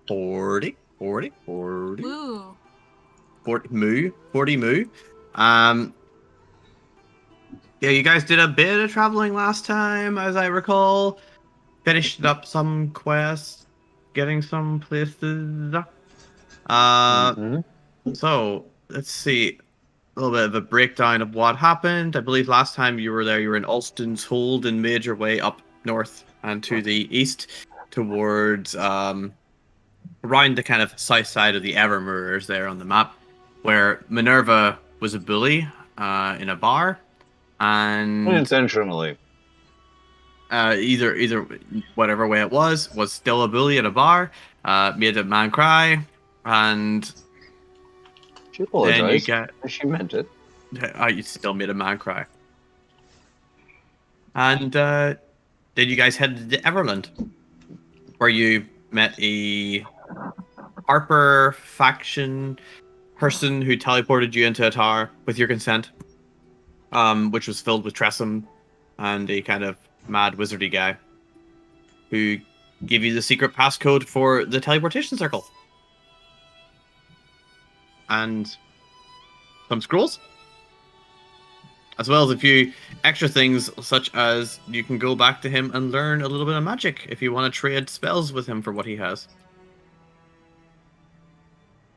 40, 40, 40, Woo. 40 moo. Yeah, you guys did a bit of traveling last time, as I recall. Finished up some quests, getting some places. Mm-hmm. So let's see a little bit of a breakdown of what happened. I believe last time you were there, you were in Alston's Hold and made your way up north and to the east towards around the kind of south side of the Evermirrors there on the map, where Minerva was a bully in a bar, and Unintentionally. either whatever way it was still a bully in a bar, made a man cry, and She then you apologized. get She meant it. you still made a man cry. And then you guys headed to Everland, where you met a Harper faction person who teleported you into a tower with your consent, which was filled with Tressum and a kind of mad wizardy guy who gave you the secret passcode for the teleportation circle. And some scrolls. As well as a few extra things, such as you can go back to him and learn a little bit of magic if you want to trade spells with him for what he has.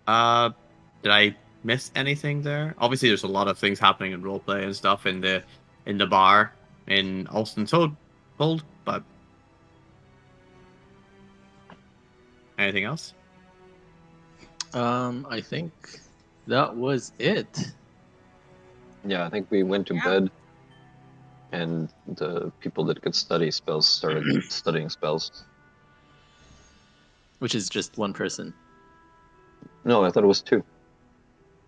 Did I miss anything there? Obviously, there's a lot of things happening in roleplay and stuff in the bar in Alston's Hold, but anything else? I think that was it. Yeah, I think we went to bed, and the people that could study spells started studying spells. Which is just one person. No, I thought it was two.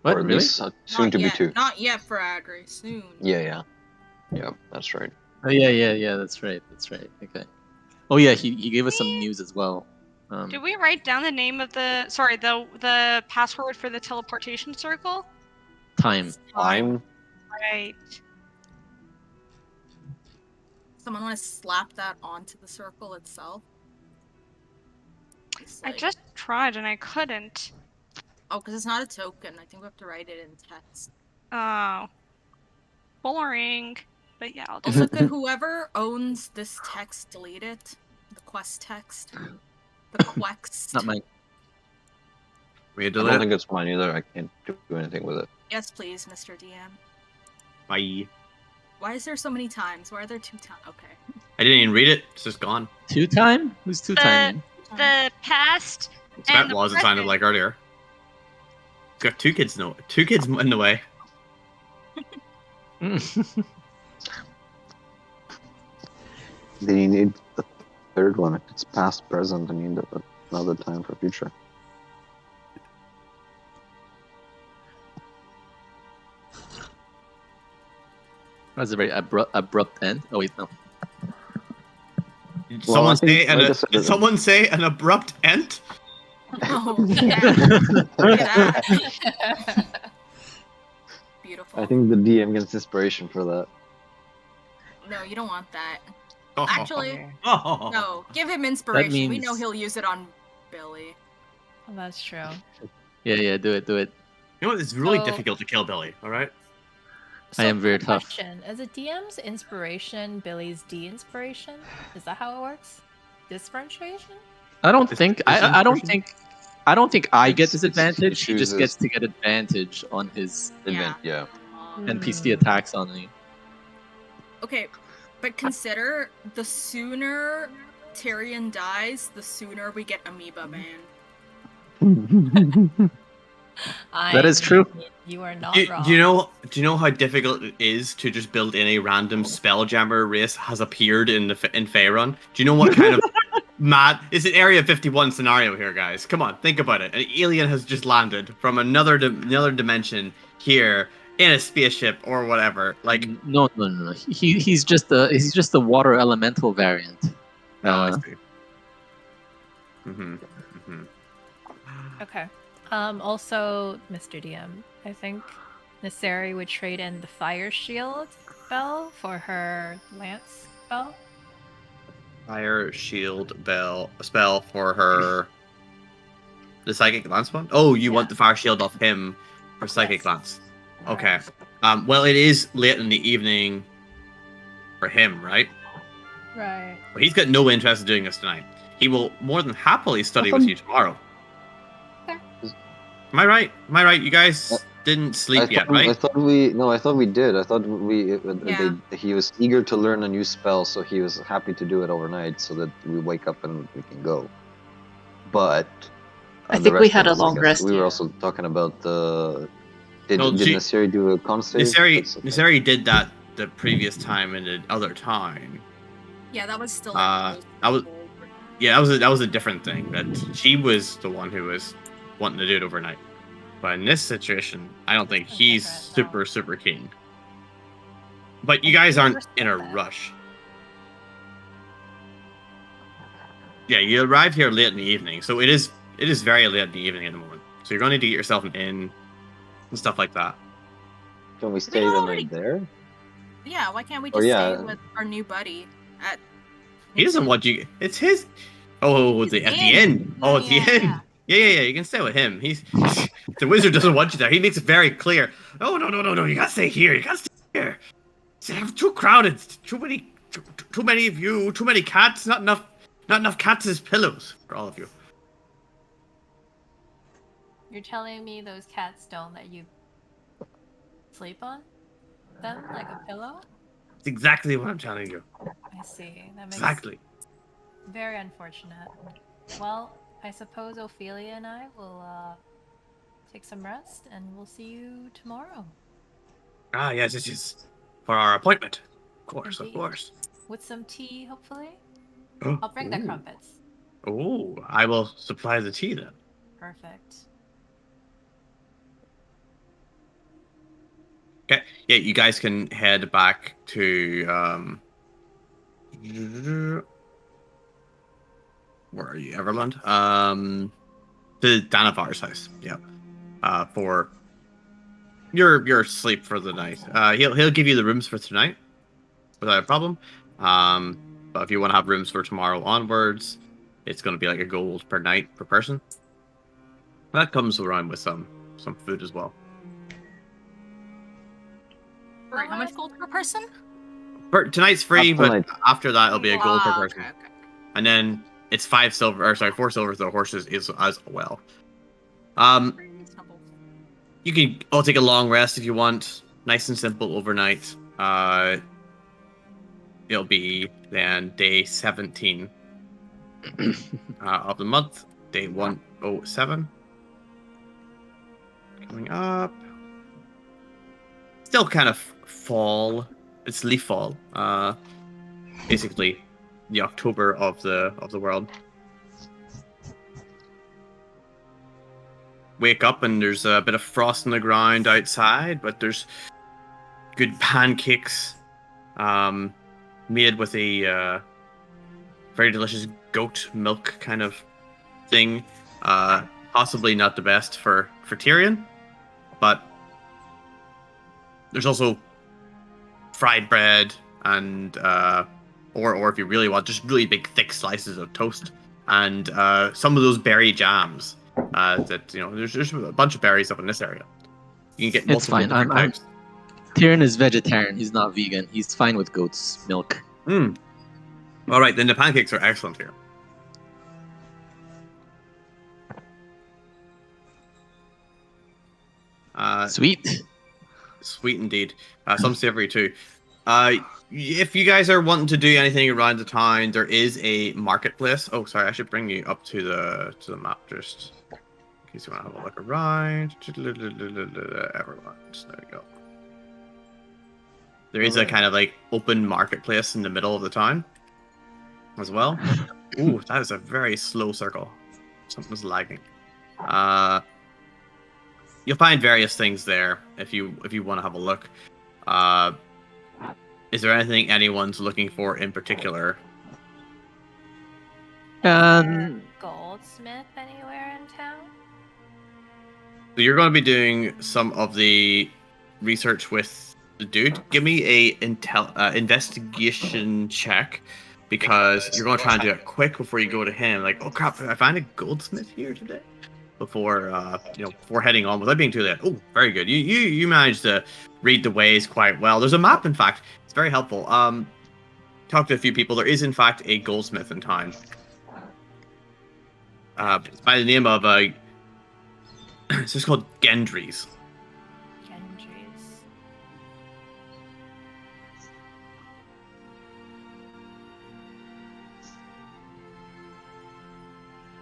What, or at really? least soon to be two. Not yet for Agri. Soon. Yeah, that's right. Oh yeah, that's right. Okay. Oh yeah, he gave us some news as well. Did we write down the name of the password for the teleportation circle? Time. Right. Someone want to slap that onto the circle itself? I just tried and I couldn't. Oh, because it's not a token. I think we have to write it in text. Oh. Boring. But yeah, I'll Also, could whoever owns this text delete it? The quest text? The quest? Not mine. I don't think it's mine either. I can't do anything with it. Yes, please, Mr. DM. Bye. Why is there so many times? Why are there 2 times? Okay. I didn't even read it. It's just gone. 2 time? Who's 2 time? The past. That was it sounded like earlier. It's got 2 kids in the way. Then you need the third one. If it's past, present, I need another time for future. That's a very abrupt end. Oh wait, no. Did someone say an abrupt end? Oh, yeah. Beautiful. I think the DM gets inspiration for that. No, you don't want that. Actually, Oh. no. Give him inspiration. Means... We know he'll use it on Billy. Well, that's true. Yeah, do it. You know what? It's really difficult to kill Billy, alright? I am very tough. Question. Is a DM's inspiration Billy's de-inspiration? Is that how it works? Differentiation? I don't think I don't think I get disadvantage. He just gets to get advantage on his event, yeah. NPC attacks on me. Okay, but consider the sooner Tyrion dies, the sooner we get Amoeba Man. That is true. You are not wrong. Do you know how difficult it is to just build any random spelljammer race has appeared in Faerun? Do you know what kind of mad? It's an Area 51 scenario here, guys. Come on, think about it. An alien has just landed from another dimension here in a spaceship or whatever. Like no. He's just the water elemental variant. I see. Okay. Also, Mr. DM, I think Nisseri would trade in the Fire Shield spell for her Lance spell. Fire Shield spell for her The psychic glance one? Oh, you want Yeah. the fire shield off him for psychic Yes. glance. Okay. Well, it is late in the evening for him, right? Right. But he's got no interest in doing this tonight. He will more than happily study with you tomorrow. Okay. Am I right? Am I right? You guys didn't sleep yet, right? I thought we did. I thought Yeah. he was eager to learn a new spell, so he was happy to do it overnight, so that we wake up and we can go. But I the think we rest had of a us, I long guess, rest. We were Yeah. also talking about the. Did No, she- Nasiri do a con save? Nisari did that the previous time and the other time. Yeah, that was still. That was that was a different thing. That she was the one who was wanting to do it overnight. But in this situation, I don't think That's he's different, super keen. But you guys aren't in a rush. Yeah, you arrived here late in the evening, so it is very late in the evening at the moment. So you're going to need to get yourself an inn and stuff like that. Can we stay the already- night there? Yeah, why can't we Oh, just yeah. stay with our new buddy at? He doesn't want you. It's his. Oh, at the end. Oh, at the end. Yeah. You can stay with him. He's the wizard doesn't want you there. He makes it very clear. Oh no. You gotta stay here. You gotta stay here. It's too crowded. Too many of you. Too many cats. Not enough cats as pillows for all of you. You're telling me those cats don't let you sleep on them like a pillow? It's exactly what I'm telling you. I see. That makes Exactly. very unfortunate. Well, I suppose Ophelia and I will take some rest, and we'll see you tomorrow. Ah, yes, this is for our appointment. Of course. Indeed. With some tea, hopefully. Oh, I'll bring the crumpets. oh, I will supply the tea then. Perfect. Okay. Yeah, you guys can head back to where are you, Everland? To Danavar's house. Yep. For your sleep for the night. He'll give you the rooms for tonight without a problem. But if you want to have rooms for tomorrow onwards, it's going to be like a gold per night per person. That comes around with some food as well. Right, how much gold per person? Tonight's free, After but night. after that it'll be a gold per Ah, person. okay. And then it's 4 silver for the horses is as well. Very reasonable. You can all take a long rest if you want. Nice and simple overnight. It'll be then day 17 of the month, day 107. Coming up. Still kind of fall. It's leaf fall. Basically the October of the world. Wake up and there's a bit of frost on the ground outside, but there's good pancakes made with a very delicious goat milk kind of thing. Possibly not the best for Tyrion, but there's also fried bread and or if you really want, just really big thick slices of toast and some of those berry jams. That there's a bunch of berries up in this area. You can get It's multiple fine. different types. Tyrion is vegetarian. He's not vegan. He's fine with goat's milk. All right, then the pancakes are excellent here. Sweet. Sweet indeed. Some savory too. If you guys are wanting to do anything around the town, there is a marketplace. Oh, sorry, I should bring you up to the map just in case you want to have a look around. Everyone, there we go. There is a kind of like open marketplace in the middle of the town as well. Ooh, that is a very slow circle. Something's lagging. You'll find various things there if you want to have a look. Is there anything anyone's looking for in particular? Goldsmith anywhere in town? So you're going to be doing some of the research with the dude. Give me a investigation check because you're going to try and do it quick before you go to him. Like, oh crap! Did I find a goldsmith here today? before before heading on without being too late. Oh, very good. You managed to read the ways quite well. There's a map, in fact. It's very helpful. Talk to a few people. There is, in fact, a goldsmith in town. It's by the name of it's just called Gendry's. Gendry's.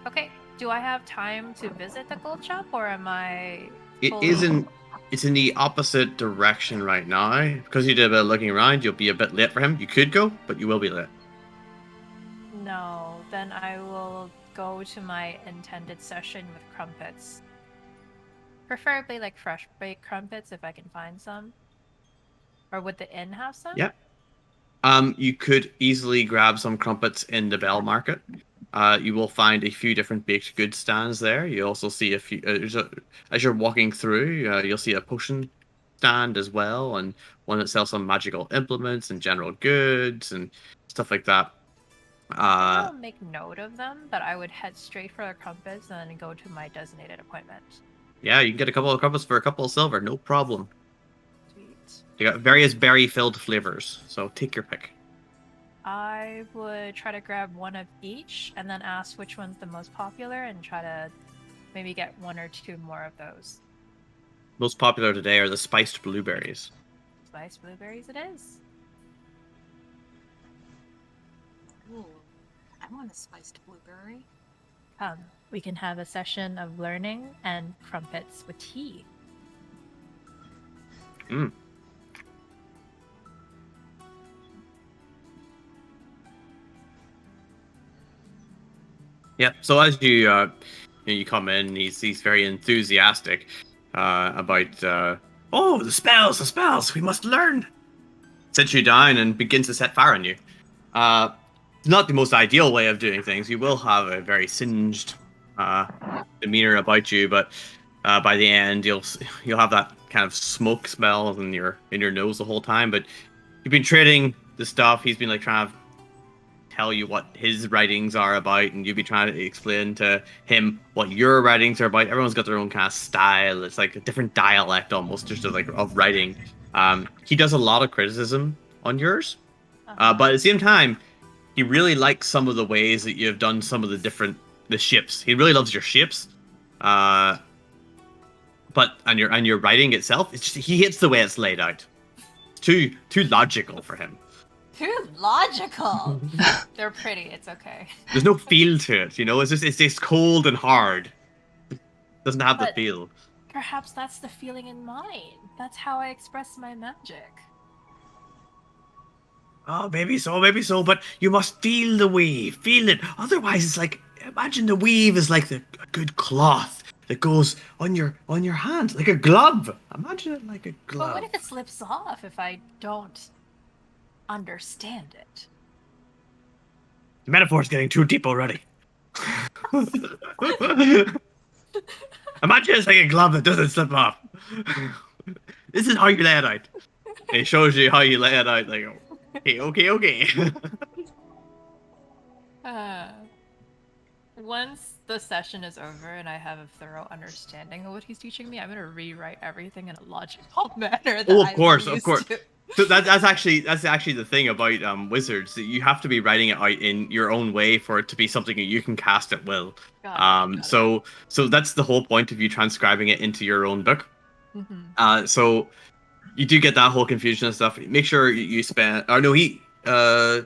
Okay. Do I have time to visit the gold shop, or am I? It's in the opposite direction right now. Because you did a bit of looking around, you'll be a bit late for him. You could go, but you will be late. No, then I will go to my intended session with crumpets. Preferably like fresh baked crumpets if I can find some. Or would the inn have some? Yep. You could easily grab some crumpets in the Bell Market. You will find a few different baked goods stands there. You also see a few as you're walking through. You'll see a potion stand as well, and one that sells some magical implements and general goods and stuff like that. I'll make note of them, but I would head straight for the crumpets and then go to my designated appointment. Yeah, you can get a couple of crumpets for a couple of silver, no problem. Sweet. They got various berry-filled flavors, so take your pick. I would try to grab one of each and then ask which one's the most popular and try to maybe get one or two more of those. Most popular today are the spiced blueberries. Spiced blueberries it is. Ooh, I want a spiced blueberry. Come, we can have a session of learning and crumpets with tea. Mm. Yeah. So as you you come in, he's very enthusiastic about the spells. We must learn. Sits you down and begins to set fire on you. It's not the most ideal way of doing things. You will have a very singed demeanor about you, but by the end you'll have that kind of smoke smell in your nose the whole time. But you've been trading the stuff. He's been like trying to tell you what his writings are about, and you'll be trying to explain to him what your writings are about. Everyone's got their own kind of style. It's like a different dialect almost, just of writing. He does a lot of criticism on yours, but at the same time, he really likes some of the ways that you've done some of the ships. He really loves your ships, but and your writing itself, it's just he hates the way it's laid out. It's too logical for him. Too logical. They're pretty. It's okay. There's no feel to it, it's just cold and hard. It doesn't have the feel. Perhaps that's the feeling in mine. That's how I express my magic. Oh, maybe so, but you must feel the weave, feel it. Otherwise, it's like, imagine the weave is like a good cloth that goes on your hand, like a glove. Imagine it like a glove. But what if it slips off if I don't understand it? The metaphor's getting too deep already. Imagine it's like a glove that doesn't slip off. This is how you lay it out. It shows you how you lay it out. Like, okay. Once the session is over and I have a thorough understanding of what he's teaching me, I'm going to rewrite everything in a logical manner. Of course. So that's actually the thing about wizards. You have to be writing it out in your own way for it to be something that you can cast at will. So that's the whole point of you transcribing it into your own book. Mm-hmm. So you do get that whole confusion and stuff. Make sure you spend. Or no, how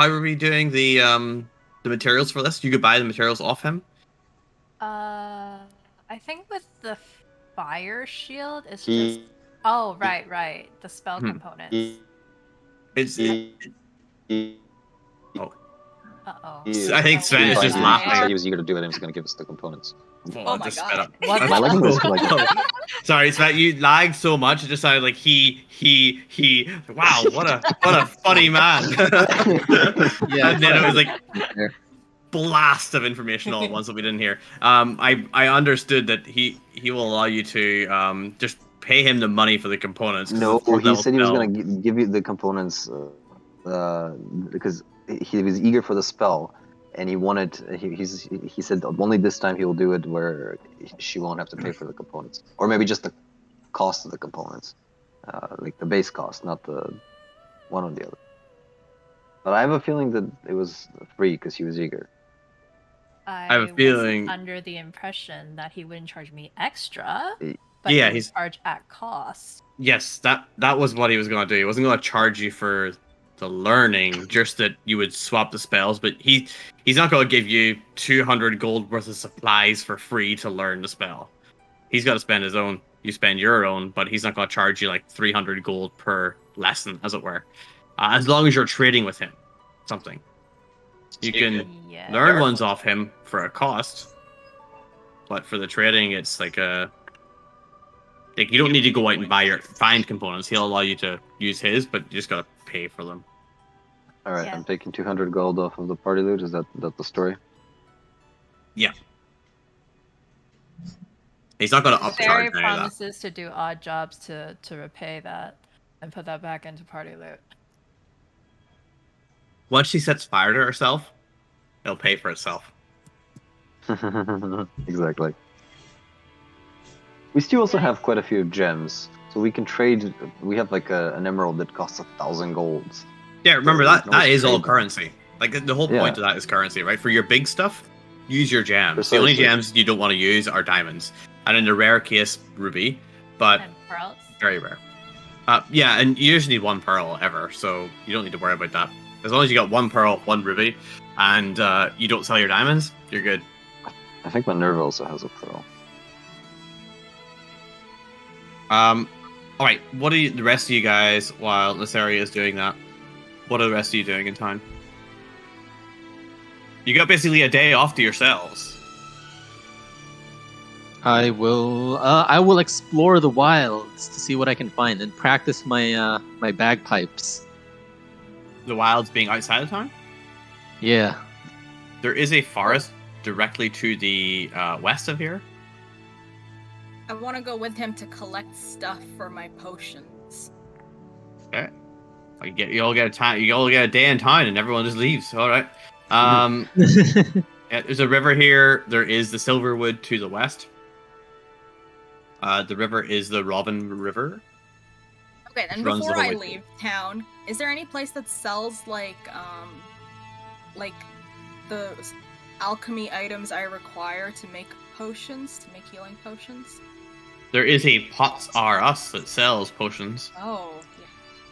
are we doing the materials for this? You could buy the materials off him. I think with the fire shield, it's just. Oh, right. The spell components. Uh-oh. I think Sven is just laughing. He said he was eager to do it and he was going to give us the components. Oh my god. Am I lagging this? Sorry, Sven, you lagged so much, it just sounded like he. Wow, what a funny man. Yeah. And then it was like blast of information all at once that we didn't hear. I understood that he will allow you to just pay him the money for the components. No, he said he was going to give you the components because he was eager for the spell, and he said only this time he will do it where she won't have to pay for the components, or maybe just the cost of the components, like the base cost, not the one or the other. But I have a feeling that it was free because he was eager. I have a feeling- was under the impression that he wouldn't charge me extra, Y- but Yeah, he would he's- charge at cost. Yes, that was what he was going to do. He wasn't going to charge you for the learning, just that you would swap the spells. But he's not going to give you 200 gold worth of supplies for free to learn the spell. He's got to spend his own. You spend your own, but he's not going to charge you like 300 gold per lesson, as it were. As long as you're trading with him, something. You can Yeah. learn ones off him for a cost, but for the trading, it's like a. Like, you don't need to go out and find components. He'll allow you to use his, but you just gotta pay for them. All right, Yeah. I'm taking 200 gold off of the party loot. Is that the story? He's not gonna Barry upcharge any of that. promises to do odd jobs to repay that and put that back into party loot. Once she sets fire to herself, it'll pay for itself. Exactly. We still also have quite a few gems, so we can trade. We have like an emerald that costs 1,000 golds. Yeah, remember So we that can that always is all trade them. currency. Like, the whole point Yeah. of that is currency, right? For your big stuff, use your gems. The only Precisely. gems you don't want to use are diamonds, and in the rare case, ruby, but And pearls. very rare. Yeah, and you usually need one pearl ever, so you don't need to worry about that. As long as you got one pearl, one ruby, and you don't sell your diamonds, you're good. I think Minerva also has a pearl. All right. What are the rest of you guys, while this area is doing that? What are the rest of you doing in time? You got basically a day off to yourselves. I will explore the wilds to see what I can find and practice my my bagpipes. The wilds being outside of town. Yeah. There is a forest directly to the west of here. I want to go with him to collect stuff for my potions. Okay. You all get a day in town, and everyone just leaves. All right. Yeah, there's a river here. There is the Silverwood to the west. The river is the Robin River. Okay, then Runs the before whole I way leave town, is there any place that sells like the alchemy items I require to make potions, to make healing potions? There is a Pots R Us that sells potions. Oh, yeah.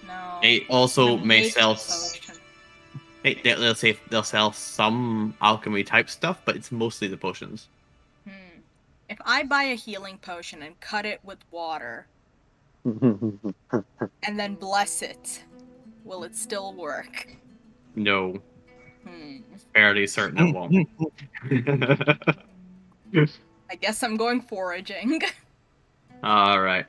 No. They also I may make sell. potion. They'll sell some alchemy type stuff, but it's mostly the potions. If I buy a healing potion and cut it with water and then bless it, will it still work? No, Hmm. fairly certain it won't. I guess I'm going foraging. All right.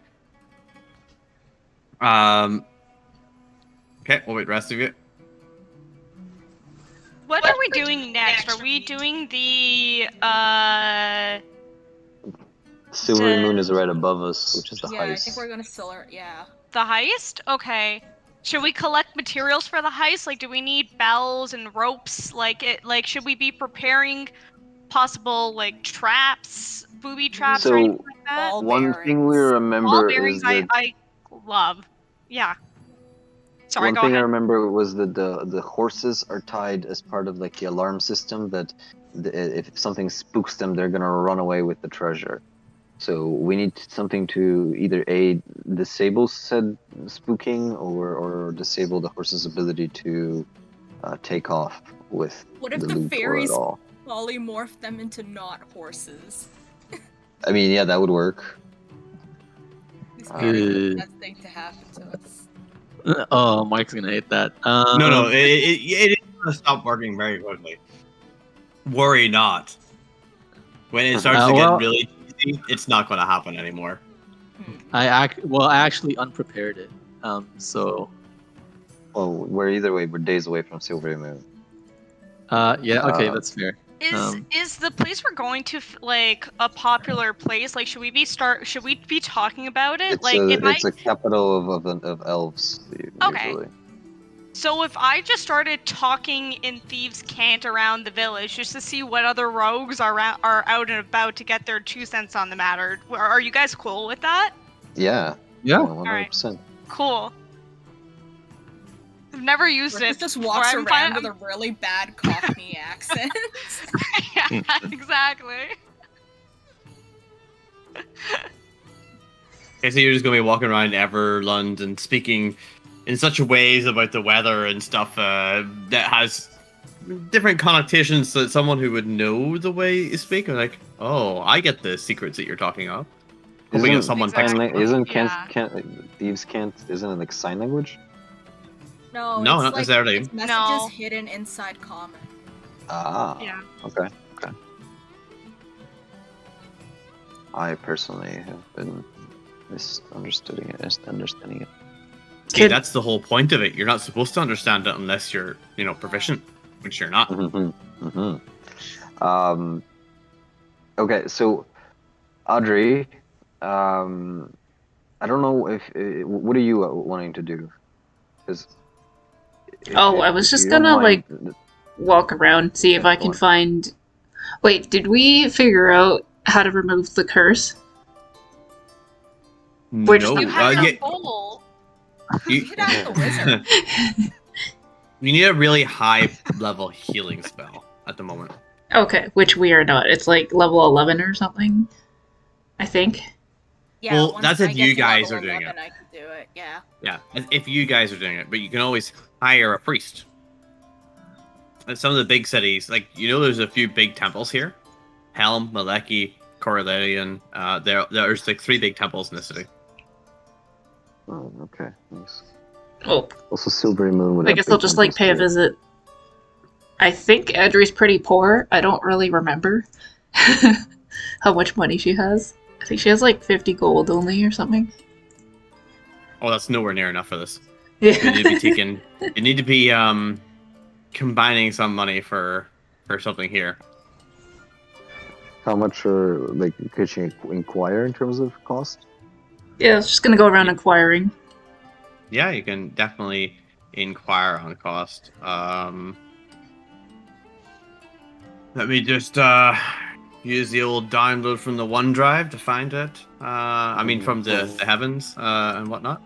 Okay, we'll wait the rest of you. What are we doing next? Are we doing the Silvery Moon is right above us, which is the Yeah, I highest. think we're gonna solar. Yeah. the heist? Okay. Should we collect materials for the heist? Like, do we need bells and ropes? Like, should we be preparing possible like traps, booby traps, or So, anything like that? Ball One thing we bearings. Ball remember bearings, is that I love. Yeah. Sorry, one go thing I ahead. remember was that the horses are tied as part of like the alarm system. That if something spooks them, they're gonna run away with the treasure. So we need something to either disable said spooking or disable the horse's ability to take off with What if the the loot or fairies at all. polymorph them into not horses? I mean, yeah, that would work. These Uh, fairies are the best thing to happen to us. Oh, Mike's gonna hate that. No, it is gonna stop working very quickly. Worry not. When it starts to well- get really easy, it's not gonna happen anymore. I actually unprepared it. So Well, we're either way. We're days away from Silvery Moon. yeah, okay, Uh, that's fair. Is the place we're going to like a popular place? Like, should we be talking about it? It's Like, a if it's a capital of elves Okay. usually. So if I just started talking in thieves' cant around the village just to see what other rogues are out and about to get their 2 cents on the matter, are you guys cool with that? Yeah. Yeah. 100%. Cool. I've never used Rick it. just before. walks I'm around with a really bad Cockney accent. Yeah, exactly. Okay, so you're just gonna be walking around Everlund and speaking in such ways about the weather and stuff that has different connotations to someone who would know the way you speak. And like, oh, I get the secrets that you're talking of. Hoping that someone thieves can't isn't it like sign language? No, No, it's not like necessarily. it's messages No. hidden inside common. Ah. Yeah. Okay. I personally have been misunderstanding it. See, that's the whole point of it. You're not supposed to understand it unless you're, proficient, which you're not. Okay, so Audrey, I don't know if what are you wanting to do? Because I was just gonna walk around, see if I can find. Wait, did we figure out how to remove the curse? No, You have a bowl. You could ask the wizard. You need a really high level healing spell at the moment. Okay, which we are not. It's like level 11 or something, I think. Yeah, Well, once that's I if get you to guys level are doing 11, it. I could do it. Yeah. Yeah, if you guys are doing it, but you can always hire a priest. In some of the big cities, there's a few big temples here. Helm, Maleki, Corellarian. There's like 3 big temples in the city. Oh, okay, nice. Oh, Also, Silvery Moon would. I guess I'll just pay a visit. I think Adri's pretty poor. I don't really remember how much money she has. I think she has 50 gold only or something. Oh, that's nowhere near enough for this. Yeah. You need to be combining some money for something here. How much could she inquire in terms of cost? Yeah, I was just gonna go around inquiring. Yeah, you can definitely inquire on cost. Let me just use the old download from the OneDrive to find it. From the heavens and whatnot.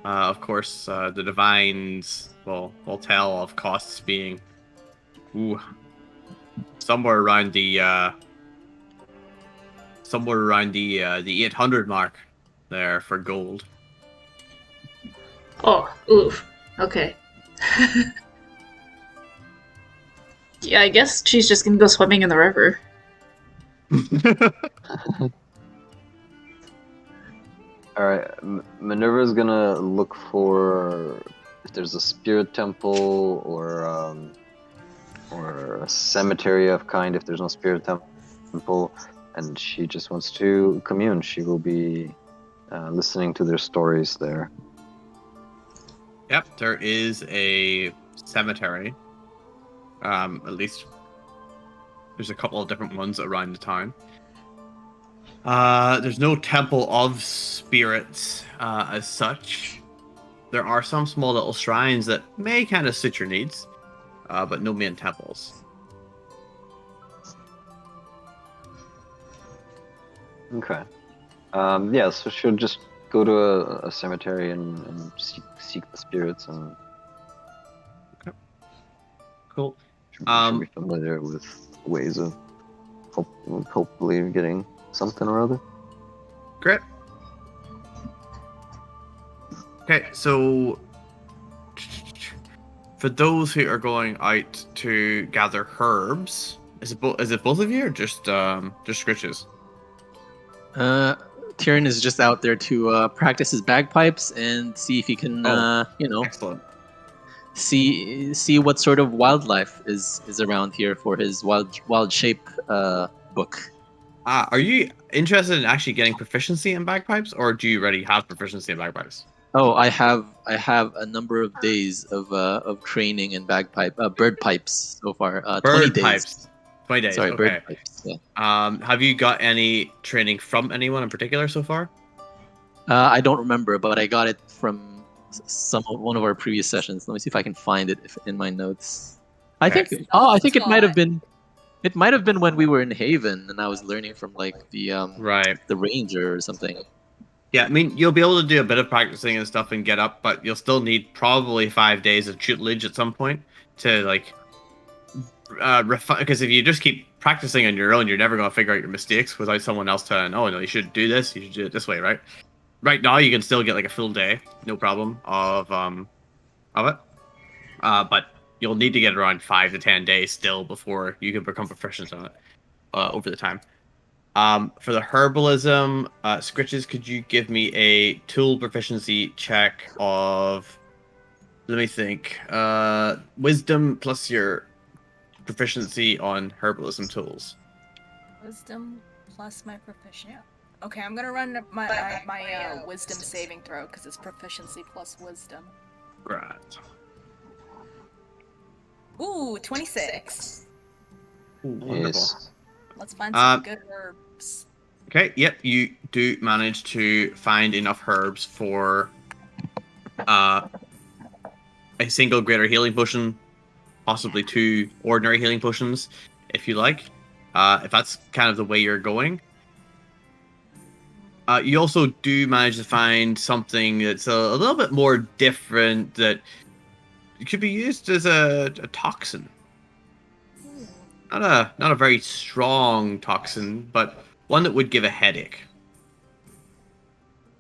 Of course, the divines will tell of costs being somewhere around the 800 mark there for gold. Oh, oof. Okay. Yeah, I guess she's just gonna go swimming in the river. Alright, Minerva's gonna look for if there's a spirit temple or a cemetery of kind. If there's no spirit temple, and she just wants to commune, she will be listening to their stories there. Yep, there is a cemetery. At least there's a couple of different ones around the town. There's no temple of spirits as such. There are some small little shrines that may kind of suit your needs, but no main temples. Okay. So she'll just go to a cemetery and seek the spirits and. Okay. Cool. Should be familiar with ways of hopefully getting something or other. Great. Okay, so for those who are going out to gather herbs, is it both of you or just Scritches? Tyrion is just out there to practice his bagpipes and see if he can, excellent. see what sort of wildlife is around here for his wild shape book. Are you interested in actually getting proficiency in bagpipes, or do you already have proficiency in bagpipes? Oh, I have a number of days of training in bird pipes so far. 20 days. Pipes. 20 days. Sorry, okay. bird pipes. Yeah. Have you got any training from anyone in particular so far? I don't remember, but I got it from one of our previous sessions. Let me see if I can find it in my notes. I Okay. think it might have been. It might have been when we were in Haven and I was learning from like the Right. the ranger or something. Yeah, I mean, you'll be able to do a bit of practicing and stuff and get up, but you'll still need probably 5 days of tutelage at some point to like refine. Because if you just keep practicing on your own, you're never going to figure out your mistakes without someone else telling, "Oh no, you should do this. You should do it this way." Right? Right now, you can still get like a full day, no problem, of it. But you'll need to get around 5 to 10 days still before you can become proficient on it over the time. For the herbalism, Scritches, could you give me a tool proficiency check of, let me think, wisdom plus your proficiency on herbalism tools? Wisdom plus my proficiency. Okay, I'm gonna run my wisdom saving throw because it's proficiency plus wisdom. Right. Ooh, 26. Ooh, wonderful. Yes. Let's find some good herbs. Okay, yep, you do manage to find enough herbs for a single greater healing potion, possibly 2 ordinary healing potions, if you like. If that's kind of the way you're going. You also do manage to find something that's a little bit more different that could be used as a toxin. Not a very strong toxin, but one that would give a headache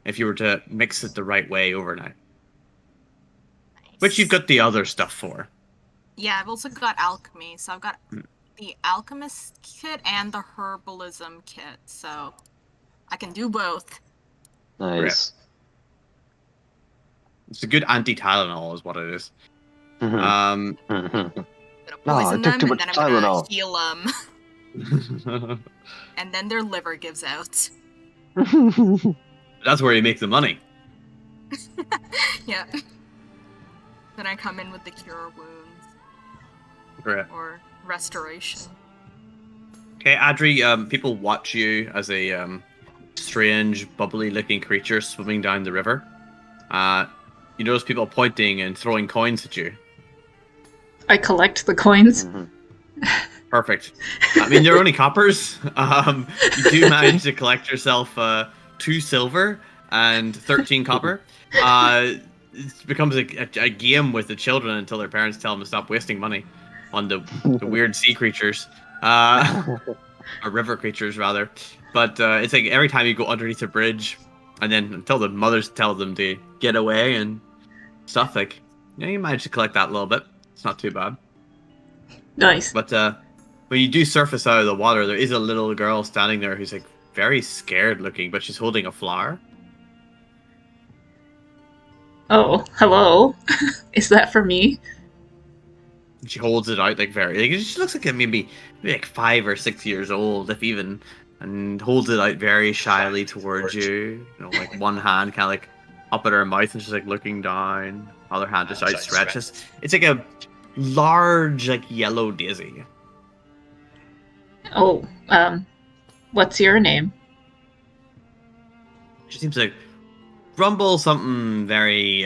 if you were to mix it the right way overnight. Which you've got the other stuff for. Yeah, I've also got alchemy, so I've got the alchemist kit and the herbalism kit, so I can do both. Nice. It's a good anti-Tylenol is what it is. Mhm. I'm gonna No, I poison took them, too and much then I'm gonna Tylenol. heal them, and then their liver gives out. That's where you make the money. Yeah. Then I come in with the cure wounds Great. or restoration. Okay, Adri, people watch you as a strange, bubbly-looking creature swimming down the river. You notice people pointing and throwing coins at you. I collect the coins. Perfect. I mean, they're only coppers. You do manage to collect yourself 2 silver and 13 copper. It becomes a game with the children until their parents tell them to stop wasting money on the weird sea creatures. Or river creatures, rather. But it's like every time you go underneath a bridge, and then until the mothers tell them to get away and stuff, like, you manage to collect that a little bit. It's not too bad. Nice. But when you do surface out of the water, there is a little girl standing there who's like very scared looking, but she's holding a flower. Oh, hello. Is that for me? She holds it out like very, like, she looks like maybe like 5 or 6 years old, if even, and holds it out very shyly towards you. You know, like one hand kind of like up at her mouth, and she's like looking down. Other hand just outstretches. It's like a large, like yellow daisy. Oh, what's your name? She seems to rumble something very,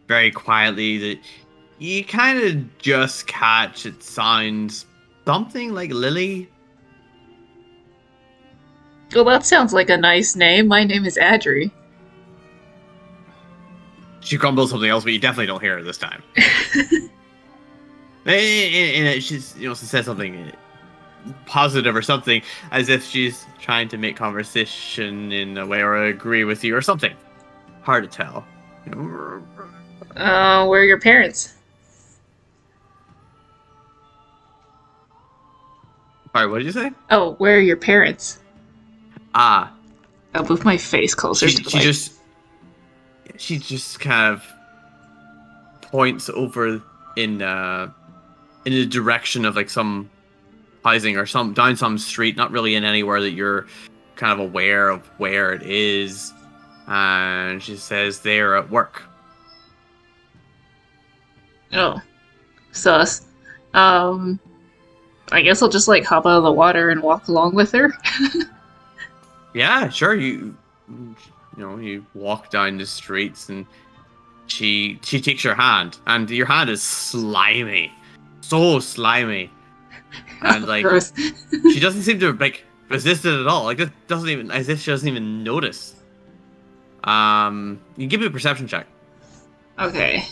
very quietly that you kind of just catch. It sounds something like Lily. Well, that sounds like a nice name. My name is Adri. She grumbles something else, but you definitely don't hear her this time. And she's, she says something positive or something, as if she's trying to make conversation in a way, or agree with you or something. Hard to tell. Where are your parents? Sorry, what did you say? Oh, where are your parents? I'll move my face closer to the light. She just kind of points over in the direction of like some housing or down some street, not really in anywhere that you're kind of aware of where it is. And she says they're at work. Oh, sus. I guess I'll just like hop out of the water and walk along with her. Yeah, sure. You walk down the streets, and she takes your hand, and your hand is slimy, so slimy, and like Gross. she doesn't seem to like resist it at all. Like it doesn't even as if she doesn't even notice. You give me a perception check. Okay.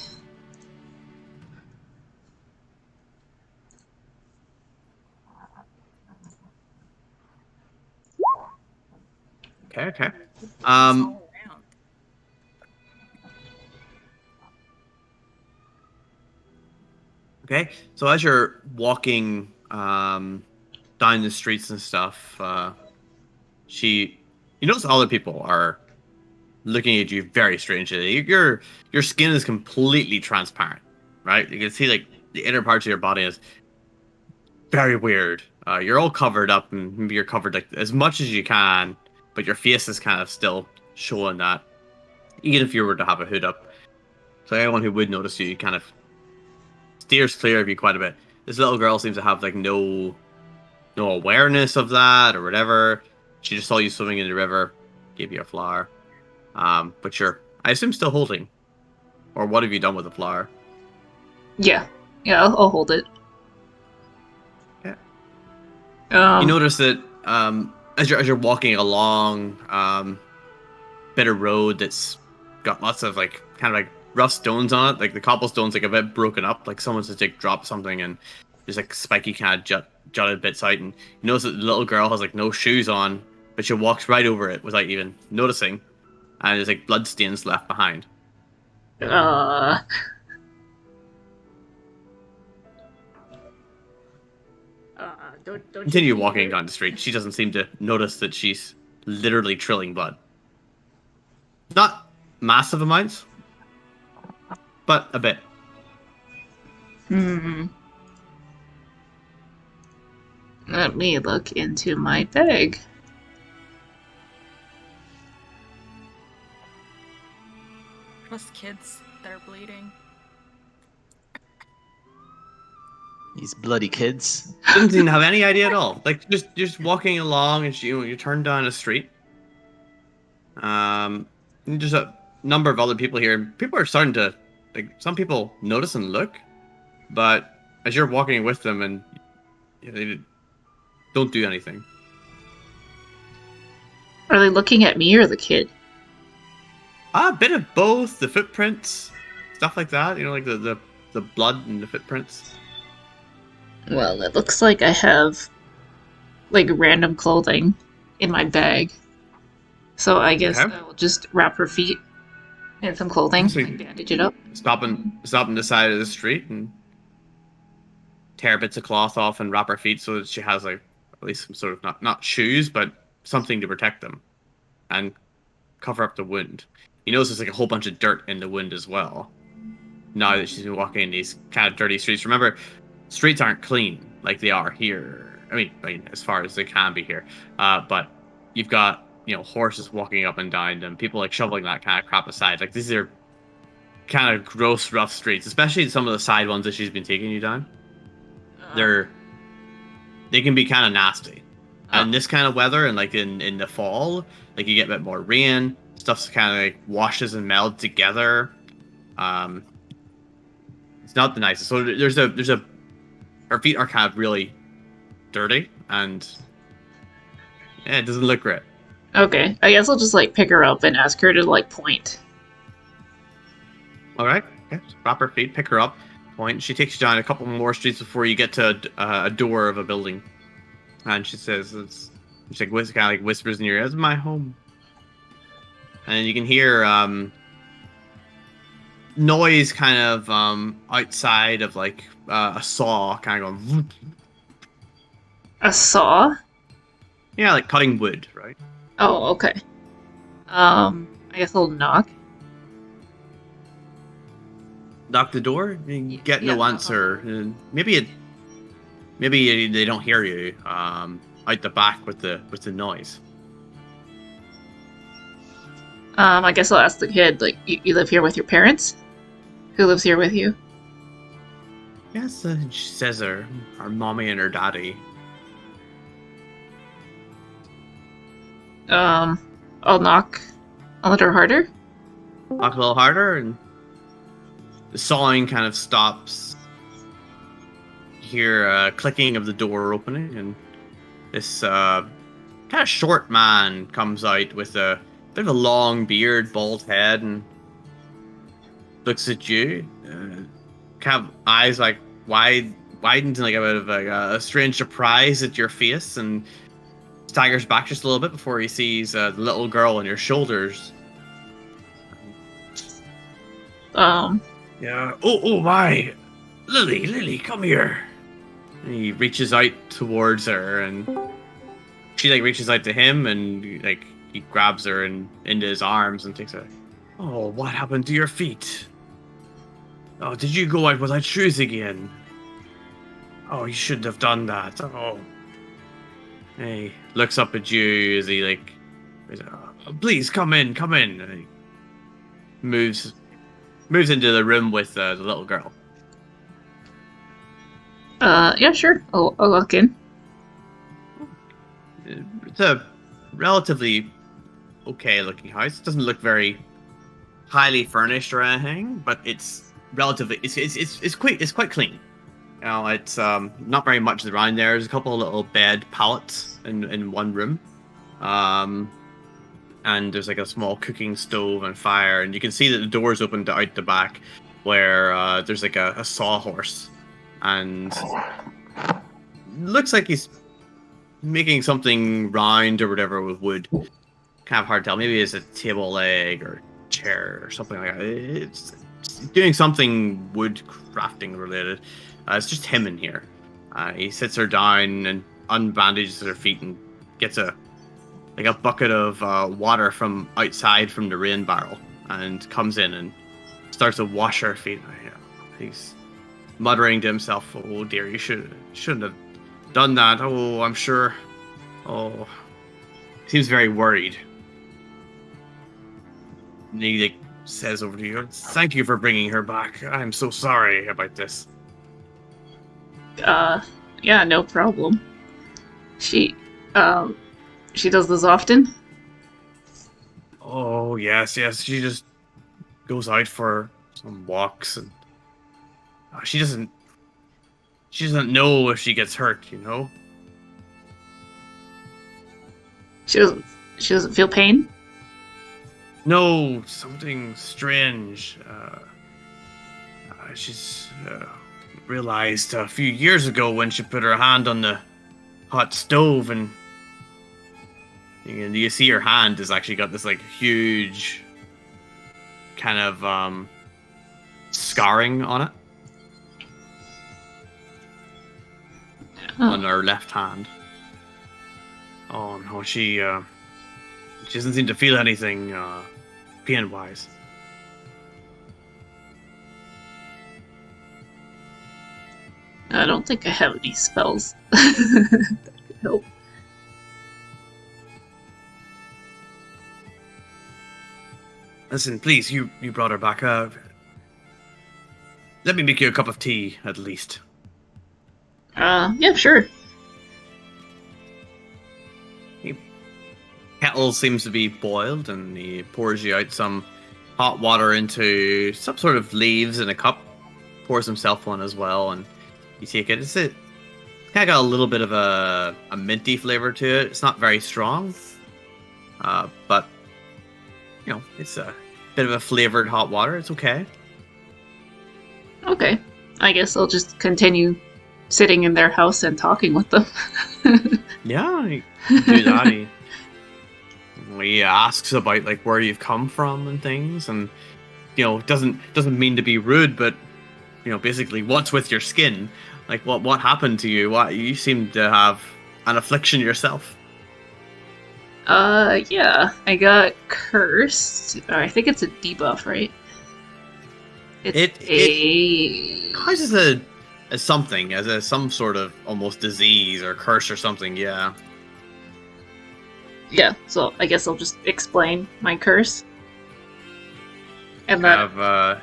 Okay. It's all around. Okay. So as you're walking down the streets and stuff, you notice other people are looking at you very strangely. Your skin is completely transparent, right? You can see like the inner parts of your body is very weird. You're all covered up, and maybe you're covered like as much as you can, but your face is kind of still showing that. Even if you were to have a hood up, so anyone who would notice you kind of steers clear of you quite a bit. This little girl seems to have like no awareness of that or whatever. She just saw you swimming in the river, gave you a flower. But you're, I assume, still holding. Or what have you done with the flower? Yeah. Yeah, I'll hold it. Yeah. You You notice that as you're walking along bit of road that's got lots of like kind of like rough stones on it, like the cobblestone's like a bit broken up, like someone's just like dropped something and there's like spiky kind of jutted bits out, and you notice that the little girl has like no shoes on, but she walks right over it without even noticing, and there's like blood stains left behind. don't Continue walking down the street. She doesn't seem to notice that she's literally trilling blood. Not massive amounts, but a bit. Let me look into my bag. Trust kids that are bleeding. These bloody kids. Doesn't seem to have any idea at all. Like just walking along, and you turn down a street. There's a number of other people here. People are starting to like. Some people notice and look, but as you're walking with them, and they don't do anything. Are they looking at me or the kid? A bit of both. The footprints, stuff like that. You know, like the blood and the footprints. Well, it looks like I have like random clothing in my bag. So I guess Okay. I will just wrap her feet in some clothing Sweet. and bandage it up. Stopping the side of the street and tear bits of cloth off and wrap her feet so that she has like at least some sort of not shoes but something to protect them, and cover up the wound. You notice there's like a whole bunch of dirt in the wound as well. Now that she's been walking in these kind of dirty streets. Remember, streets aren't clean like they are here. I mean, as far as they can be here. But you've got, horses walking up and down them, people like shoveling that kind of crap aside. Like these are kind of gross, rough streets, especially some of the side ones that she's been taking you down. They can be kind of nasty. And this kind of weather, and like in the fall, like you get a bit more rain, stuff's kind of like washes and melds together. It's not the nicest. So there's a her feet are kind of really dirty, and it doesn't look great. Okay, I guess I'll just like pick her up and ask her to like point. All right, okay. So wrap her feet, pick her up, point. She takes you down a couple more streets before you get to a door of a building, and she says, she kind of like whispers in your ear, "It's my home." And you can hear noise kind of outside of like a saw kind of going. A saw? Yeah, like cutting wood, right? Oh, okay. I guess I'll knock. Knock the door. You get no Yeah. answer. And maybe they don't hear you out the back with the noise. I guess I'll ask the kid, like, you live here with your parents? Who lives here with you? Yes, she says her mommy and her daddy. I'll knock a little harder. Knock a little harder, and the sawing kind of stops. You hear a clicking of the door opening, and this kind of short man comes out with a bit of a long beard, bald head, and looks at you. Kind of eyes like widened like a bit of like a strange surprise at your face, and staggers back just a little bit before he sees the little girl on your shoulders. Yeah. Oh my, Lily, come here. And he reaches out towards her, and she like reaches out to him, and like he grabs her and into his arms and takes her. Oh, what happened to your feet? Oh, did you go out without shoes again? Oh, you shouldn't have done that. Oh. He looks up at you as he like, please come in. And he moves into the room with the little girl. Yeah, sure. I'll walk in. It's a relatively okay-looking house. It doesn't look very highly furnished or anything, but it's relatively it's quite clean. You know, it's not very much around there. There's a couple of little bed pallets in one room, and there's like a small cooking stove and fire, and you can see that the door's open to out the back, where there's like a sawhorse, and looks like he's making something round or whatever with wood. Kind of hard to tell. Maybe it's a table leg or chair or something like that. It's doing something wood crafting related. It's just him in here. He sits her down and unbandages her feet and gets a bucket of water from outside from the rain barrel, and comes in and starts to wash her feet. He's muttering to himself, "Oh dear, you shouldn't have done that. Oh, I'm sure." Oh, seems very worried. And he like says over to you, "Thank you for bringing her back. I'm so sorry about this." Yeah, no problem. She does this often? Oh, yes. She just goes out for some walks, and she doesn't know if she gets hurt, you know? She doesn't feel pain? No, something strange. She's realized a few years ago when she put her hand on the hot stove, and you see her hand has actually got this like huge kind of scarring on it. On her left hand. Oh no, she doesn't seem to feel anything pain-wise. I don't think I have any spells that could help. Listen, please, you brought her back. Let me make you a cup of tea, at least. Yeah, sure. Kettle seems to be boiled, and he pours you out some hot water into some sort of leaves in a cup. Pours himself one as well, and you take it. It's kind of got a little bit of a minty flavor to it. It's not very strong, but you know, it's a bit of a flavored hot water. It's okay. Okay. I guess I'll just continue sitting in their house and talking with them. Yeah, you can do that. He asks about like where you've come from and things, and you know, doesn't mean to be rude, but you know, basically, what's with your skin? Like, what happened to you? What, you seem to have an affliction yourself. Yeah, I got cursed. I think it's a debuff, right? It causes as some sort of almost disease or curse or something. Yeah. Yeah. So I guess I'll just explain my curse. And then have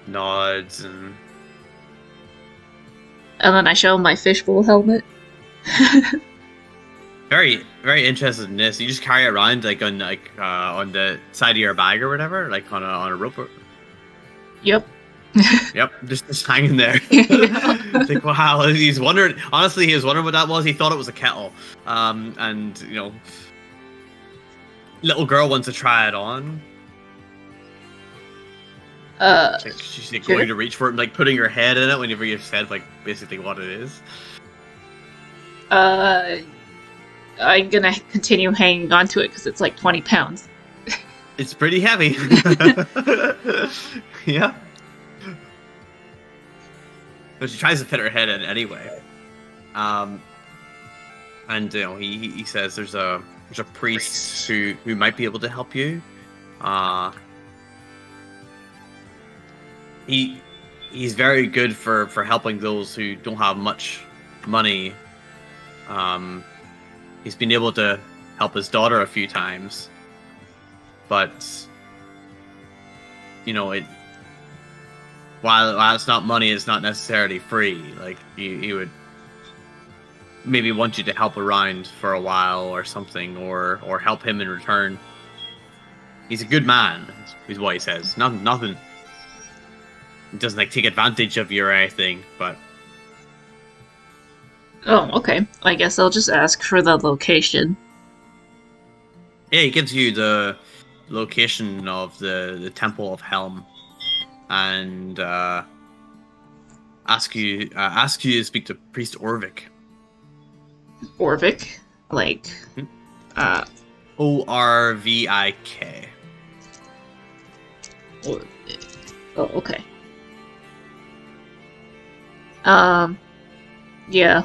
nods and then I show him my fishbowl helmet. Very, very interested in this. You just carry it around on the side of your bag or whatever, like on a rope. Yep. Yep, just hanging there. Yeah. It's like, wow, he's wondering. Honestly, he was wondering what that was. He thought it was a kettle. And you know, little girl wants to try it on. Like, she's like, Sure. going to reach for it, and, like putting her head in it whenever you've said like basically what it is. I'm gonna continue hanging on to it because it's like 20 pounds. It's pretty heavy. Yeah. But she tries to fit her head in anyway. And you know, he says there's a priest who might be able to help you. He's very good for helping those who don't have much money. He's been able to help his daughter a few times, but you know, while it's not money, it's not necessarily free. Like he would maybe want you to help around for a while or something, or help him in return. He's a good man, is what he says. Nothing. He doesn't like take advantage of you or anything, but Oh, okay. I guess I'll just ask for the location. yeah, he gives you the location of the Temple of Helm, and ask you to speak to Priest Orvik. Orvik? Like, Orvik. oh, okay. Yeah,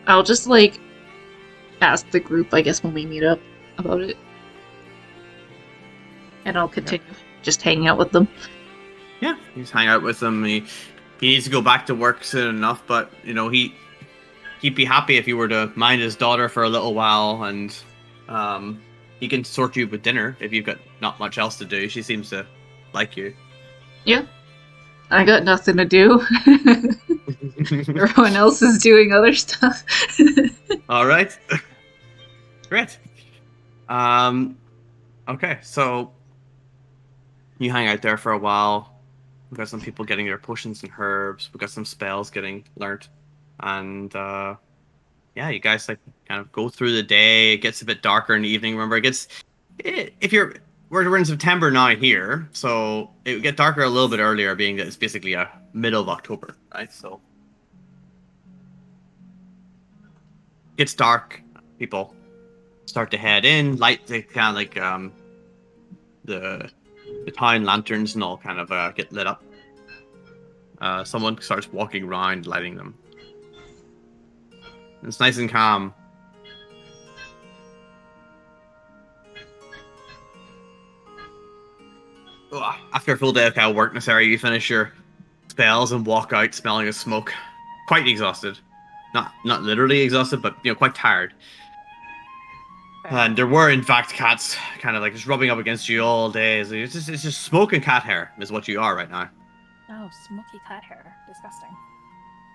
I'll just, like, ask the group, I guess, when we meet up about it. And I'll continue just hanging out with them. Yeah, he's hang out with them. He needs to go back to work soon enough, but you know he'd be happy if you were to mind his daughter for a little while, and he can sort you with dinner if you've got not much else to do. She seems to like you. Yeah. I got nothing to do. Everyone else is doing other stuff. All right, great. Okay, so you hang out there for a while. We've got some people getting their potions and herbs. We've got some spells getting learnt, and yeah, you guys like kind of go through the day. It gets a bit darker in the evening. Remember, we're in September now here, so it would get darker a little bit earlier, being that it's basically a middle of October, right? So it gets dark. People start to head in. Light, they kind of like the town lanterns and all kind of get lit up. Someone starts walking around, lighting them. It's nice and calm. After a full day of kind of work in this area, you finish your spells and walk out smelling of smoke. Quite exhausted. Not literally exhausted, but you know, quite tired. And there were, in fact, cats kind of like just rubbing up against you all day. It's just smoke and cat hair is what you are right now. Oh, smoky cat hair. Disgusting.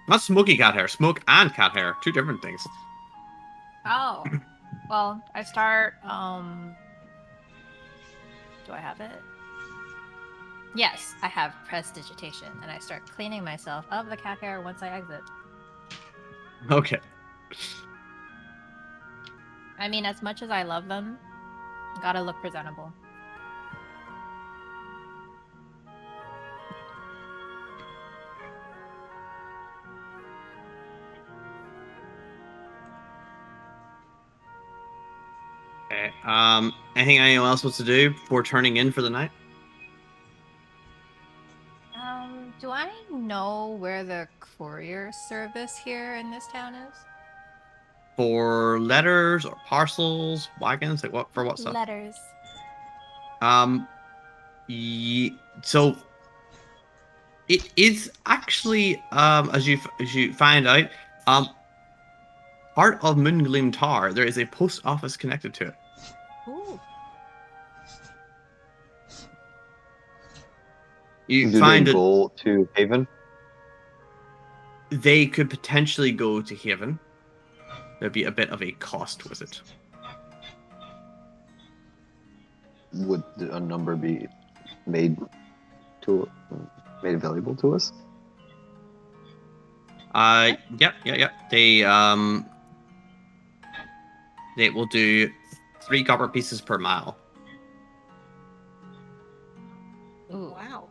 Not smoky cat hair, smoke and cat hair. Two different things. Oh. Well, I start, do I have it? Yes, I have prestidigitation, and I start cleaning myself of the cat hair once I exit. Okay. I mean, as much as I love them, gotta look presentable. Okay. Anything anyone else wants to do before turning in for the night? Do I know where the courier service here in this town is? For letters or parcels, wagons, like what stuff? Letters. So it is actually as you find out part of Moongleam Tower. There is a post office connected to it. Ooh. You Do find they that go to Haven? they could potentially go to Haven. There'd be a bit of a cost with it. Would a number be made to made available to us? Yep. They will do 3 copper pieces per mile. Ooh. Wow.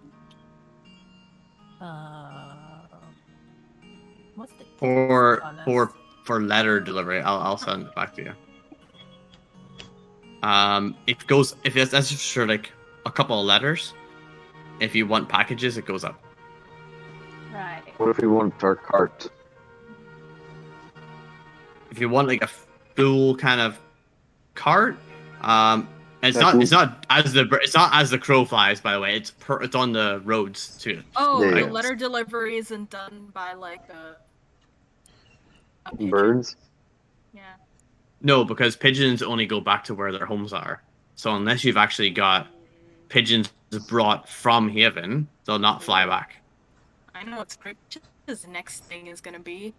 What's the For on this? for letter delivery, I'll send it back to you. If that's just for like a couple of letters. If you want packages, it goes up. Right. What if we want our cart? If you want like a full kind of cart, it's Yeah, not as the crow flies. By the way, it's on the roads too. Oh, Yeah, the yeah. letter delivery isn't done by like a pigeon? Birds? Yeah. No, because pigeons only go back to where their homes are. So unless you've actually got pigeons brought from Haven, they'll not fly back. I know what Scripture's next thing is gonna be.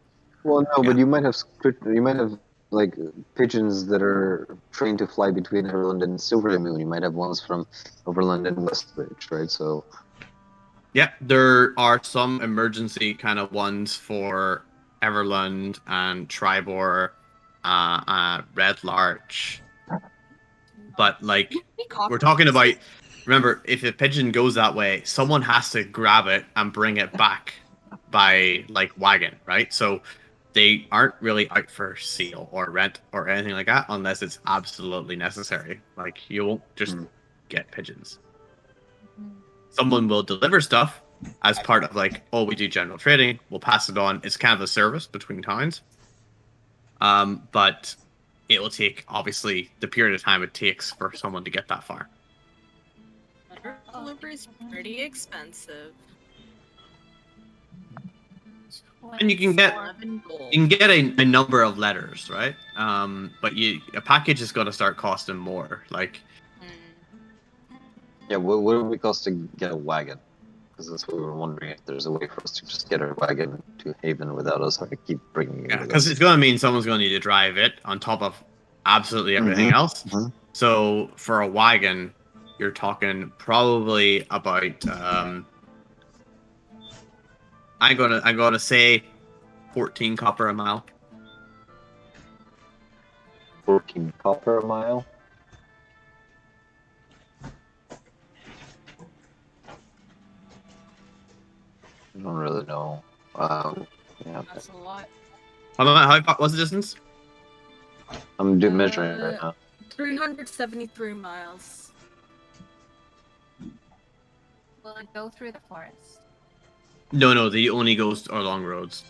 Well, no, Yeah. but you might have like pigeons that are trained to fly between Everland and Silver Moon. You might have ones from Overland and Westbridge, right? So Yeah, there are some emergency kind of ones for Everland and Tribor, Red Larch. But like we're talking about, remember, if a pigeon goes that way, someone has to grab it and bring it back by like wagon, right? So they aren't really out for sale or rent or anything like that unless it's absolutely necessary. Like you won't just get pigeons. Someone will deliver stuff as part of like, oh, we do general trading. We'll pass it on. It's kind of a service between towns. But it will take obviously the period of time it takes for someone to get that far. Letter delivery is pretty expensive. And you can get 11 gold. You can get a number of letters, right? But a package is going to start costing more. Like, yeah, what would it cost to get a wagon? Because that's what we were wondering, if there's a way for us to just get our wagon to Haven without us having to keep bringing it. yeah, with because us. it's going to mean someone's going to need to drive it on top of absolutely everything else. Mhm. So for a wagon, you're talking probably about I'm gonna say 14 copper a mile. 14 copper a mile. I don't really know. Yeah, That's a lot. How far? What's the distance? I'm measuring it right now. 373 miles. Will it go through the forest? No, the only goes along roads.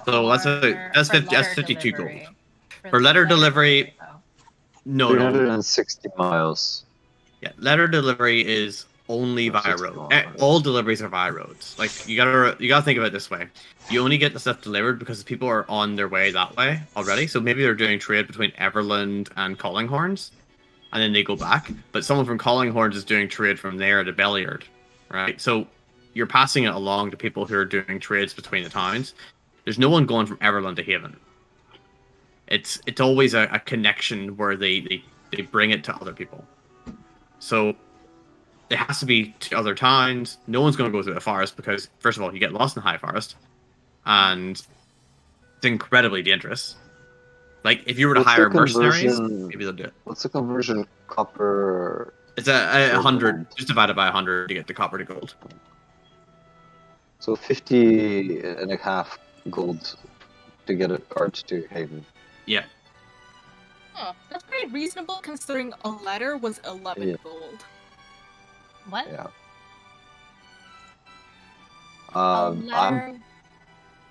So that's 52 gold. For letter delivery, no. 360 miles. Yeah, letter delivery is only via 60 road. miles. All deliveries are via roads. Like you gotta think of it this way: you only get the stuff delivered because people are on their way that way already. So maybe they're doing trade between Everland and Callinghorns, and then they go back. But someone from Callinghorns is doing trade from there to Belliard, right? So you're passing it along to people who are doing trades between the towns. There's no one going from Everland to Haven. It's always a connection where they bring it to other people. So it has to be to other towns. No one's going to go through the forest because, first of all, you get lost in the high forest, and it's incredibly dangerous. Like if you were to What's hire the mercenaries, conversion- maybe they'll do it. What's the conversion copper? It's a 100, just divided by 100 to get the copper to gold. So 50 and a half gold to get a cart to Haven. Yeah. Huh, that's pretty reasonable considering a letter was 11 Yeah. gold. What? Yeah. A I'm letter?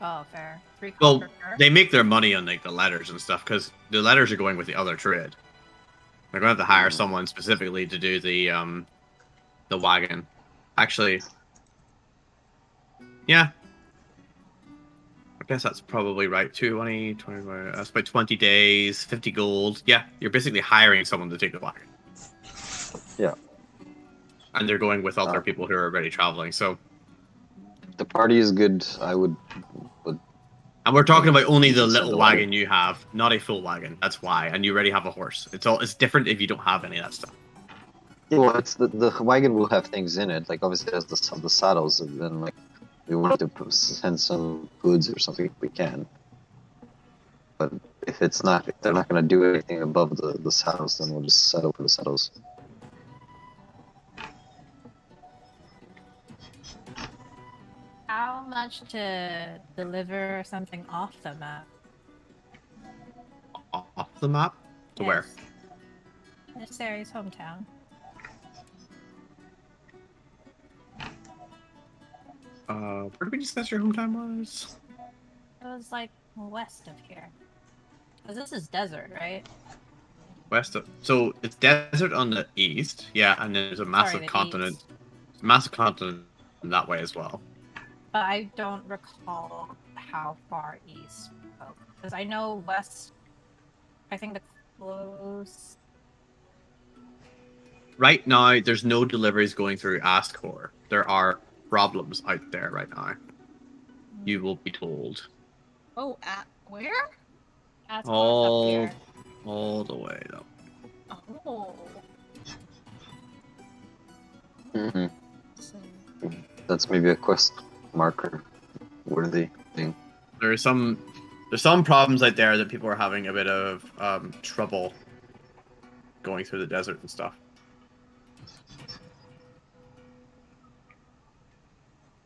Oh, fair. 3 Well, copper per? they make their money on like the letters and stuff because the letters are going with the other trade. They're going to have to hire someone specifically to do the wagon. Actually, yeah. I guess that's probably right. 20, that's about 20 days, 50 gold. Yeah, you're basically hiring someone to take the wagon. Yeah. And they're going with other people who are already traveling. So, the party is good. I would and we're talking about only the Send little the wagon you have, not a full wagon. That's why. And you already have a horse. It's different if you don't have any of that stuff. Yeah, well, it's the wagon will have things in it. Like obviously, it has the saddles, and then like we want to send some goods or something if we can. But if they're not going to do anything above the saddles, then we'll just settle for the saddles. How much to deliver something off the map? Off the map? To where? Yes. Necessary's hometown. Where did we discuss your hometown was? It was like west of here. Because this is desert, right? West of. So it's desert on the east, yeah, and then there's a massive the continent. east. Massive continent that way as well. But I don't recall how far east. Because I know west. I think the close. Right now, there's no deliveries going through Ascor. There are problems out there right now. You will be told. Oh, at where? That's All, up here. all the way though. Oh. Mm-hmm. So, That's maybe a quest marker worthy thing. There's some problems out there that people are having a bit of trouble going through the desert and stuff.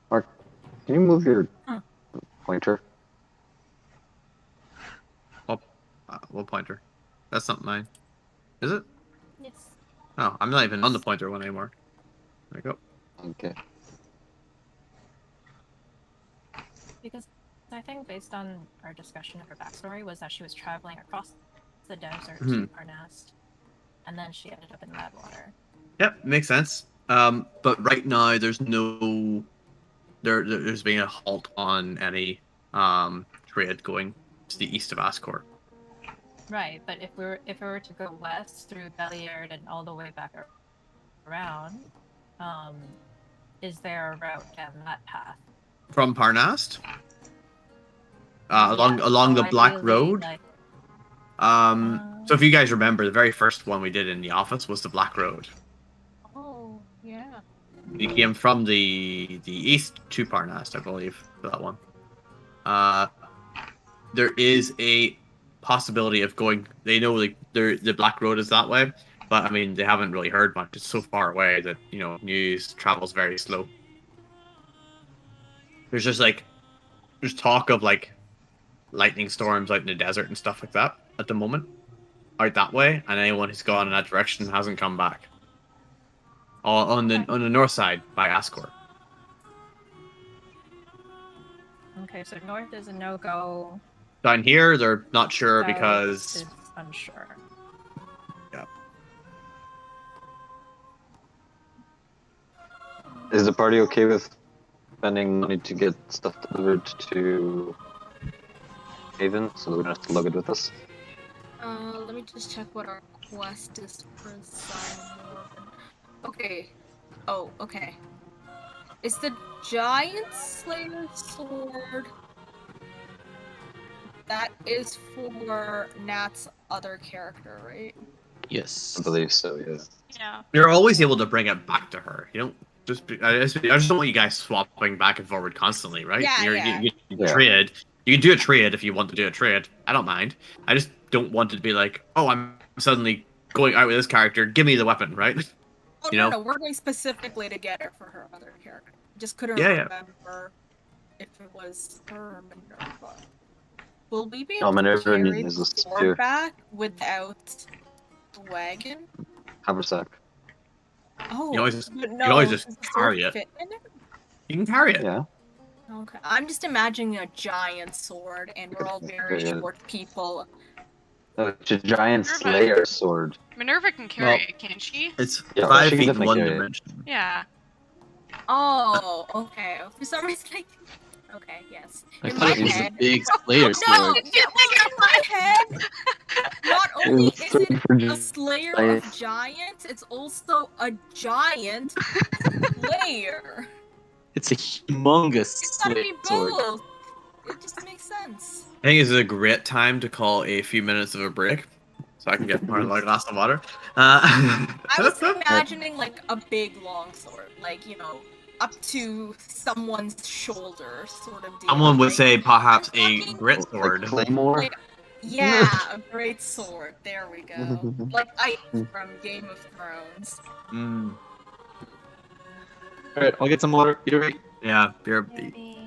Mark, can you move your pointer? What pointer? That's not mine. Is it? Yes. Oh, I'm not even on the pointer one anymore. There we go. Okay. Because I think based on our discussion of her backstory was that she was traveling across the desert to Parnast. And then she ended up in Redwater. Yep, makes sense. But right now there's no there's been a halt on any trade going to the east of Ascor. Right, but if we were to go west through Belliard and all the way back around, is there a route down that path? From Parnast? Along the Black Road? Like, So if you guys remember, the very first one we did in the office was the Black Road. oh, yeah. We came from the east to Parnast, I believe, for that one. There is a possibility of going. They know like the Black Road is that way, but I mean they haven't really heard much. It's so far away that news travels very slow. There's talk of like lightning storms out in the desert and stuff like that at the moment, out that way, and anyone who's gone in that direction hasn't come back. On the north side by Ascor. Okay, so north is a no-go. Down here, they're not sure South because is unsure. yeah. Is the party okay with spending money to get stuff delivered to Haven so that we don't have to lug it with us? let me just check what our quest is for Simon. Okay. Oh, okay. Is the Giant Slayer sword that is for Nat's other character, right? Yes. I believe so, yeah. Yeah. You're always able to bring it back to her. You don't I just don't want you guys swapping back and forward constantly, right? Yeah, You Yeah. trade. You can do a trade if you want to do a trade. I don't mind. I just don't want it to be like, oh, I'm suddenly going out with this character. Give me the weapon, right? Oh, You no, know? no, we're going specifically to get it for her other character. Just couldn't Yeah, yeah. remember if it was her or Minerva. Will we be No, able to Minerva carry is the a spear. sword back without the wagon? Haversack. Oh, You can always just- but you no, can always just does the sword carry it. fit in it? You can carry it. Yeah. Okay, I'm just imagining a giant sword, and we're all very Yeah. short people. It's a giant slayer sword. Minerva can carry Well- it, can't she? It's Yeah, 5 she can feet definitely one carry it. dimension. Yeah. Oh, okay. For some reason, okay, yes. I In thought my it was a head, big slayer no, sword. in my head, not only is it a slayer of giants, it's also a giant slayer. It's a humongous It's gotta slayer be sword. both. It just makes sense. I think this is a great time to call a few minutes of a break. so I can get part of a glass of water. I was imagining like a big long sword, like, you know, up to someone's shoulder sort of deal. Someone would like, say perhaps I'm a talking- grit Like sword. Claymore. Like, yeah, a great sword. There we go. Like Ice from Game of Thrones. Mm, All right, I'll get some water. You ready? yeah, you're. Maybe.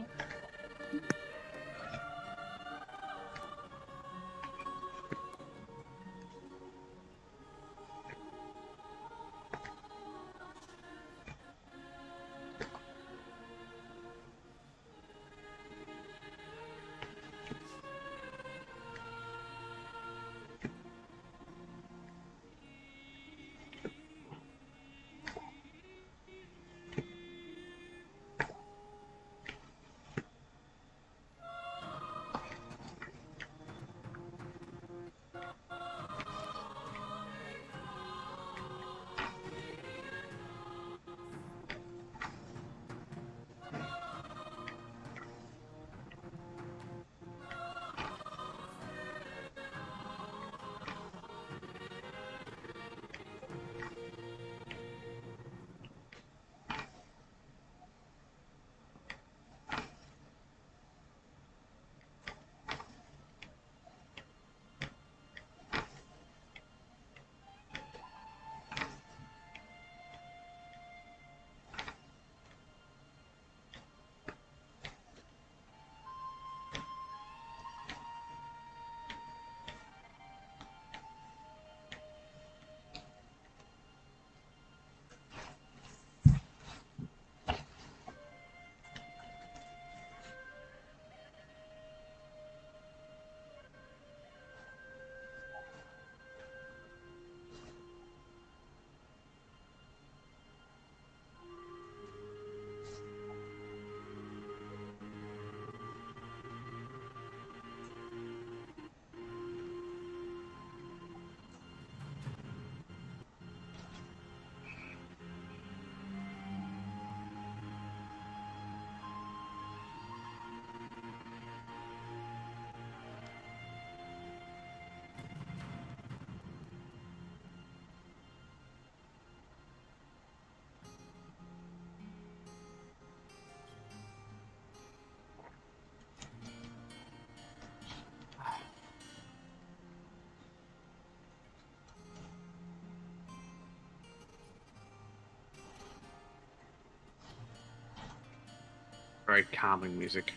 Very calming music.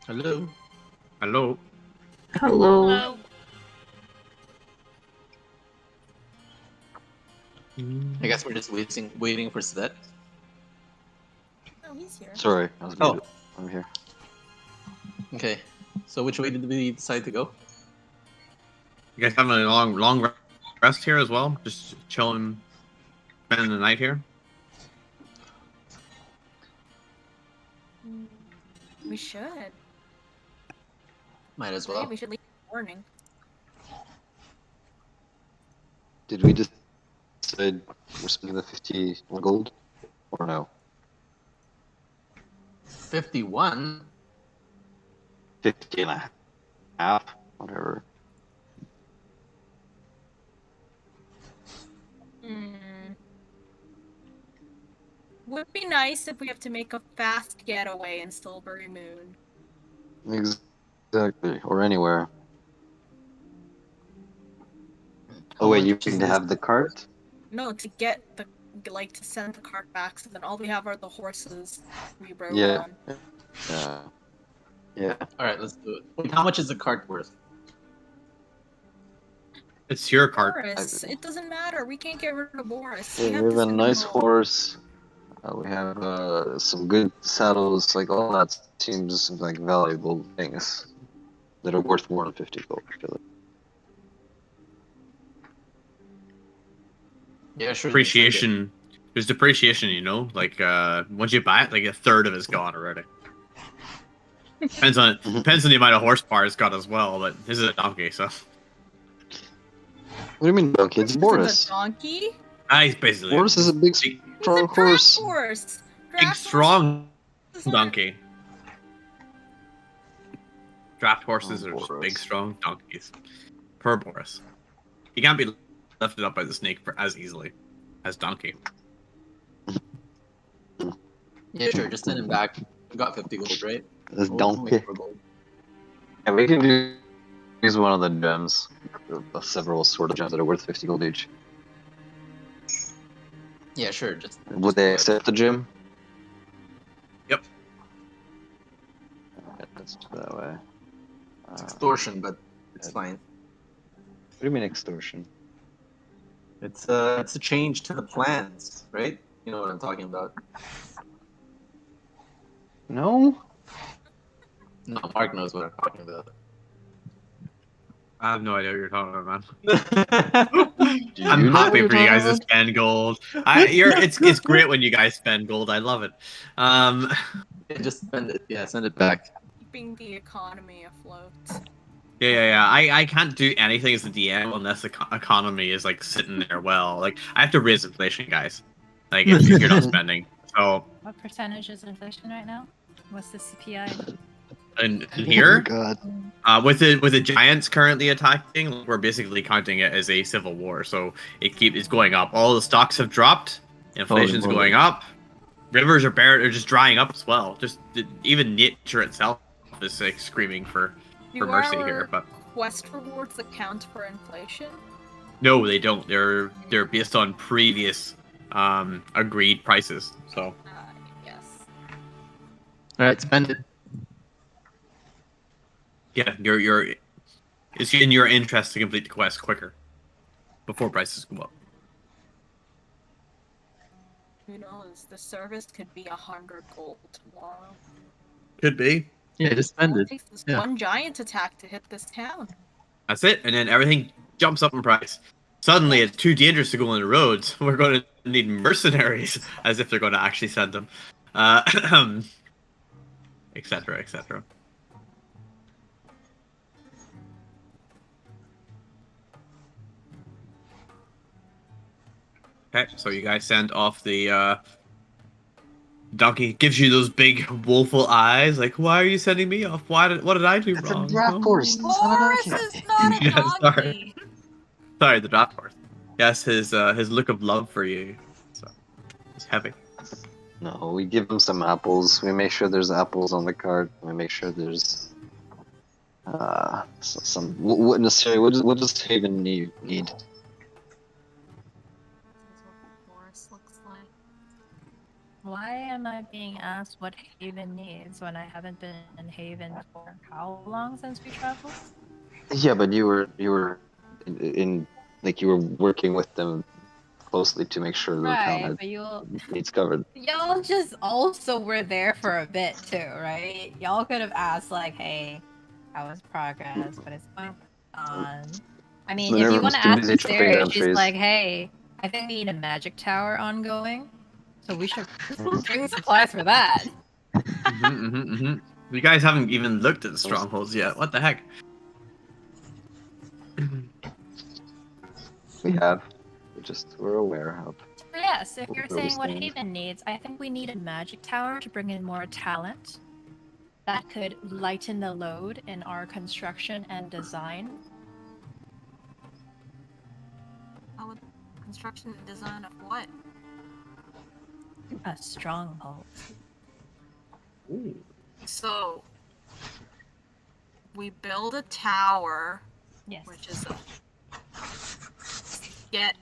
Hello. Hello. Hello. Hello. I guess we're just waiting for Svet. Oh, he's here. Sorry, I was Oh. muted. I'm here. Okay. So which way did we decide to go? You guys having a long rest here as well? Just chilling, spending the night here? We should. Might as Maybe well. we should leave in the morning. Did we just decide we're spending the 51 gold? Or no? 51. 50 and a half? Whatever. Would be nice if we have to make a fast getaway in Silbury Moon. Exactly, or anywhere. How Oh wait, you much is mean to this? have the cart? No, to get the to send the cart back. So then all we have are the horses we rode Yeah. on. Yeah. Yeah. All right, let's do it. Wait, how much is the cart worth? It's your cart. Boris, it doesn't matter. We can't get rid of Boris. Yeah, We we have have to a send him nice home. horse. We have some good saddles. Like all that seems like valuable things that are worth more than 50 gold. Actually. Yeah, sure. Depreciation. There's depreciation, you know. Like once you buy it, like a third of it's gone already. Depends on the amount of horsepower it's got as well. But this is a donkey, so. What do you mean donkey? It's This Boris. is a donkey. He's basically Boris is a big, big, strong It's a draft horse. horse. big Draft strong horses aren't- donkey. Draft horses Oh, are just Boris. big, strong donkeys. Per Boris. He can't be lifted up by the snake as easily as donkey. Yeah, sure. Just send him back. We got 50 gold, right? This We'll donkey. make 4 gold. Yeah, we can use one of the gems. Several sort of gems that are worth 50 gold each. Yeah, sure. Just Would they accept the gem? Yep. Okay, let's do that way. It's extortion, but it's fine. What do you mean extortion? It's a change to the plans, right? You know what I'm talking about. No? No, Mark knows what I'm talking about. I have no idea what you're talking about, Do you I'm know what happy you're for you talking guys to about? spend gold. It's great when you guys spend gold. I love it. Yeah, just send it. Yeah, send it back. Keeping the economy afloat. Yeah. I can't do anything as a DM unless the economy is like sitting there well. Like I have to raise inflation, guys. Like if you're not spending. So What percentage is inflation right now? What's the CPI? and Oh here, god. with the giants currently attacking, we're basically counting it as a civil war. So it's going up. All the stocks have dropped. Inflation's Holy going up. Rivers are bare. They're just drying up as well. Just even nature itself is like screaming for mercy here. But quest rewards account for inflation? no, they don't. They're based on previous agreed prices. So Yes. All right, spend it. yeah, it's in your interest to complete the quest quicker before prices go up. Who knows? The service could be 100 gold tomorrow. Could be. Yeah, just spend It it. takes this Yeah. one giant attack to hit this town. That's it, and then everything jumps up in price. Suddenly, it's too dangerous to go on the roads. We're going to need mercenaries, as if they're going to actually send them, etc., etc. Okay, so you guys send off the donkey. Gives you those big woeful eyes. Like, why are you sending me off? What did I do That's a wrong? draft No. horse. It's not a Boris donkey. is not a Yeah, sorry. donkey! Sorry, the draft horse. Yes, his look of love for you. So it's heavy. No, we give him some apples. We make sure there's apples on the cart. We make sure there's some. What necessarily? What does Haven need? This is what Boris looks like. Why am I being asked what Haven needs when I haven't been in Haven for how long since we traveled? Yeah, but you were in like you were working with them closely to make sure the town Right, had but needs covered. y'all just also were there for a bit too, right? Y'all could have asked like, "Hey, how was progress? What is going on?" I mean, if you Everyone's want to too ask busy me chopping serious, down she's trees. like, "Hey, I think we need a magic tower ongoing, so we should bring supplies for that." You guys haven't even looked at the strongholds yet. What the heck? We have. We're aware of. But yes, if you're Where we saying what stand. Haven needs, I think we need a magic tower to bring in more talent that could lighten the load in our construction and design. Construction and design of what? A stronghold. Ooh. So we build a tower, Yes. which is get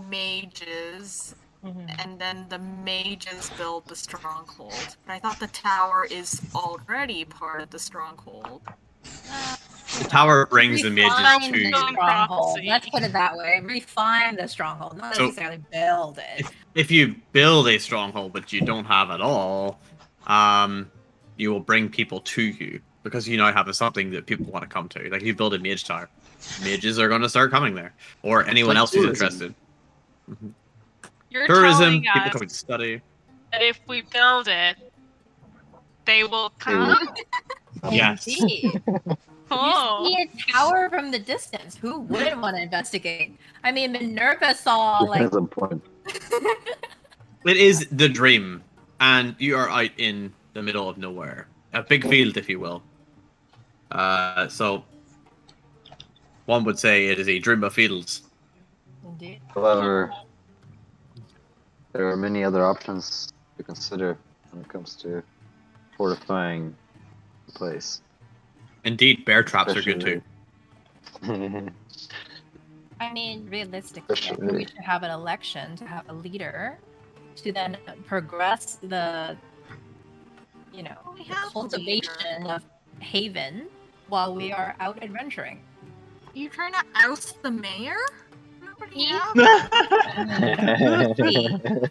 mages, and then the mages build the stronghold. But I thought the tower is already part of the stronghold. The tower brings the mages Refine to the you. stronghold. Prophecy. Let's put it that way. Refine the stronghold, not So- necessarily build it. If you build a stronghold but you don't have it all, you will bring people to you because you now have something that people want to come to. Like if you build a mage tower, mages are going to start coming there, or anyone Like else who's tourism. interested. You're Tourism, telling people us coming to study. that if we build it, they will They will come? Yes. Indeed. Oh. You see a tower from the distance. Who wouldn't want to investigate? I mean, Minerva saw like That's a point. It is the dream, and you are out in the middle of nowhere, a big field, if you will. So one would say it is a dream of fields. Indeed. However, there are many other options to consider when it comes to fortifying the place. Indeed, bear traps are good too. I mean, realistically, I think we Especially- should have an election to have a leader to then progress the, We the have a leader. cultivation of Haven while we are out adventuring. Are you trying to oust the mayor? Nobody He- else?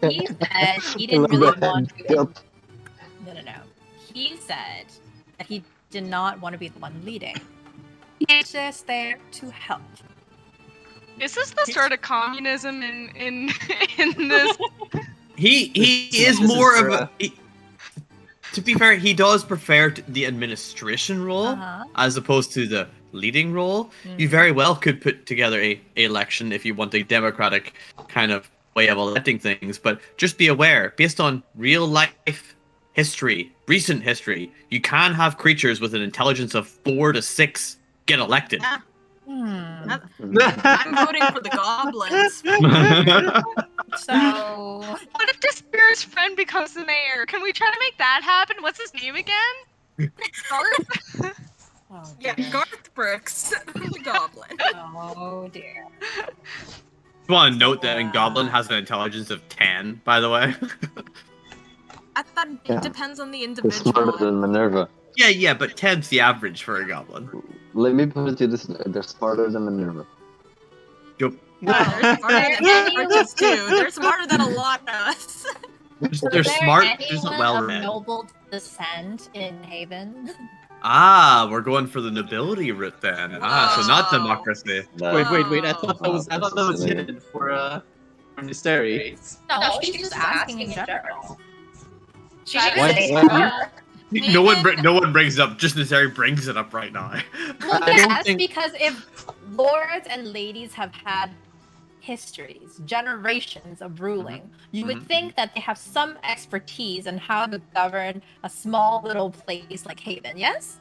He said he didn't really want to. No. He said that he did not want to be the one leading. He's just there to help. Is this the start of communism in this? He is This is more of for, a. To be fair, he does prefer the administration role Uh-huh. as opposed to the leading role. You Mhm. very well could put together a election if you want a democratic kind of way of electing things, but just be aware, based on real life history, recent history, you can have creatures with an intelligence of 4 to 6 get elected. Yeah. Hmm. I'm voting for the goblins. So What if Despaire's friend becomes the mayor? Can we try to make that happen? What's his name again? Garth, oh yeah, dear. Garth Brooks, the goblin. Oh dear. Just want to note that Goblin has an intelligence of 10, by the way. I thought it Yeah. depends on the They're individual. smarter than Minerva. yeah, but 10's the average for a goblin. Let me put it to this: they're smarter than Minerva. Yup. They're smarter than Arches too. They're smarter than a lot of us. They're Is there smart, they're just anyone not well of read. noble descent in Haven? Ah, we're going for the nobility route then. Ah, so not Wow. democracy. Wait. I thought that Oh, was necessarily. hidden for Mysteri. No, she's just asking in general. She Why- didn't say why- her. No one brings it up. Just necessarily brings it up right now. Well, I don't yes, think- because if lords and ladies have had histories, generations of ruling, you would Mhm. think that they have some expertise in how to govern a small little place like Haven, yes?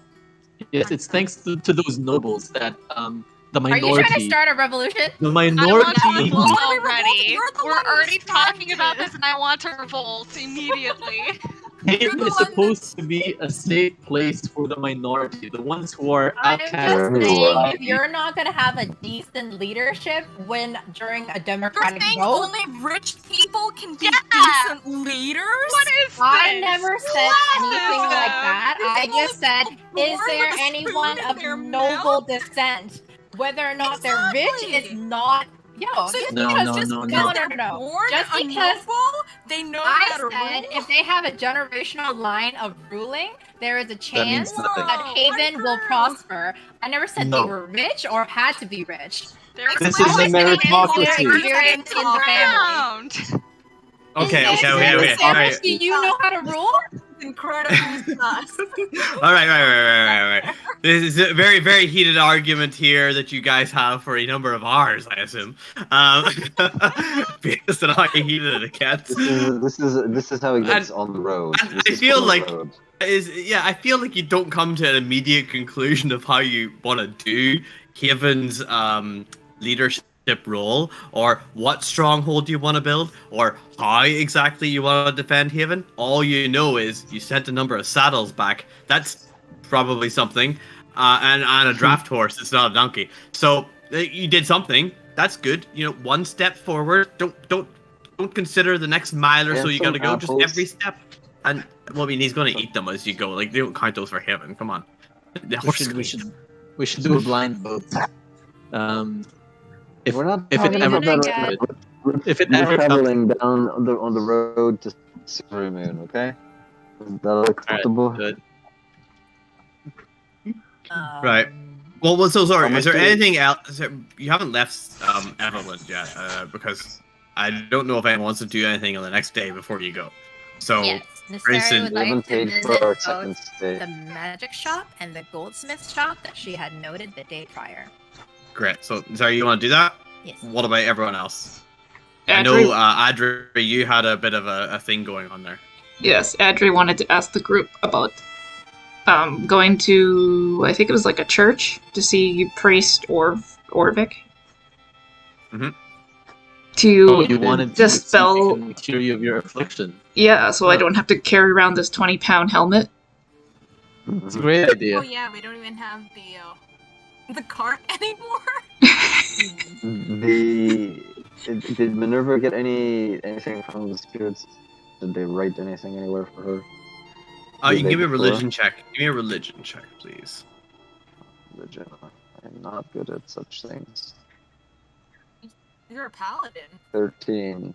Yes, it's thanks to those nobles that the Are you trying to minority, start a revolution? the I want minority. to revolt Why already. you're the We're one who already talking started about it. this, and I want to revolt immediately. Haven the is one supposed to be a safe place for the minority, the ones who are I'm outcast. just Everyone. saying, if you're not going to have a decent leadership when during a You're democratic saying vote, only rich people can be Yeah. decent leaders? What is I this? never said anything like that. I just said, is born there with a anyone spoon in of their noble descent? Whether or not they're rich is Exactly. not. Yo, So just No, because no, just no, because no. they're born Just a noble, they know I how to said rule. if they have a generational line of ruling, there is a That means chance nothing. that Haven will untrue. prosper. I never said No. they were rich or had to be rich. There's This All is a I'm saying meritocracy. their experience in the family. Around. Okay. Is there All service? right. Do you know how to rule? Incredibly sus. All right. This is a very, very heated argument here that you guys have for a number of hours, I assume. Based on how heated it gets. This is how it gets on the road. and This I is feel on the like- road. I feel like you don't come to an immediate conclusion of how you want to do Haven's leadership leadership role, or what stronghold you want to build, or how exactly you want to defend Haven. All you know is you sent a number of saddles back. That's probably something. And a draft horse. It's not a donkey. So you did something. That's good. You know, one step forward. Don't consider the next mile or so And you some got to go. Just apples. every step. And well, I mean, he's going to eat them as you go. Like, they don't count those for Haven. Come on. The horse is gonna eat We should do a blind vote. If We're not if it talking ever about gonna that get- right now. if it We're ever comes, traveling down on the road to Silver Moon, okay? Is that acceptable? good. Right. Well, so sorry. How Is there much do you- anything else? You haven't left Everland yet, because I don't know if anyone wants to do anything on the next day before you go. So, Yes, for Nisteri instance, would We haven't like to paid visit for our both second stay. the magic shop and the goldsmith shop that she had noted the day prior. great. So, sorry, you want to do that? Yes. What about everyone else? Adri, I know, Adri, you had a bit of a thing going on there. yes, Adri wanted to ask the group about going to, I think it was like a church to see Priest Orvik. Mhm. To Oh, you wanted to dispel, cure you of your affliction. yeah, so I don't have to carry around this 20-pound helmet. It's a great idea. Oh yeah, we don't even have the cart anymore. Did Minerva get anything from the spirits? Did they write anything anywhere for her? Oh, you can Did give me they a before? religion check. Give me a religion check, please. Religion. I'm not good at such things. You're a paladin. 13.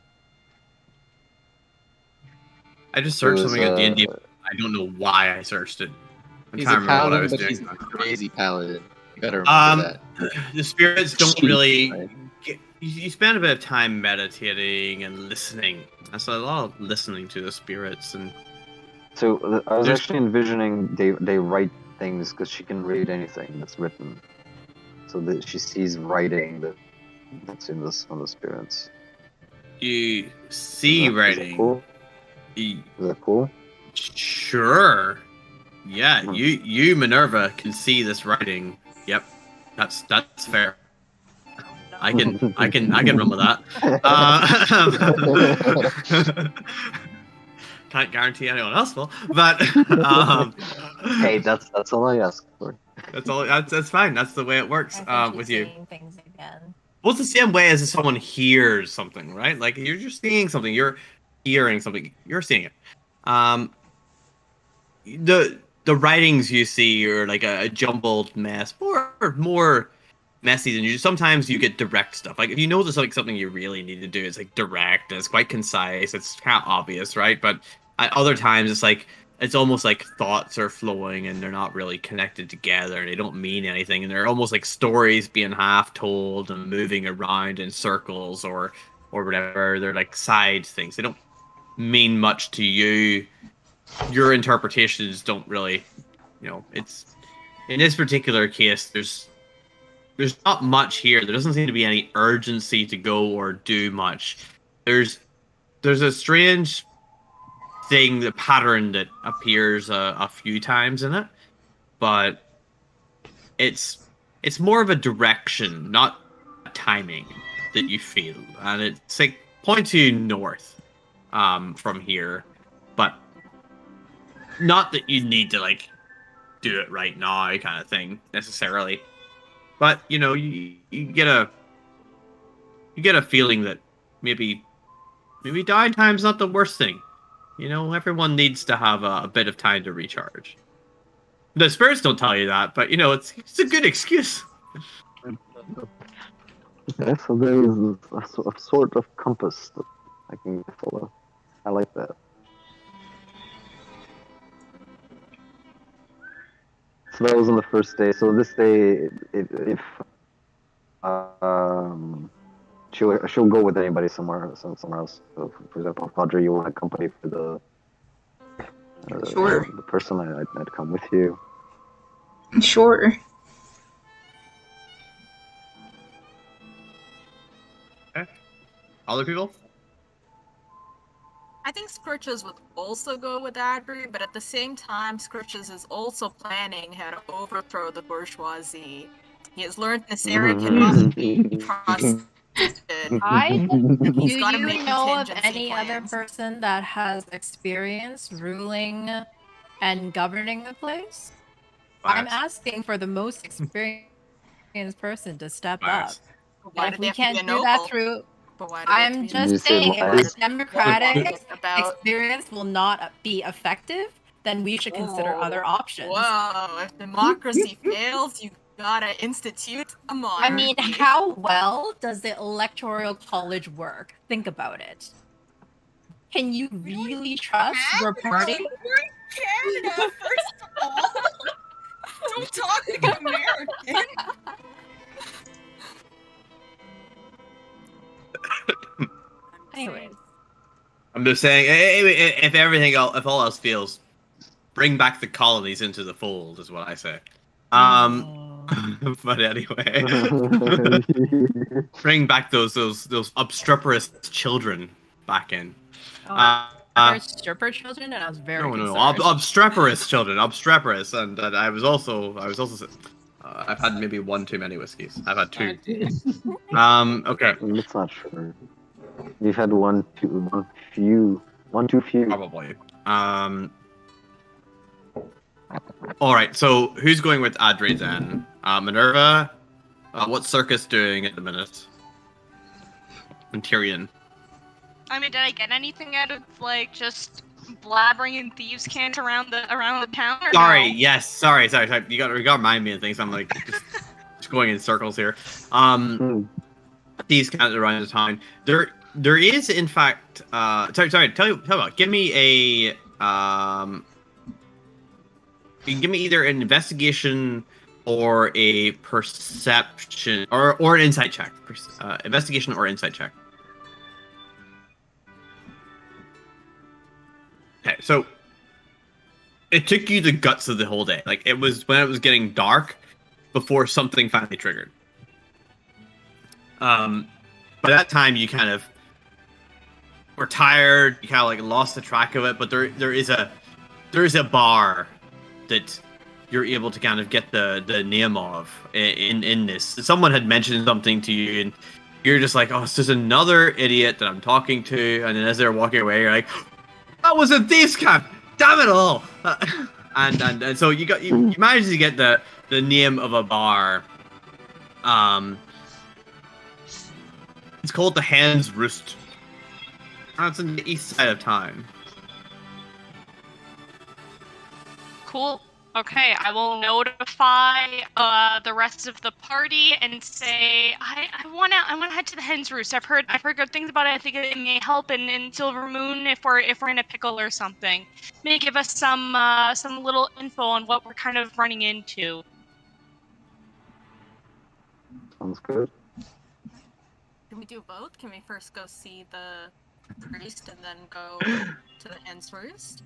I just searched It was, something at D&D. I don't know why I searched it. I'm He's trying a to remember what I paladin, was but doing. he's a crazy paladin. You gotta remember that. The spirits don't Cheap, really. right? You spend a bit of time meditating and listening. That's a lot of listening to the spirits, and So I was There's- actually envisioning they write things because she can read anything that's written. So that she sees writing that's in on the spirits. you see Is that writing. cool? You- Is that cool? Sure. Yeah, Hmm. you Minerva can see this writing. Yep, that's fair. I can run with that. Can't guarantee anyone else will, but Hey, that's all I ask for. that's all. That's fine. That's the way it works I think with she's you. seeing things again. Well, it's the same way as if someone hears something, right? Like you're just seeing something, you're hearing something, you're seeing it. The writings you see are like a jumbled mess, more messy than you. Sometimes you get direct stuff. Like if you know there's like something you really need to do, it's like direct and it's quite concise. It's kind of obvious, right? But at other times, it's like it's almost like thoughts are flowing and they're not really connected together. And they don't mean anything, and they're almost like stories being half told and moving around in circles or whatever. They're like side things. They don't mean much to you. Your interpretations don't really, it's in this particular case. There's not much here. There doesn't seem to be any urgency to go or do much. There's a strange thing, the pattern that appears a few times in it, but it's more of a direction, not a timing that you feel, and it's like point to north from here, but not that you need to like do it right now kind of thing necessarily. But you get a feeling that maybe downtime's not the worst thing. Everyone needs to have a bit of time to recharge. The spirits don't tell you that, but it's a good excuse. Okay, so there is a sort of compass that I can follow. I like that. So that was on the first day. So this day, if she'll go with anybody somewhere else. So for example, Padre, you want to accompany for the Sure. the person, I'd come with you. Sure. Other people? I think Scorches would also go with Adri, but at the same time, Scorches is also planning how to overthrow the bourgeoisie. He has learned this area cannot be trusted I He's do gotta you make know of contingency any other plans. person that has experience ruling and governing the place? I'm Bias. asking for the most experienced person to step Bias. up. Why And do if they we have to be a can't do that noble? through, But why do they have to I'm be Did you just say saying, if bias? the democratic about? experience will not be effective, then we should consider other options. Whoa! If democracy fails, you gotta institute a I monarchy. mean, how well does the electoral college work? Think about it. Can you really trust your party? We're in Canada, first of all. Don't talk like an American. Anyways, I'm just saying, if everything else, if all else fails, bring back the colonies into the fold, is what I say. But anyway, bring back those obstreperous children back in. there's stripper children, and I was very No, concerned. obstreperous children, obstreperous, and I was also, I've had maybe one too many whiskeys. I've had two. Okay, That's not true. You've had one too few. probably. All right, so who's going with Adri then? Minerva. What's Circus doing at the minute? And Tyrion. I mean, did I get anything out of like just blabbering in thieves' cant around the town? Or Sorry, no? yes, sorry. You got to remind me of things. I'm like just going in circles here. These kind of around the town. There is in fact. Sorry. Tell you what. Give me a. You can give me either an investigation or a perception or an insight check. Investigation or insight check. Okay, so it took you the guts of the whole day. Like, it was when it was getting dark before something finally triggered. By that time, you kind of were tired. You kind of like lost the track of it. But there is a bar that you're able to kind of get the name of in this. Someone had mentioned something to you, and you're just like, oh, it's just another idiot that I'm talking to. And then as they're walking away, you're like, that was a thieves' camp. Damn it all! And so you managed to get the name of a bar. It's called the Hen's Roost. It's on the east side of town. Cool. Okay, I will notify the rest of the party and say I wanna head to the Hen's Roost. I've heard good things about it. I think it may help in Silver Moon if we're in a pickle or something. May give us some little info on what we're kind of running into. Sounds good. Can we do both? Can we first go see the priest and then go to the Hen's Roost?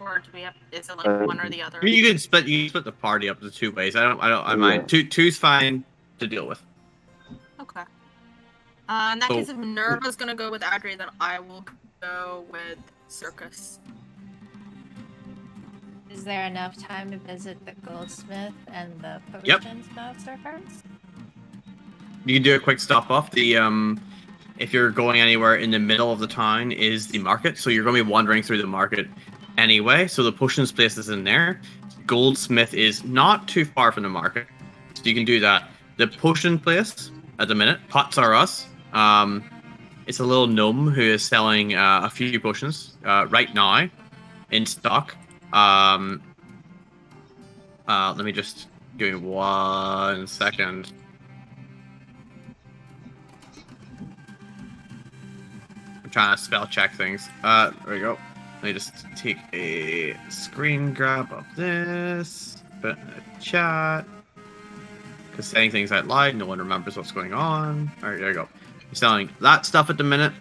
Or do we have? Is it like one or the other? You can split the party up to two ways. I mind. Two's fine to deal with. Okay. In that case, if Minerva's gonna go with Adri, then I will go with Circus. Is there enough time to visit the goldsmith and the Yep. potionsmaster first? You can do a quick stop off. If you're going anywhere in the middle of the town is the market, so you're going to be wandering through the market anyway. So the potions place is in there. Goldsmith is not too far from the market, so you can do that. The potion place at the minute, Pots Are Us. It's a little gnome who is selling a few potions right now in stock. Let me just give me 1 second. I'm trying to spell check things. There we go. Let me just take a screen grab of this, put it in the chat. Because saying things out loud, no one remembers what's going on. Alright, there you go. He's selling that stuff at the minute.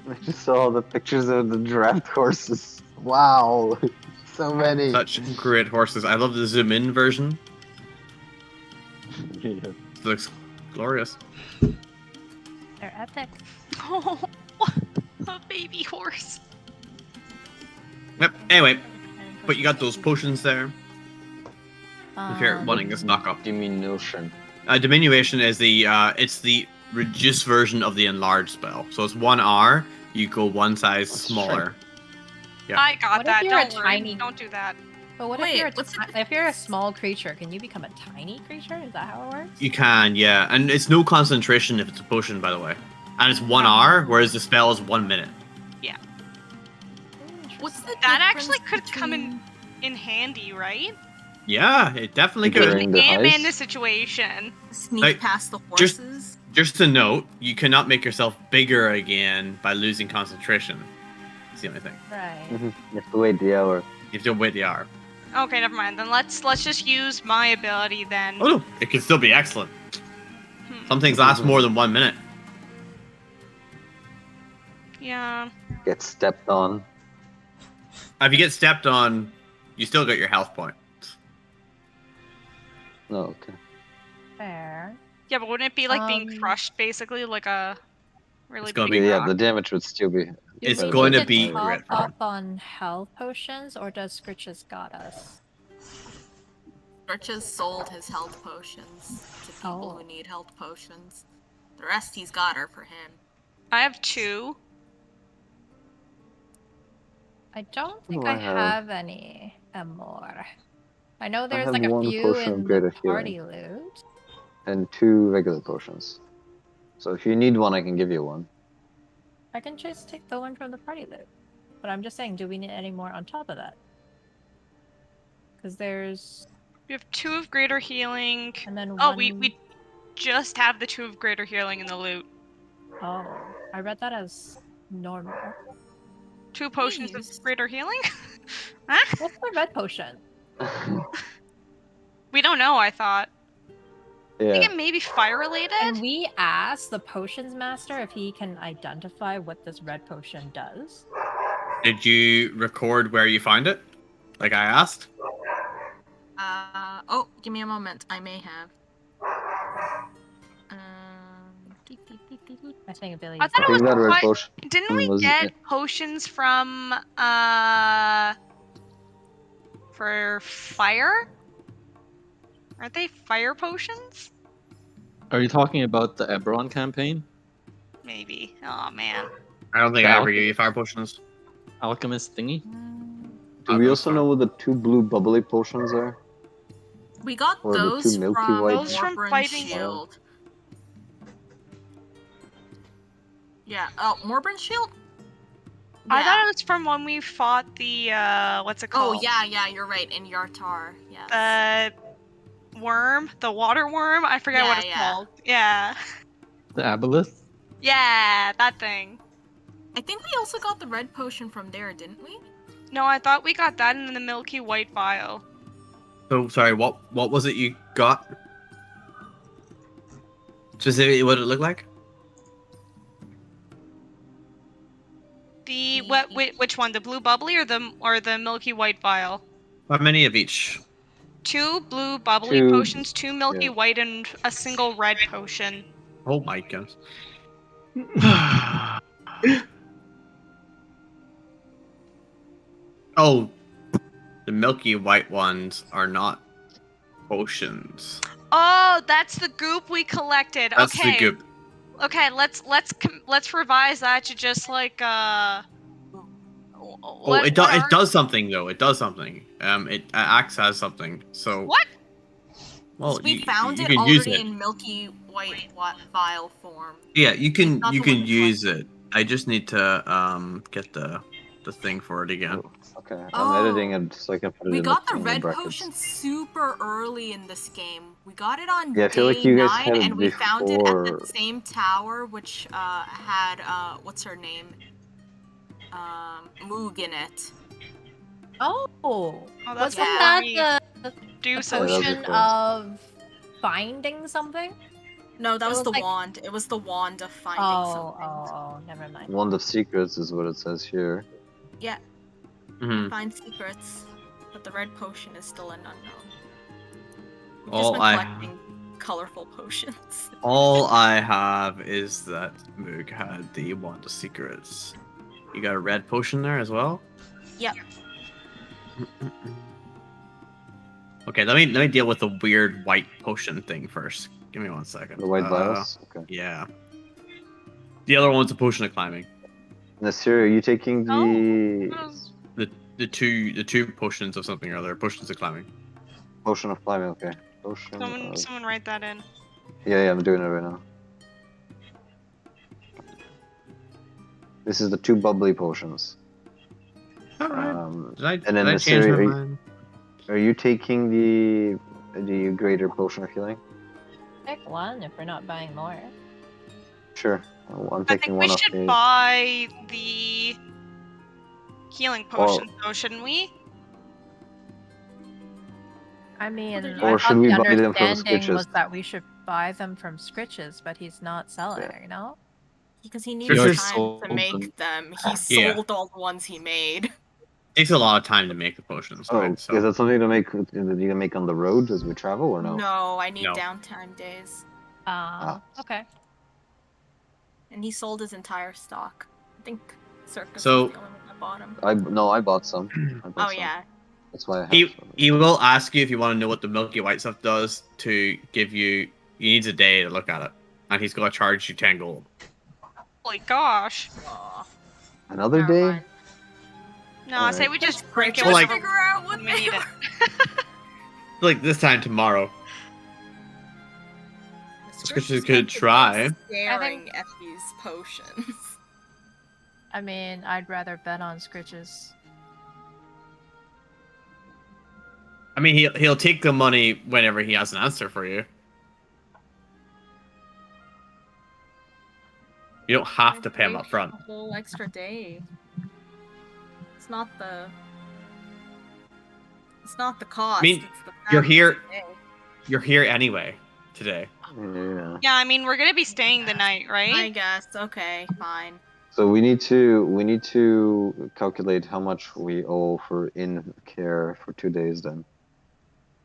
I just saw the pictures of the draft horses. Wow, so many. Such great horses. I love the zoom in version. Yeah. It looks glorious. They're epic. Oh, a baby horse. Yep. Anyway, but you got those potions there. If you're wanting this knockoff. Diminution. Diminution is it's the reduced version of the enlarged spell. So it's 1R, you go one size smaller. Yeah. I got What if that. you're a Don't worry. tiny- Don't do that. But what Wait, if you're what's if you're a small creature? Can you become a tiny creature? Is that how it works? You can, yeah. And it's no concentration if it's a potion, by the way. And it's 1R, whereas the spell is 1 minute. What's the That difference actually could come between- in handy, right? Yeah, it definitely could. During the Ant-Man heist? this situation. sneak Like, past the just- horses? Just a note, you cannot make yourself bigger again by losing concentration. That's the only thing. Right. You have to wait the hour. You have to wait the hour. Okay, never mind. Then let's just use my ability then. Oh no, it can still be excellent. Hmm. Some things last more than 1 minute. Yeah. Get stepped on. If you get stepped on, you still got your health point. No, okay. Fair. Yeah, but wouldn't it be like being Um, crushed, basically, like a really It's gonna big be- Yeah, rock? the damage would still be. It's Do we going need to be top great for up on health potions, or does Scritches got us? Birches sold his health potions to people Oh. who need health potions. The rest he's got are for him. I have 2. I don't think Oh, I I have- have any more. I know there's have like a one few potion in of greater the party loot. And 2 regular potions. So if you need one, I can give you one. I can just take the one from the party loot. But I'm just saying, do we need any more on top of that? Because there's We have 2 of greater healing. and then Oh, one... we just have the 2 of greater healing in the loot. Oh, I read that as normal. 2 potions Jeez. of greater healing? Huh? What's the red potion? We don't know, I thought. I think Yeah. it may be fire related. And we asked the potions master if he can identify what this red potion does. Did you record where you find it? Like I asked? Oh, give me a moment. I may have. I think ability. I thought I it was think that red quite- potion Didn't we was- get potions from for fire? Aren't they fire potions? Are you talking about the Eberron campaign? Maybe. Oh man. I don't think Yeah, I ever okay. gave you fire potions. Alchemist thingy? Do we also know what the 2 blue bubbly potions are? We got Or the those two milky from white Those from Morbrin fighting- Shield. Yeah. Oh, Morbin Shield. I Yeah. thought it was from when we fought the what's it Oh called? yeah, you're right. In Yartar. Yes. The worm, the water worm. I forget what Yeah, it's yeah. called. Yeah. The Aboleth? Yeah, that thing. I think we also got the red potion from there, didn't we? No, I thought we got that in the milky white vial. So sorry, what was it you got? Specifically, what did it look like? The which one? The blue bubbly or the milky white vial? How many of each? 2 blue bubbly 2, potions, 2 milky yeah. white, and a single red potion. Oh my goodness. Oh, the milky white ones are not potions. Oh, that's the goop we collected. That's okay. the goop. Okay, let's revise that to just like Oh, it does something though. It does something. It acts as something. So What? Well, We found you it can use already it. in milky white vial form. Yeah, you can not you the one can we use it. I just need to get the thing for it again. Okay, I'm Oh. editing it so I can put it We in got the in red brackets. potion super early in this game. We got it on Yeah, I feel day like you guys 9, had it and we found it at before. the same tower, which had what's her name? Moog in it. Oh, Oh, that's wasn't yeah. that we the do Yeah, so. that was potion close. of finding something? No, that It was was the like- wand. It was the wand of finding Oh, something. never mind. Wand of Secrets is what it says here. Yeah, Mhm. find secrets, but the red potion is still an unknown. We've just All been I collecting colorful potions. all I have is that Moog had the Wand of Secrets. You got a red potion there as well? Yep. Okay, let me deal with the weird white potion thing first. Give me 1 second. The white vials. Okay. Yeah. The other one's a potion of climbing. Nasir, are you taking the Oh. The two potions of something or other. Potions of climbing. potion of climbing? Okay. Potion. Of... Someone write that in. Yeah, I'm doing it right now. This is the 2 bubbly potions. Alright. Did I and then did I the change my Siri- mind? Are you taking the greater potion of healing? Pick one if we're not buying more. Sure. I'm I taking think one we of should the. buy the healing potion, though, shouldn't we? I mean, Or I should thought we the buy them from understanding was Scritches? that we should buy them from Scritches, but he's not selling, you know? Because he Yours needs is time sold to them. make them. He Yeah. sold all the ones he made. Takes a lot of time to make the potions, Oh, right? is So that something to make that you can make on the road as we travel, or no? No, I need No. downtime days. Okay. And he sold his entire stock. I think Circus So- was the only one that bought him. I bought some. I bought Oh some. yeah. That's why I have he some. he will ask you if you want to know what the milky white stuff does to give you. He needs a day to look at it, and he's gonna charge you 10 gold. Holy gosh. Aw, Another never day? mind. No, I say we just drink it Well, like- whenever figure out what we need it. Like this time tomorrow. Scritches could try. Staring at these potions. I mean, I'd rather bet on Scritches. I mean, he'll take the money whenever he has an answer for you. You don't have to pay him Take up front. A whole extra day. It's not the. It's not the cost. mean, it's the you're fact here- it's a day. You're here anyway today. Yeah. Yeah, I mean, we're gonna be staying the night, I right? guess. Okay, fine. So we need to calculate how much we owe for in care for 2 days. Then.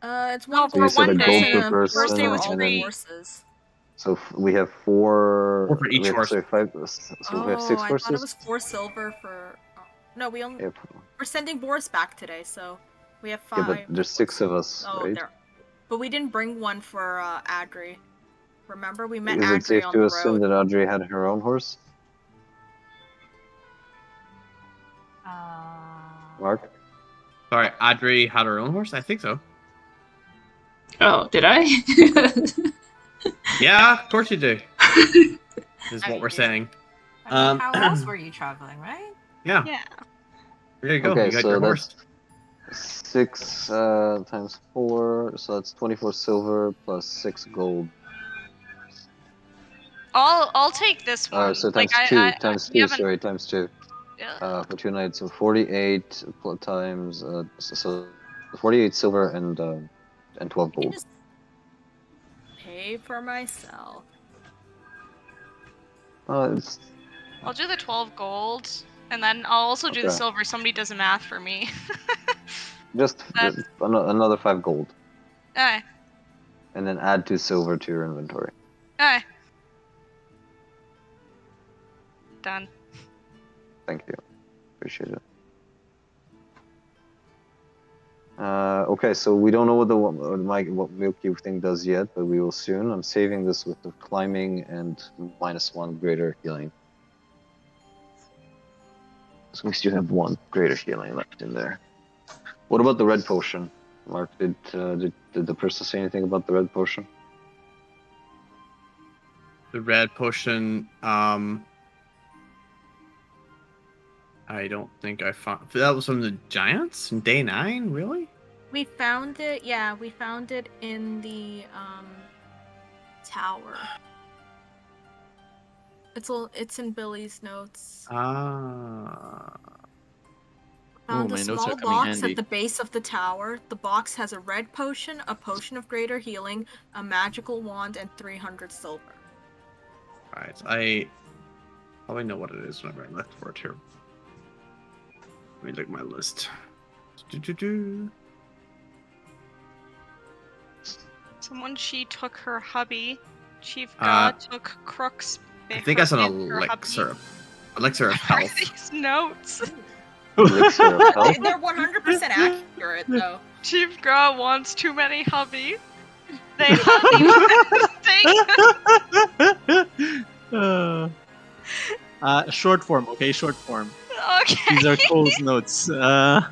It's No, one for for one day. person. First First day day was was all free. the horses. So we have 4. Four for each we have, horse. sorry, 5. So we have 6 I horses. thought it was 4 silver for. Oh, no, we only. Yep. We're sending Boris back today, so we have 5. Yeah, but there's 6 of us, Oh, right? there. But we didn't bring one for Adri. Remember, we met Is Adri it safe on to the assume road. that Audrey had her own horse? Mark? Sorry, Adri had her own horse? I think so. Oh, did I? Yeah, of course you do. Is I what mean, we're saying. I mean, Um, how else were you traveling, right? Yeah, Yeah. there you go. Okay, you got so your that's horse. 6 times 4, so that's 24 silver plus 6 gold. I'll take this one. So times like, 2, I, times we 2, haven't- sorry, times 2. Yeah. For 2 nights, so 48 times, so 48 silver and 12 I can gold. just pay for myself. It's I'll do the 12 gold, and then I'll also do the Okay. silver. Somebody does the math for me. just That's- another 5 gold, Okay. and then add 2 silver to your inventory. Okay. Done. Thank you. Appreciate it. Okay, so we don't know what Milky thing does yet, but we will soon. I'm saving this with the climbing and -1 greater healing. So we still have 1 greater healing left in there. What about the red potion? Mark, did the person say anything about the red potion? The red potion, I don't think I found. That was from the giants in day 9, really? We found it. Yeah, we found it in the tower. It's in Billy's notes. Ah. Found my a notes are small coming box handy. at the base of the tower. The box has a red potion, a potion of greater healing, a magical wand, and 300 silver. Alright, I probably know what it is whenever I look for it here. Let me look at my list. Do-do-do. Someone she took her hubby. Chief Uh, God took Crooks. I think that's an her hubby. elixir. Elixir of What are health. these notes? Elixir of health. They're 100% accurate though. Chief Gra wants too many hubby. They hubby. Short form, okay, short form. Okay. These are Cole's notes. The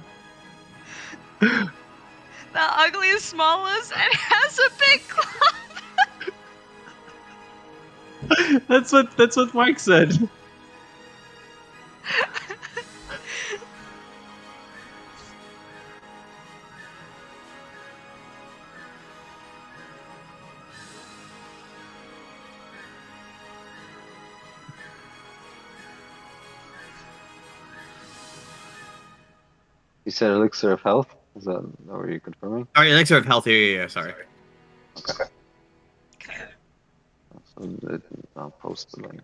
ugliest, smallest, and has a big club. That's what Mark said. You said elixir of health. Is that what you're confirming? Sorry, elixir of health. Yeah. Sorry. Okay. So I'll post the link.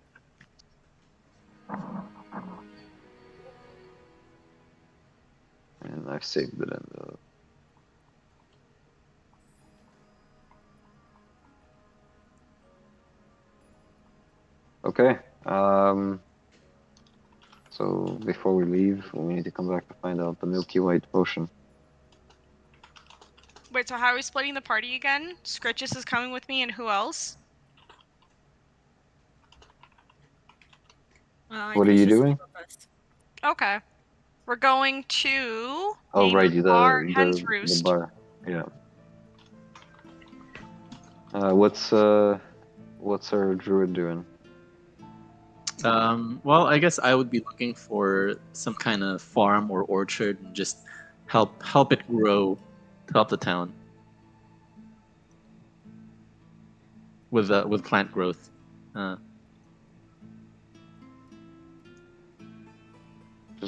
And I've saved it in the. Okay. So before we leave, we need to come back to find out the Milky White potion. Wait, so how are we splitting the party again? Scritchus is coming with me, and who else? What are you doing? Okay. We're going to Oh, right, bar the Hen's Roost. bar. Yeah. What's our druid doing? Well, I guess I would be looking for some kind of farm or orchard and just help it grow, to help the town with plant growth. There's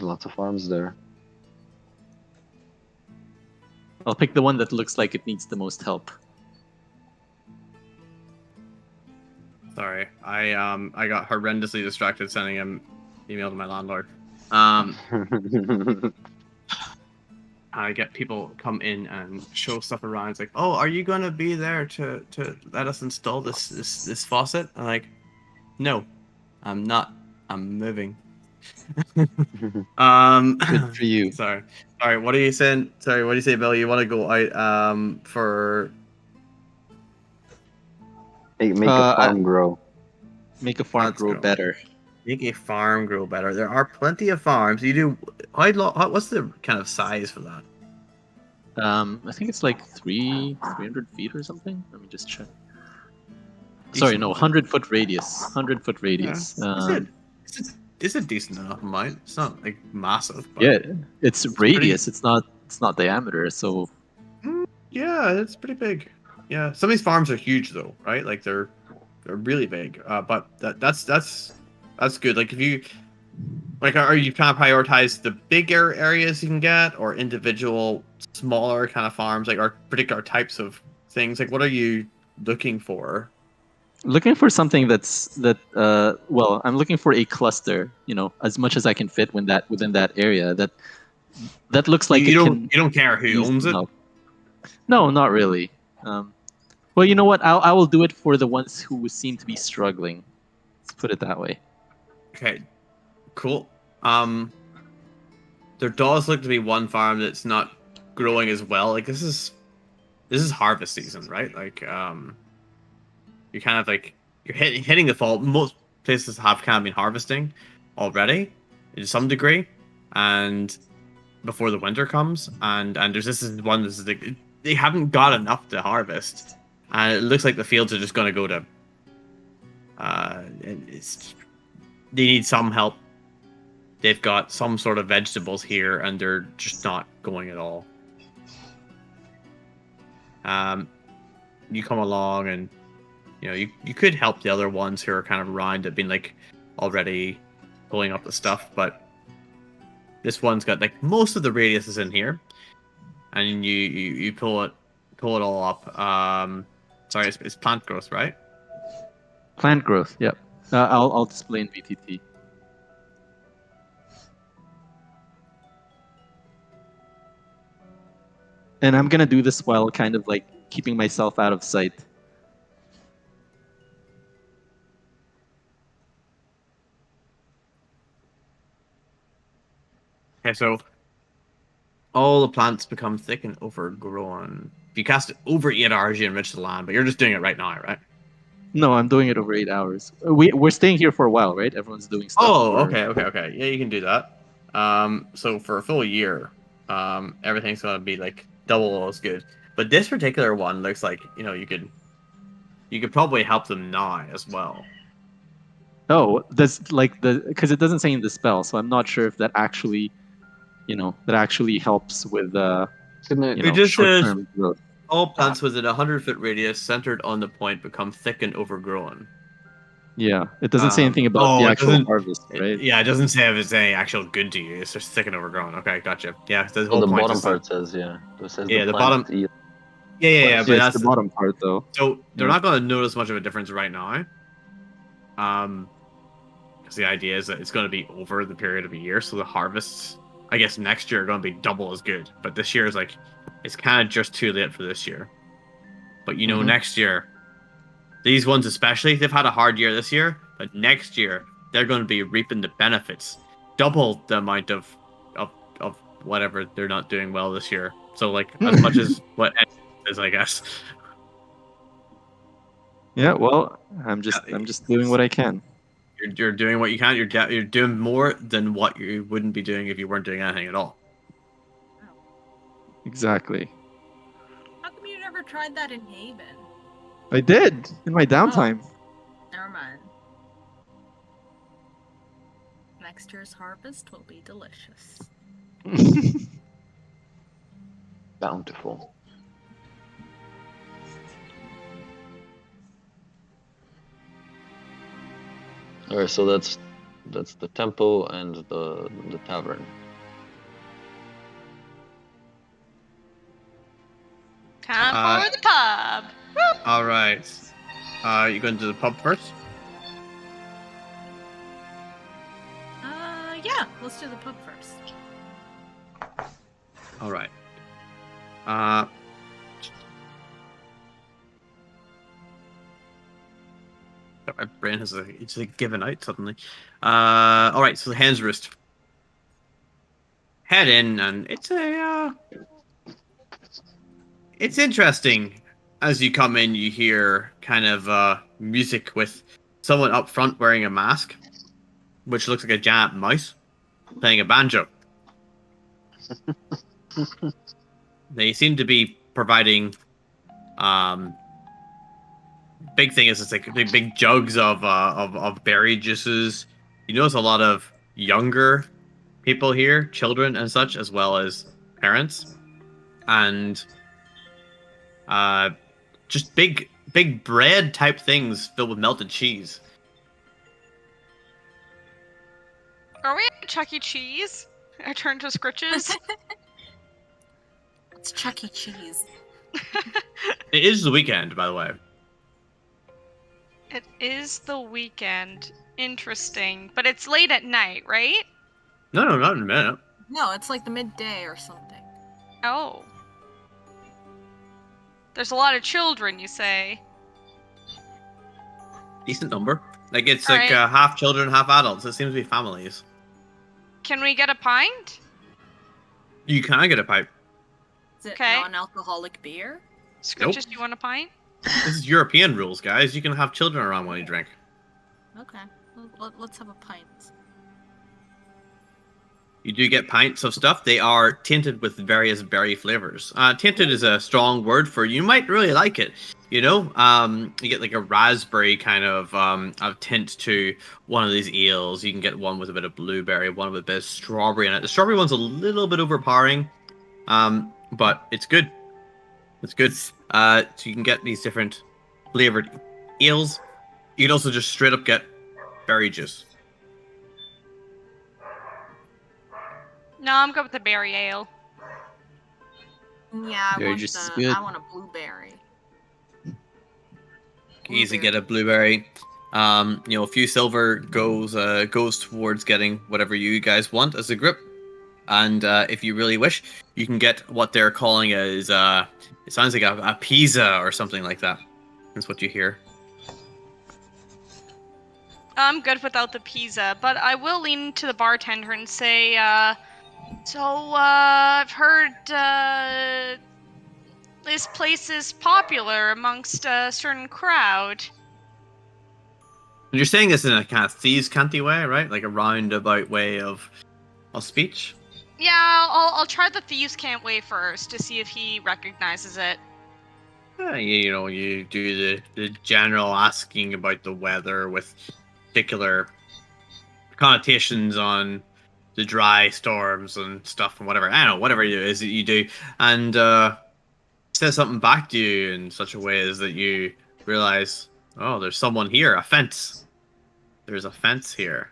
lots of farms there. I'll pick the one that looks like it needs the most help. Sorry, I got horrendously distracted sending an email to my landlord. I get people come in and show stuff around. It's like, oh, are you gonna be there to let us install this faucet? I'm like, no, I'm not. I'm moving. Good for you. Sorry. What are you saying? Sorry, what do you say, Bill? You want to go out for Make a farm grow. Make a farm Let's grow go. better. Make a farm grow better. There are plenty of farms. You do. What's the kind of size for that? I think it's like 300 feet or something. Let me just check. Sorry, no, 100-foot radius. 100-foot radius. Yeah. It's a decent enough amount. It's not like massive. But Yeah, it's radius. pretty- It's not diameter. So Yeah, it's pretty big. Yeah, some of these farms are huge though, right? Like they're really big. But that's good. Like if you are you trying to prioritize the bigger areas you can get, or individual smaller kind of farms, like or particular types of things? Like what are you looking for? looking for something well, I'm looking for a cluster. As much as I can fit within that area. That looks like you don't care who use owns it. help. No, not really. Well, you know what? I will do it for the ones who seem to be struggling. Let's put it that way. Okay, cool. There does look to be one farm that's not growing as well. Like this is harvest season, right? Like you're kind of like you're hitting the fall. Most places have kind of been harvesting already to some degree, and before the winter comes, and there's this is one that's like they haven't got enough to harvest, and it looks like the fields are just going to go to. They need some help. They've got some sort of vegetables here, and they're just not going at all. You come along, and you could help the other ones who are kind of around that been like already pulling up the stuff, but this one's got like most of the radius is in here, and you pull it all up. Sorry, it's plant growth, right? Plant growth. Yep. I'll display in VTT. And I'm gonna do this while kind of like keeping myself out of sight. Okay, so all the plants become thick and overgrown. If you cast it over 8 hours, you enrich the land, but you're just doing it right now, right? No, I'm doing it over 8 hours. We're staying here for a while, right? Everyone's doing stuff. Oh, or- okay. Yeah, you can do that. So for a full year, everything's gonna be like double as good. But this particular one looks like you could probably help them now as well. Oh, that's like because it doesn't say in the spell, so I'm not sure if that actually, that actually helps with Couldn't It just says short-term growth. all plants within a 100-foot radius centered on the point become thick and overgrown. Yeah, it doesn't say anything about the it actual doesn't- harvest, right? Yeah, it doesn't say if it's any actual good to you. It's just thick and overgrown. Okay, gotcha. Yeah, the Well, whole the point bottom is part says, yeah. It says Yeah, the plant bottom- yield. Yeah, Yeah, but it's that's the bottom part, though. So they're Yeah. not going to notice much of a difference right now. Because the idea is that it's going to be over the period of a year, so the harvests, I guess, next year are going to be double as good. But this year is like, it's kind of just too late for this year. But Mhm. next year, these ones especially, they've had a hard year this year, but next year they're going to be reaping the benefits, double the amount of whatever they're not doing well this year. So like as much as what is, I guess. Yeah, well, I'm just doing what I can. You're doing what you can. You're doing more than what you wouldn't be doing if you weren't doing anything at all. Exactly. How come you never tried that in Haven? I did in my downtime. Never mind. Next year's harvest will be delicious. Bountiful. Alright, so that's the temple and the tavern. Time for the pub. All right. You going to the pub first? Yeah, let's do the pub first. All right. My brain has it's like given out suddenly. All right. So the Hen's Roost. Head in, and it's it's interesting. As you come in, you hear kind of music with someone up front wearing a mask, which looks like a giant mouse playing a banjo. They seem to be providing big thing is it's like big jugs of berry juices. You notice a lot of younger people here, children and such, as well as parents, and just big bread type things filled with melted cheese. Are we at Chuck E. Cheese? I turn to Scritches. It's Chuck E. Cheese. It is the weekend, by the way. It is the weekend. Interesting. But it's late at night, right? No, not in a minute. No, it's like the midday or something. Oh. There's a lot of children, you say? Decent number. Like it's Alright. like half children, half adults. It seems to be families. Can we get a pint? You can get a pipe. Is it Okay. non-alcoholic beer? Scritches, do you want a pint? This is European rules, guys. You can have children around when you drink. Okay, let's have a pint. You do get pints of stuff. They are tinted with various berry flavors. Tinted is a strong word for you might really like it. You know, you get like a raspberry kind of tint to one of these ales. You can get one with a bit of blueberry, one with a bit of strawberry in it. The strawberry one's a little bit overpowering, but it's good. It's good. So you can get these different flavored ales. You can also just straight up get berry juice. No, I'm good with the berry ale. Yeah, Berry juice is good. I want a blueberry. Easy get a blueberry. A few silver goes towards getting whatever you guys want as a group. And if you really wish, you can get what they're calling as it sounds like a pizza or something like that. That's what you hear. I'm good without the pizza, but I will lean to the bartender and say, So, I've heard, this place is popular amongst a certain crowd. And you're saying this in a kind of thieves' canty way, right? Like a roundabout way of speech. Yeah, I'll try the thieves' cant way first to see if he recognizes it. You do the general asking about the weather with particular connotations on the dry storms and stuff and whatever. I don't know, whatever it is that you do. And says something back to you in such a way as that you realize, oh, there's someone here, a fence. There's a fence here.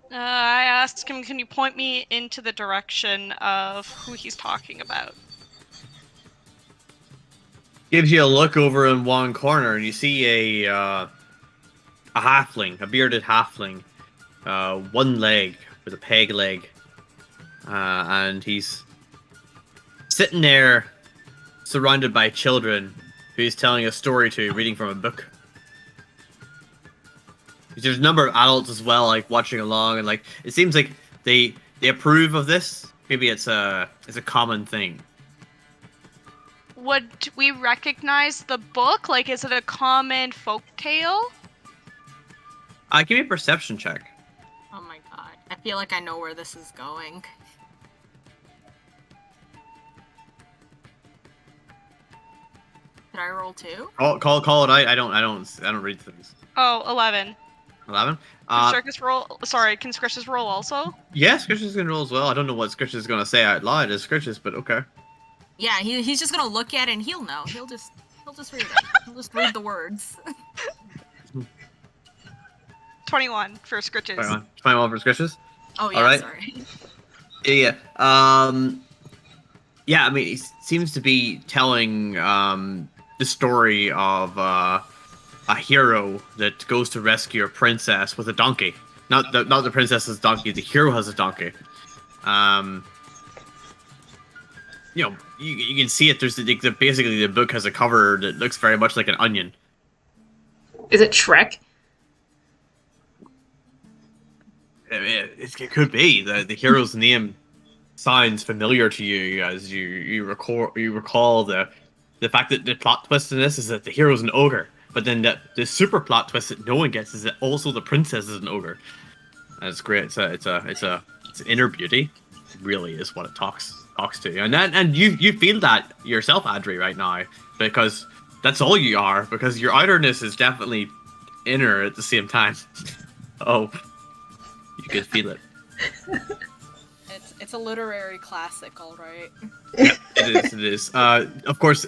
I asked him, can you point me into the direction of who he's talking about? Gives you a look over in one corner, and you see a halfling, a bearded halfling, one leg with a peg leg, and he's sitting there, surrounded by children, who he's telling a story to, reading from a book. There's a number of adults as well, like watching along, and like it seems like they approve of this. Maybe it's a common thing. Would we recognize the book? Like, is it a common folk tale? Give me a perception check. Oh my god. I feel like I know where this is going. Did I roll 2? Call it out. I don't read things. Oh, 11. 11. Can Scritches roll also? Yeah, Scritches can roll as well. I don't know what Scritches is gonna say out loud as Scritches, but okay. Yeah, he's just gonna look at it and he'll know. He'll just read it. He'll just read the words. 21 for Scritches. 21 for Scritches. Oh yeah, all right. Sorry. Yeah. Yeah, I mean, he seems to be telling the story of a hero that goes to rescue a princess with a donkey. Not the princess's donkey. The hero has a donkey. You can see it. There's basically the book has a cover that looks very much like an onion. Is it Shrek? It could be. The hero's name sounds familiar to you as you recall the fact that the plot twist in this is that the hero's an ogre, but then the super plot twist that no one gets is that also the princess is an ogre. And it's great. It's inner beauty, really, is what it talks to you, and you feel that yourself, Adri, right now, because that's all you are. Because your outerness is definitely inner at the same time. Oh. You could feel it. It's a literary classic, all right. Yeah, it is. Of course,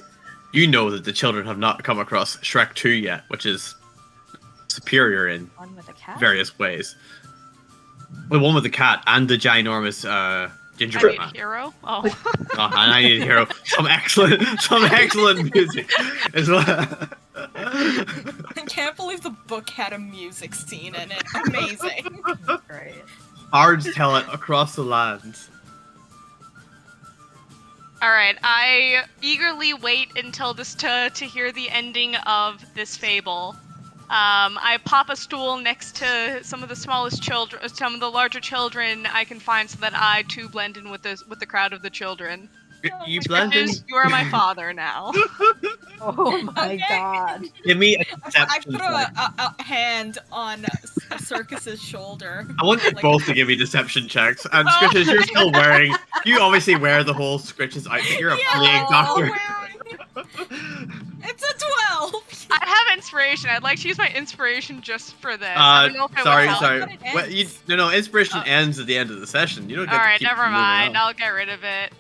you know that the children have not come across Shrek 2 yet, which is superior in various ways. The one with the cat and the ginormous gingerbread man. Hero? Oh. And I need a hero. Some excellent music as well. I can't believe the book had a music scene in it. Amazing. Great. Bards tell it across the land. Alright, I eagerly wait until to hear the ending of this fable. I pop a stool next to some of the smallest children, some of the larger children I can find, so that I too blend in with the crowd of the children. You blend in? You are my father now. Oh my god. Give me a I deception put check. a hand on Circus's shoulder. I want you both to give me deception checks. And Scritches, you're still wearing... You obviously wear the whole Scritches outfit. You're a plague doctor. It's a 12! I have inspiration. I'd like to use my inspiration just for this. I don't know if it would help. Sorry. Well, inspiration ends at the end of the session. You don't get Alright, to keep never moving mind. on. I'll get rid of it.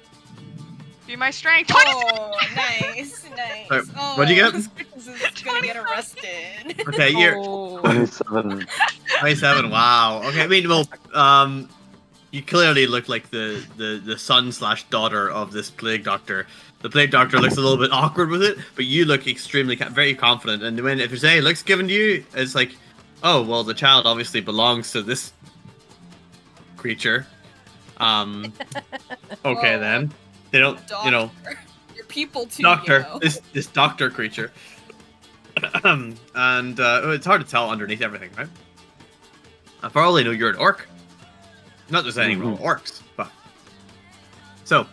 Be my strength. Oh, nice. Sorry, Oh, what'd you get? Circus is gonna get arrested. Okay, you're... 27. 27, wow. Okay, I mean, well, you clearly look like the son/daughter of this plague doctor. The plague doctor looks a little bit awkward with it, but you look extremely, very confident. And when, if there's any looks given to you, it's like, oh, well, the child obviously belongs to this creature. Okay, then. They don't, Doctor. You're people too, doctor, you know. this doctor creature. And it's hard to tell underneath everything, right? For all they know, you're an orc. Not there's anything wrong with orcs, but so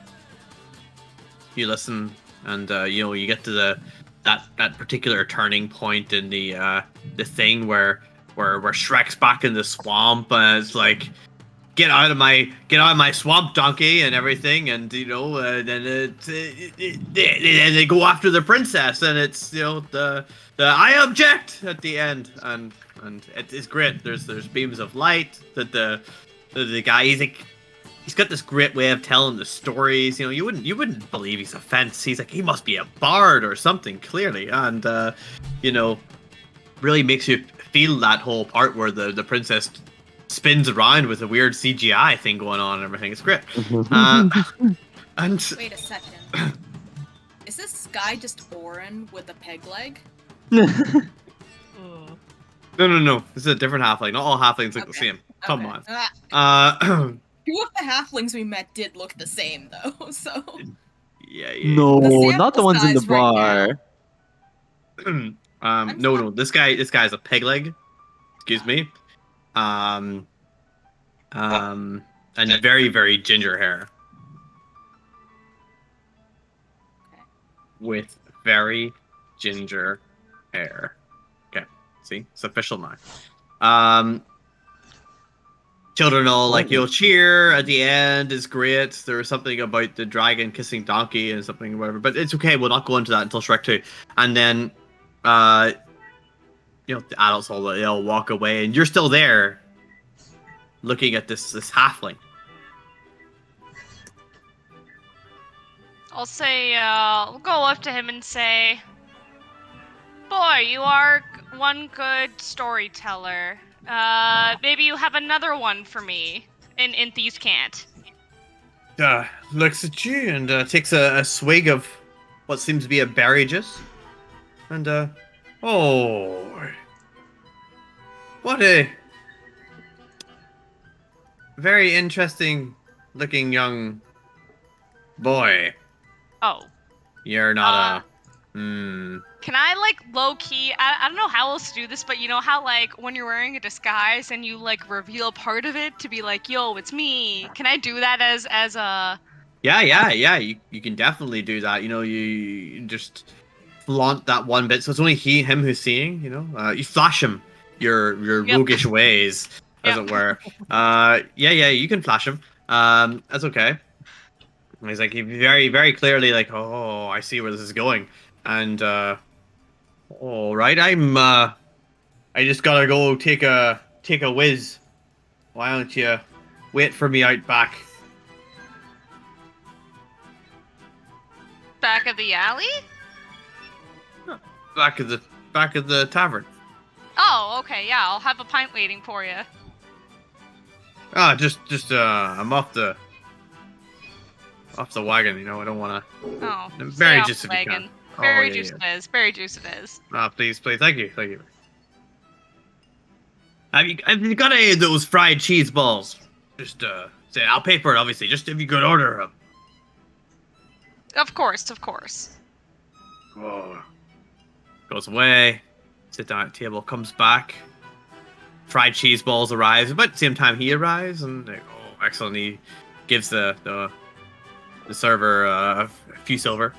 you listen, and you get to that particular turning point in the thing where Shrek's back in the swamp, and it's like, get out of my swamp, donkey, and everything, and then they go after the princess, and it's the I object at the end, and it's great. There's beams of light that the guy, he's got this great way of telling the stories. You wouldn't believe he's a fence. He's like, he must be a bard or something, clearly, and really makes you feel that whole part where the princess spins around with a weird CGI thing going on and everything. It's great. And wait a second. Is this guy just Orin with a peg leg? No. This is a different halfling. Not all halflings look the same. Come on. Two of the halflings we met did look the same, though. So. Yeah. No, The not the ones in the samples guys bar. No. This guy's a peg leg. Excuse me. And very, very ginger hair. Okay. With very ginger hair. Okay, see, it's official now. Children all cheer at the end. Is great. There was something about the dragon kissing donkey and something whatever, but it's okay. We'll not go into that until Shrek 2. And then, the adults they'll walk away, and you're still there, looking at this halfling. I'll say, we'll go up to him and say, "Boy, you are one good storyteller. Maybe you have another one for me in Thieves' Cant." Looks at you and takes a swig of what seems to be a berry juice. And, what a very interesting looking young boy. Oh. You're not Can I, low-key, I don't know how else to do this, but you know how, when you're wearing a disguise and you, reveal part of it to be like, yo, it's me. Can I do that as a... Yeah, you can definitely do that. You just flaunt that one bit, so it's only him who's seeing, you flash him your roguish ways, as it were. Yeah, you can flash him. That's okay. And he's like, very, very clearly like, oh, I see where this is going. And, all right, I just gotta go take a whiz. Why don't you wait for me out back? Back of the alley? Back of the tavern. Oh, okay, yeah, I'll have a pint waiting for you. I'm off the wagon, I don't want to. Oh, berry juice if you can. Berry juice it is. Berry juice it is. Please, thank you. Have you got any of those fried cheese balls? Just say I'll pay for it, obviously. Just if you could order them. Of course. Oh. Goes away. Sit down at the table. Comes back. Fried cheese balls arrives. About the same time he arrives, and excellent. He gives the server a few silver,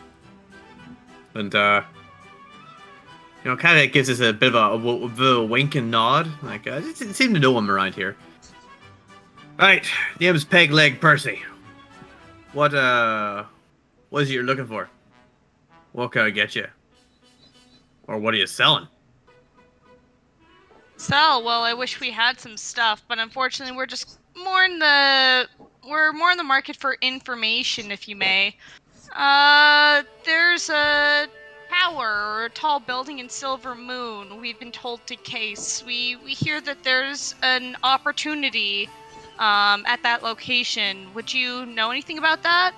and kind of gives us a bit of a wink and nod. Like it seemed to know him around here. Right, name's Peg Leg Percy. What is it you're looking for? What can I get you? Or what are you selling? Well, I wish we had some stuff, but unfortunately we're just more in the market for information, if you may. There's a tower or a tall building in Silver Moon we've been told to case. We hear that there's an opportunity at that location. Would you know anything about that?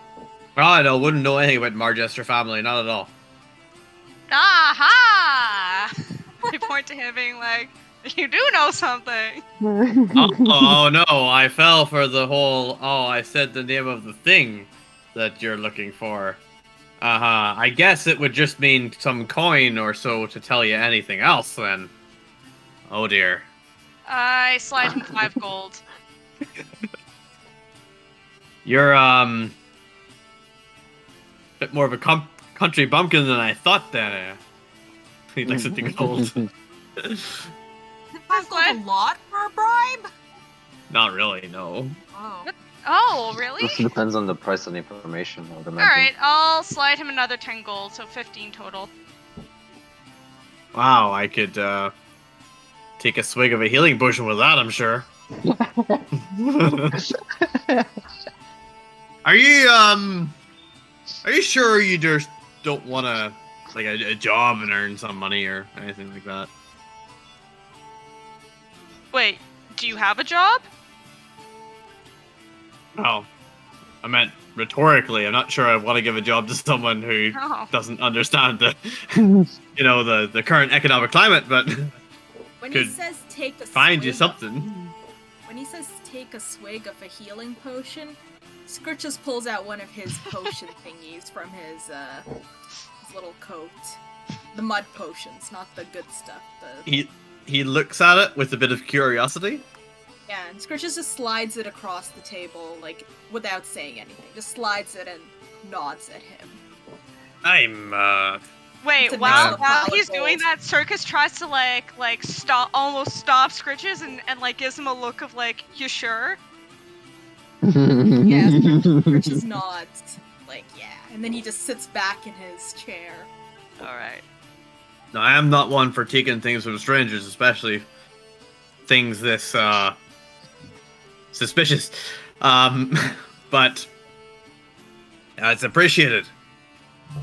Oh, no, wouldn't know anything about Marchester family, not at all. Aha! I point to him being like, you do know something. oh no, I fell for the whole, I said the name of the thing that you're looking for. I guess it would just mean some coin or so to tell you anything else then. Oh dear. I slide him 5 gold. You're bit more of a country bumpkin than I thought. Then he likes it to gold. 5 gold a lot for a bribe? Not really, no. Oh. Oh, really? This depends on the price of the information. I would imagine. Alright, I'll slide him another 10 gold, so 15 total. Wow, I could take a swig of a healing potion with that, I'm sure. Are you sure you just don't want to like a job and earn some money or anything like that? Wait, do you have a job? Oh, I meant rhetorically. I'm not sure I want to give a job to someone who Oh. doesn't understand the, the current economic climate, but When could he says take a find you swig of- something. When he says take a swig of a healing potion, Squirt just pulls out one of his potion thingies from his little coat. The mud potions, not the good stuff. He looks at it with a bit of curiosity. Yeah, and Scritches just slides it across the table, like, without saying anything. Just slides it and nods at him. I'm Wait, It's a while mix of he's gold. doing that, Circus tries to almost stop Scritches and gives him a look of you sure? Yeah, Scritches nods, yeah. And then he just sits back in his chair. Alright. No, I am not one for taking things from strangers, especially things this suspicious. But it's appreciated.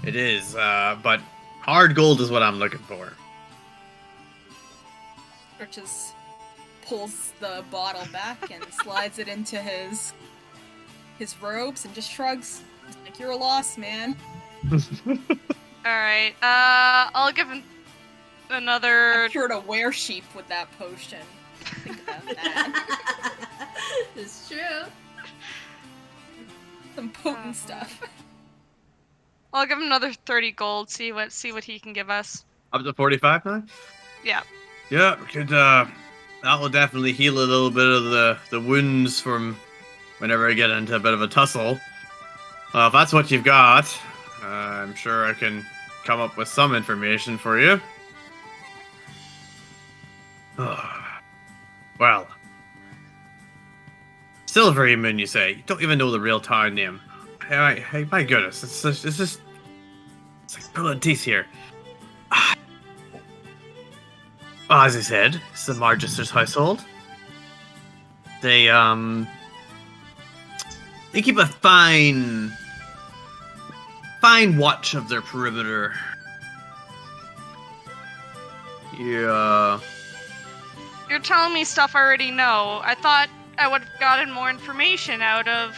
It is, but hard gold is what I'm looking for. Scritches pulls the bottle back and slides it into his robes and just shrugs. He's like, you're a loss, man. Alright, I'll give him another... I'm sure to wear sheep with that potion. Think about that. It's true. Some potent stuff. I'll give him another 30 gold, see what he can give us. Up to 45 now? Yeah. Yeah, we could, that will definitely heal a little bit of the wounds from whenever I get into a bit of a tussle. Well, if that's what you've got, I'm sure I can come up with some information for you. Well, Silvery Moon, you say? You don't even know the real town name. Hey, my goodness, it's like pulling teeth here. Well, as I said, it's the Margister's household. They keep a fine watch of their perimeter. Yeah. You're telling me stuff I already know. I thought I would have gotten more information out of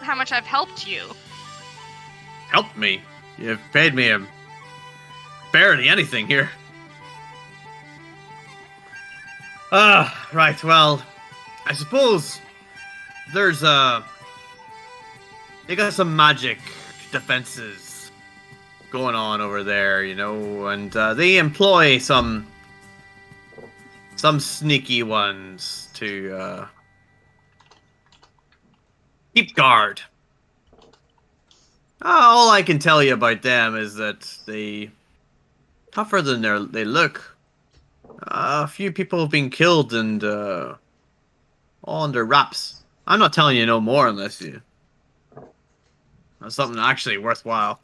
how much I've helped you. Help me. You've paid me barely anything here. Right, well, I suppose there's they got some magic defenses going on over there, and they employ some sneaky ones to keep guard. All I can tell you about them is that they tougher than they look. A few people have been killed and all under wraps. I'm not telling you no more unless you that's something actually worthwhile.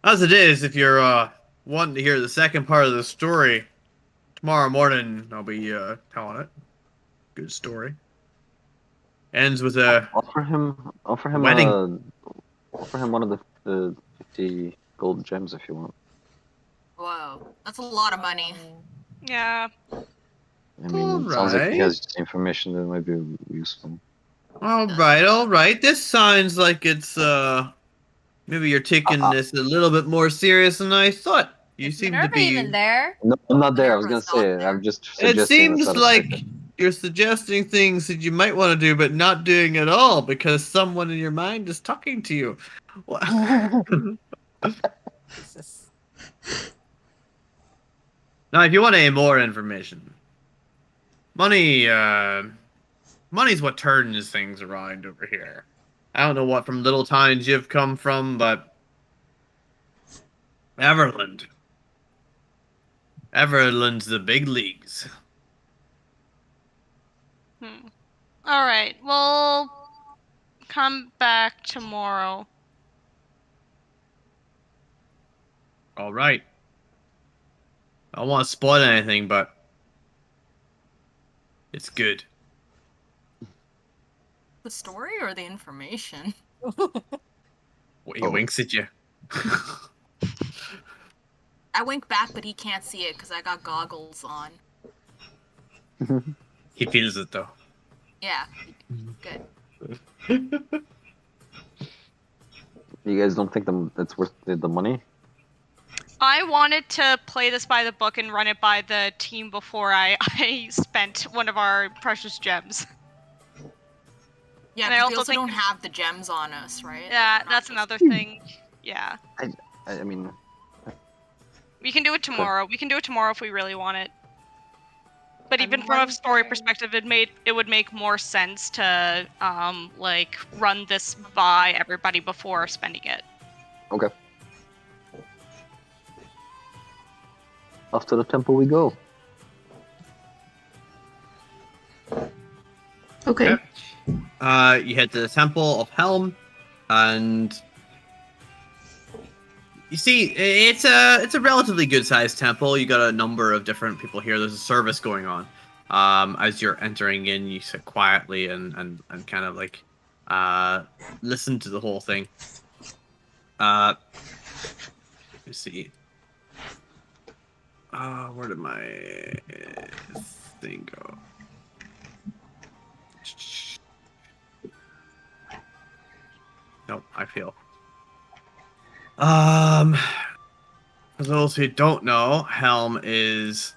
As it is, if you're wanting to hear the second part of the story, tomorrow morning I'll be telling it. Good story. Ends with a Offer him wedding. Offer him one of the 50 gold gems if you want. Whoa, that's a lot of money. Yeah. I mean, it sounds like he Alright. has information that might be useful. All right. This sounds like it's maybe you're taking this a little bit more serious than I thought. You Is seem to Minerva be. even there? No, I'm not there. I was gonna Minerva's not say it. there. I'm just suggesting. It seems this like outside. you're suggesting things that you might want to do, but not doing at all because someone in your mind is talking to you. What? Jesus. Now, if you want any more information, money money's what turns things around over here. I don't know what from little towns you've come from, but Everland's the big leagues. All right. Well, come back tomorrow. All right. I don't want to spoil anything, but it's good. The story or the information? He winks at you. I wink back, but he can't see it because I got goggles on. He feels it though. Yeah, good. You guys don't think that's worth the money? I wanted to play this by the book and run it by the team before I spent one of our precious gems. Yeah, And I 'cause also we also think- don't have the gems on us, right? Like, Yeah, we're not that's just- another thing. Yeah. I mean, We can do it tomorrow. We can do it tomorrow if we really want it. But even from a wondering- story perspective, it would make more sense to like run this by everybody before spending it. okay. Off to the temple we go. Okay. You head to the Temple of Helm, and you see it's a relatively good sized temple. You got a number of different people here. There's a service going on. As you're entering in, you sit quietly and kind of like listen to the whole thing. Let's see. Where did my thing go? Nope, I feel. For those who don't know, Helm is.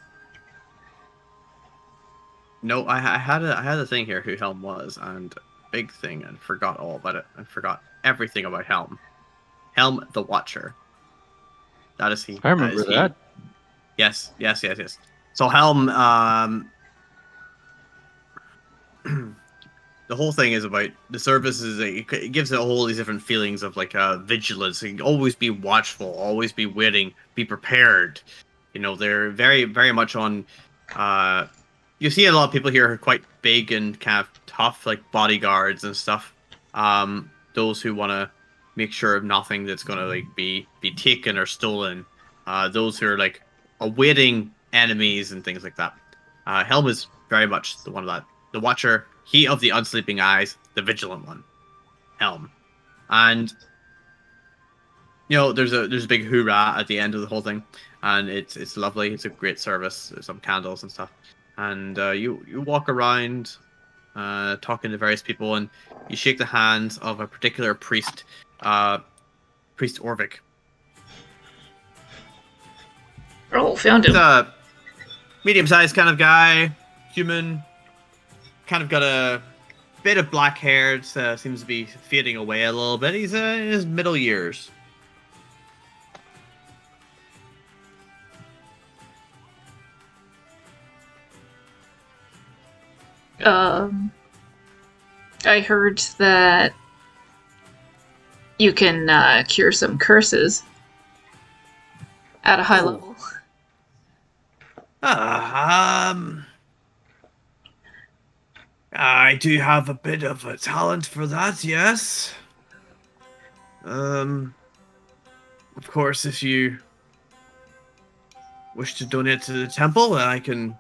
No, I had a thing here who Helm was, and big thing, and forgot all about it. I forgot everything about Helm. Helm the Watcher. That is he. I remember is he. that. Yes. So Helm, the whole thing is about the service it gives it all these different feelings of like vigilance. You can always be watchful, always be waiting, be prepared. You know, they're very, very much on. You see a lot of people here who are quite big and kind of tough, like bodyguards and stuff. Those who want to make sure of nothing that's going to like be taken or stolen. Those who are like awaiting enemies and things like that. Helm is very much the one of that. The Watcher, he of the unsleeping eyes, the vigilant one. Helm. And you know, there's a big hoorah at the end of the whole thing. And it's lovely. It's a great service. There's some candles and stuff. And you walk around talking to various people, and you shake the hands of a particular priest, Priest Orvik. Oh, found He's him. a medium-sized kind of guy, human, kind of got a bit of black hair. It seems to be fading away a little bit. He's in his middle years. I heard that you can cure some curses at a high Oh. level. I do have a bit of a talent for that, yes. Of course, if you wish to donate to the temple, then I can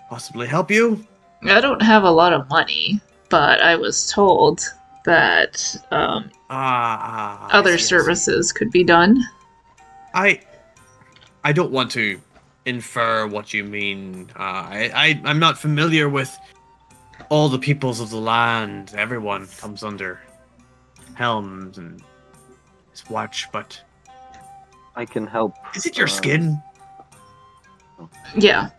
possibly help you. I don't have a lot of money, but I was told that I other see. services could be done. I don't want to infer what you mean. I'm not familiar with all the peoples of the land. Everyone comes under Helms and his watch, but I can help. is it your skin? Yeah.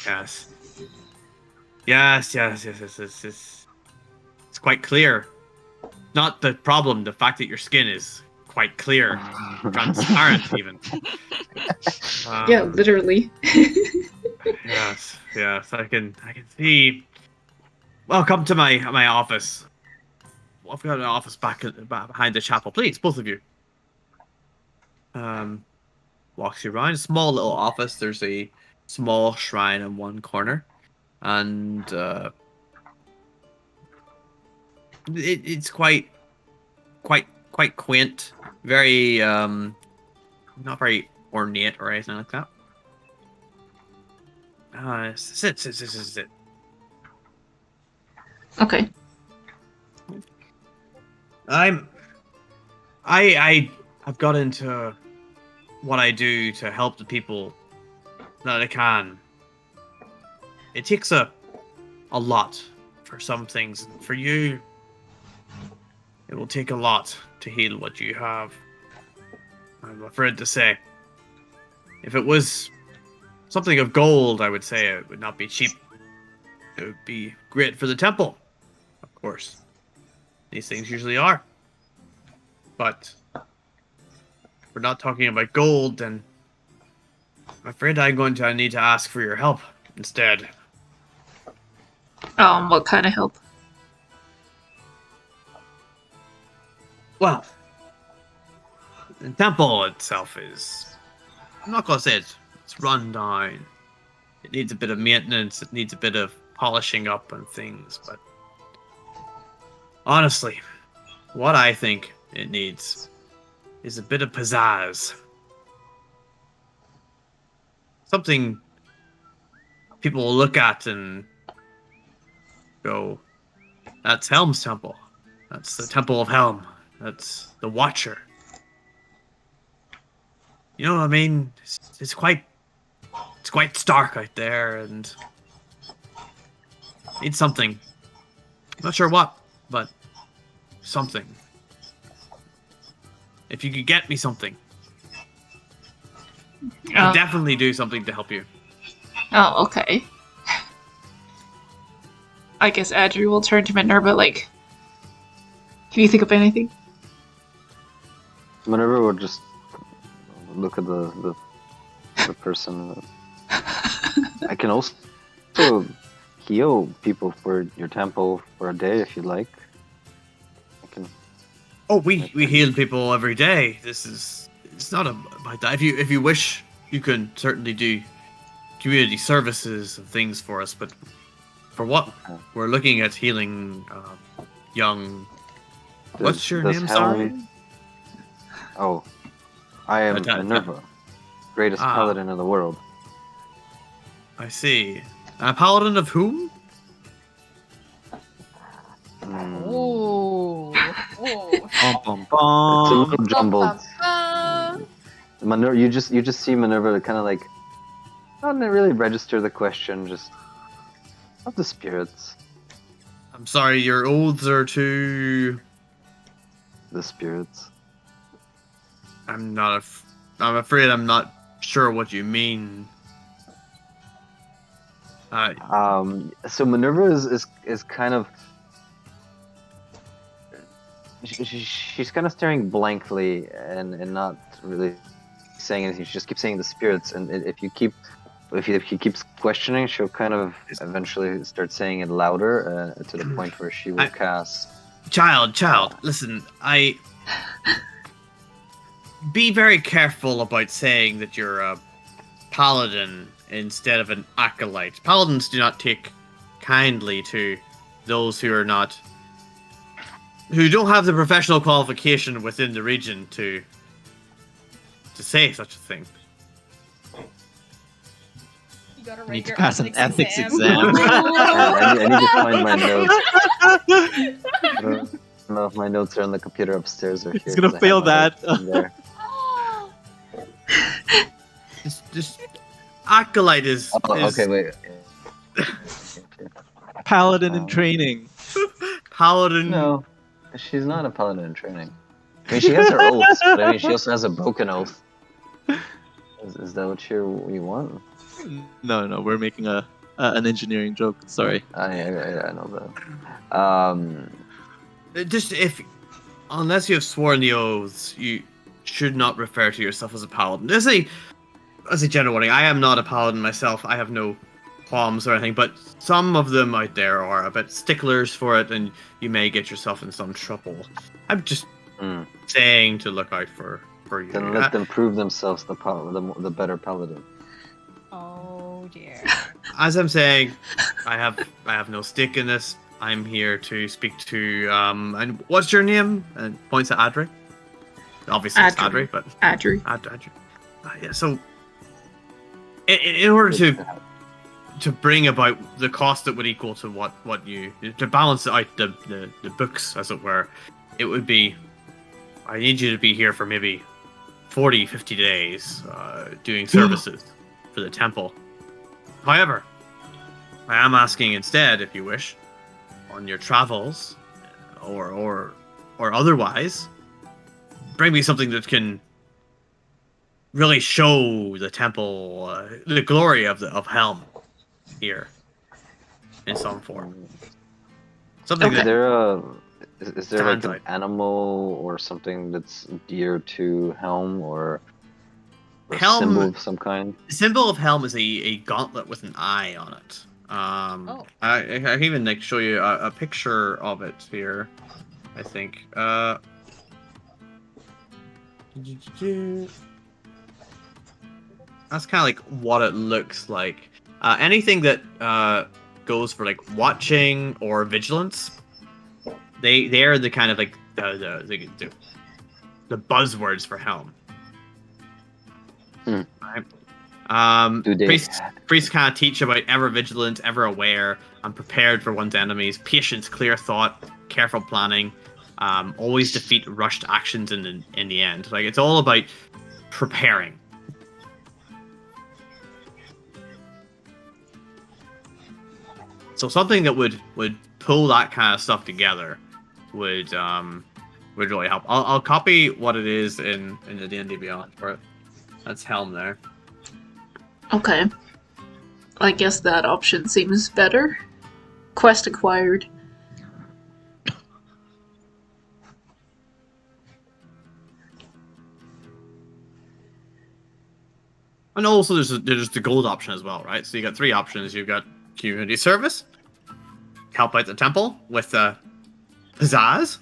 Yes. Yes. It's quite clear. Not the problem, the fact that your skin is quite clear. Transparent, even. Yeah, literally. Yes. Yes, I can see. Welcome to my office. I've got an office back behind the chapel. Please, both of you. Walks you around. Small little office. There's a small shrine in one corner, and it's quite quaint. Very not very ornate or anything like that. Sit. Okay. I've got into what I do to help the people that I can. It takes a lot for some things. For you, it will take a lot to heal what you have. I'm afraid to say. If it was something of gold, I would say it would not be cheap. It would be great for the temple, of course. These things usually are. But if we're not talking about gold, then I'm afraid I'm going to need to ask for your help instead. What kind of help? Well, the temple itself is... I'm not going to say it's run down. It needs a bit of maintenance. It needs a bit of polishing up and things. But honestly, what I think it needs is a bit of pizzazz. Something people will look at and go, that's Helm's temple. That's the Temple of Helm. That's the Watcher. You know what I mean? It's quite stark out there, and need something. Not sure what, but something. If you could get me something, I'll definitely do something to help you. Oh, okay. I guess Adri will turn to Minerva like, can you think of anything? Minerva would just look at the person. I can also heal people for your temple for a day if you like. I can. Oh, we heal people every day. It's not about that. If you wish, you can certainly do community services and things for us. But for what we're looking at healing young. What's your name? Sorry. Oh, I am Minerva, greatest paladin in the world. I see. A paladin of whom? Ooh. It's a little jumbled. Minerva, you just see Minerva kind of like, not really register the question, just of the spirits. I'm sorry, your oaths are to the spirits. I'm afraid I'm not sure what you mean. So Minerva is kind of she's kind of staring blankly and not really saying anything. She just keeps saying the spirits, and if he keeps questioning, she'll kind of eventually start saying it louder to the point where she will cast. Child, listen, be very careful about saying that you're a paladin instead of an acolyte. Paladins do not take kindly to those who don't have the professional qualification within the region to say such a thing. You gotta need to pass an ethics exam. I need to find my notes. I don't know if my notes are on the computer upstairs or here. He's gonna fail that. Just acolyte is. Okay, wait. Paladin in training. Paladin. No, she's not a paladin in training. I mean, she has her oaths, but I mean, she also has a broken oath. Is that what you want? No, we're making an engineering joke. Sorry. I know that. Just unless you have sworn the oaths, you should not refer to yourself as a paladin. As a general warning, I am not a paladin myself. I have no qualms or anything, but some of them out there are a bit sticklers for it, and you may get yourself in some trouble. I'm just saying to look out for you. Then let them prove themselves the better paladin. Oh dear. As I'm saying, I have no stake in this. I'm here to speak to and what's your name? And points at Adri. Obviously it's Adri, but Adri. Adri. Yeah. So, in order to bring about the cost that would equal to what you to balance out the books, as it were, it would be. I need you to be here for maybe 40, 50 days, doing services for the temple. However, I am asking instead, if you wish, on your travels, or otherwise, bring me something that can really show the temple the glory of Helm here in some form. Something Is that there like stands an out. animal or something that's dear to Helm or a Helm- symbol of some kind? The symbol of Helm is a gauntlet with an eye on it. I can even like show you a picture of it here. I think. That's kind of like what it looks like. Anything that goes for like watching or vigilance, they are the kind of like the buzzwords for Helm. Right. Do they- Priests kind of teach about ever vigilant, ever aware, and prepared for one's enemies. Patience, clear thought, careful planning. Always defeat rushed actions in the end. Like it's all about preparing. So something that would pull that kind of stuff together would really help. I'll copy what it is in the D&D Beyond for it. That's Helm there. Okay. I guess that option seems better. Quest acquired. And also there's the gold option as well, right? So you got three options. You've got community service, help out the temple with pizzazz,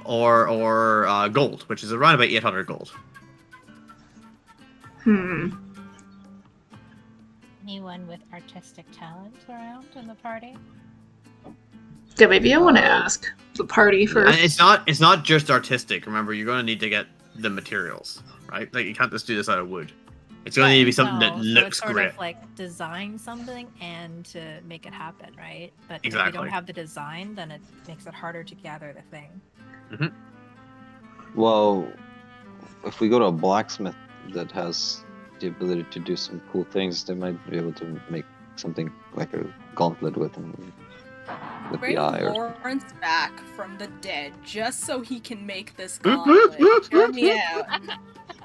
or gold, which is around about 800 gold. Anyone with artistic talent around in the party? Yeah, maybe I want to ask the party first. And it's not just artistic. Remember, you're going to need to get the materials, right? Like you can't just do this out of wood. It's going to need to be something that looks so it's great. Of like design something and to make it happen, right? But if Exactly. you don't have the design, then it makes it harder to gather the thing. Well, if we go to a blacksmith that has the ability to do some cool things, they might be able to make something like a gauntlet with Bring the eye. Or... Lawrence back from the dead just so he can make this gauntlet. Hear me out.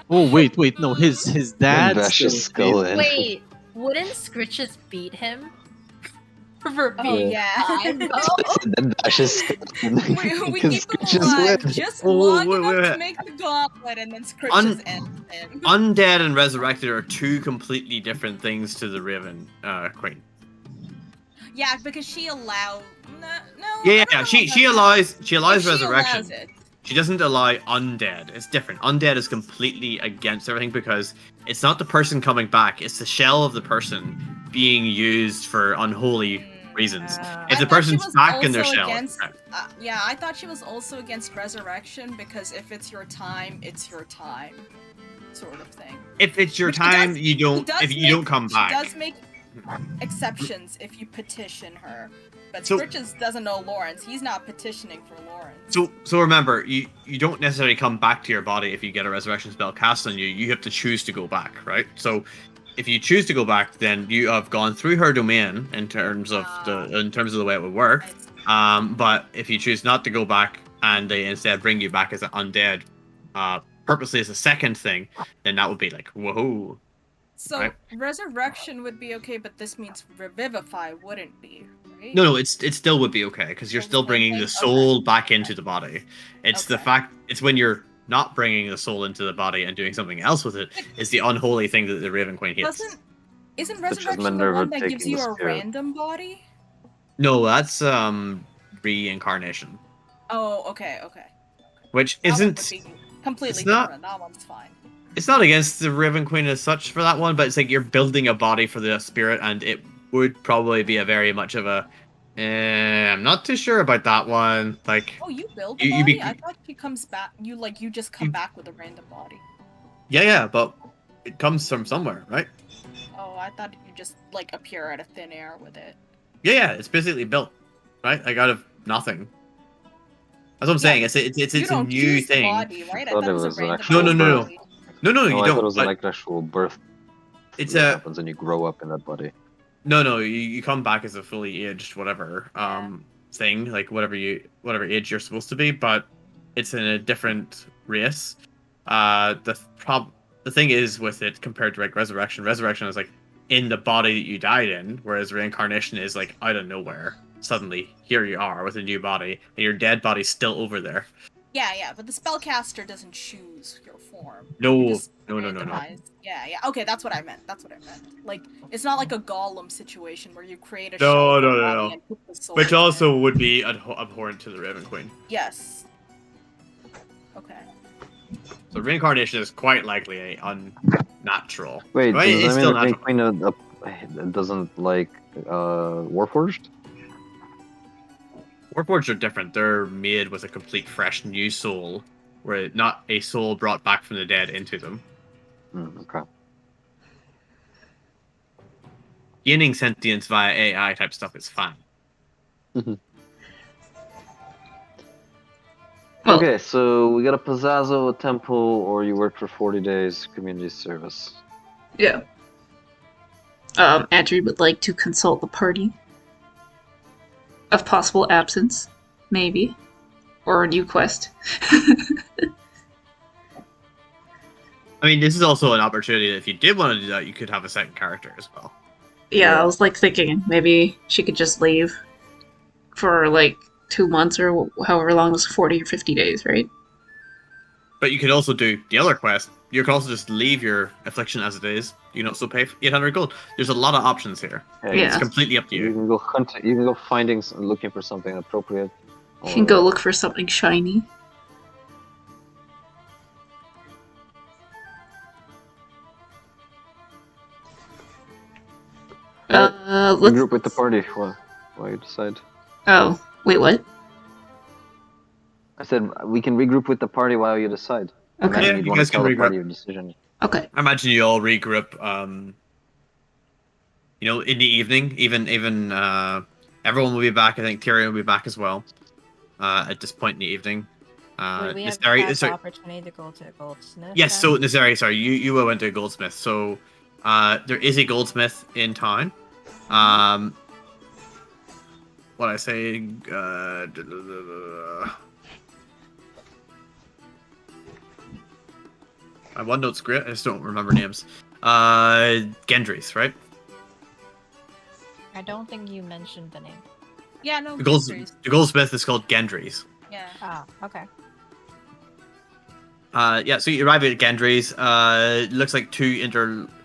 Oh wait, no, his dad. Bash his skull in. Wait, wouldn't Scritches beat him? For being Then Bash his skull in. we Because keep him Scritches alive win. just Oh, long wait, enough wait. to make the gauntlet, and then Scritches ends him. Undead and resurrected are two completely different things to the Raven Queen. Yeah, because she allowed. No. Yeah. I don't know She about allows that. If resurrection. She allows it. She doesn't allow undead. It's different. Undead is completely against everything because it's not the person coming back. It's the shell of the person being used for unholy reasons. If I the thought person's she was back in their also shell. against- yeah, I thought she was also against resurrection because if it's your time, it's your time, sort of thing. If it's your Which he time, does- you don't. If you don't come She back. does make exceptions if you petition her, but So- Scritches doesn't know Lawrence. He's not petitioning for Lawrence. So remember, you don't necessarily come back to your body if you get a resurrection spell cast on you. You have to choose to go back, right? So if you choose to go back, then you have gone through her domain in terms of the way it would work. But if you choose not to go back and they instead bring you back as an undead, purposely as a second thing, then that would be like whoa. So right. resurrection would be okay, but this means revivify wouldn't be, right? No, it still would be okay because you're still bringing the soul back into the body. It's the fact it's when you're not bringing the soul into the body and doing something else with it is the unholy thing that the Raven Queen hates. Isn't as resurrection the Minerva one that gives taking you the a spirit. random body? No, that's reincarnation, Oh, okay. which That one would isn't. be completely It's not. different. That one's fine. It's not against the Raven Queen as such for that one, but it's like you're building a body for the spirit, and it would probably be a very much of a. I'm not too sure about that one. Like, Oh, you build the you body? be, I thought she comes back. You just come back with a random body. yeah, but it comes from somewhere, right? Oh, I thought you just like appear out of thin air with it. Yeah, it's basically built, right? Like out of nothing. That's what I'm saying. It's You a don't new choose the thing. body, right? I thought thought it it was a was an random actual No. body. No, No, you I thought it don't. was But like actual birth. it's that a happens and you grow up in that body. no. You come back as a fully aged whatever Yeah. thing, like whatever age you're supposed to be, but it's in a different race. The thing is with it compared to like resurrection. Resurrection is like in the body that you died in, whereas reincarnation is like out of nowhere. Suddenly, here you are with a new body, and your dead body's still over there. Yeah, but the spellcaster doesn't choose your form. No. You just No. randomize. Yeah. Okay, that's what I meant. Like, it's not like a golem situation where you create a No, shell no, body no. and put the soul Which in also it. would be abhorrent to the Raven Queen. Yes. Okay. So reincarnation is quite likely a unnatural. Wait, Right? does It's that still mean the natural. Queen doesn't like Warforged? Warforged are different. They're made with a complete fresh new soul, where not a soul brought back from the dead into them. Okay. Gaining sentience via AI type stuff is fine. Well, Okay, so we got a Pizzazzo, a temple, or you work for 40 days community service. yeah. Andrew would like to consult the party of possible absence, maybe, or a new quest. I mean, this is also an opportunity that if you did want to do that, you could have a second character as well. Yeah, I was like thinking maybe she could just leave for like 2 months or however long it was, 40 or 50 days, right? But you could also do the other quest. You could also just leave your affliction as it is. You can also pay 800 gold. There's a lot of options here. Hey, Yeah. It's completely up to You you. can go hunt. You can go looking for something appropriate. You can go look for something shiny. Let's... regroup with the party while you decide. Oh, wait, what? I said we can regroup with the party while you decide. Okay. Imagine Yeah, you'd you want guys to tell can the party regroup. your decision. Okay. I imagine you all regroup. In the evening, even everyone will be back. I think Tyrion will be back as well. At this point in the evening. Would we have Nistari- had the sorry- opportunity to go to a goldsmith? Yes, then? so Nistari, sorry, you went to a goldsmith. So there is a goldsmith in town. What I say? My OneNote's great. I just don't remember names. Gendry's, right? I don't think you mentioned the name. Yeah, no. The mysteries. goldsmith is called Gendry's. Yeah. Ah, okay. Yeah, so you arrive at Gendry's. It looks like two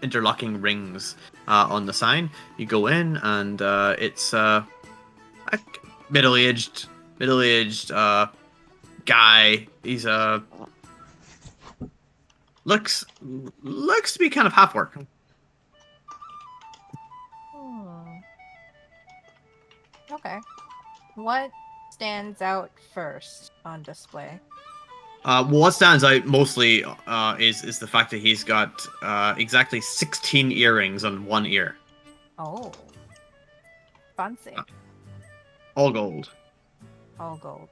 interlocking rings on the sign. You go in, and it's a middle-aged guy. He's looks to be kind of half working. Okay. What stands out first on display? What stands out mostly is the fact that he's got exactly 16 earrings on one ear. Oh. Fancy. All gold. All gold.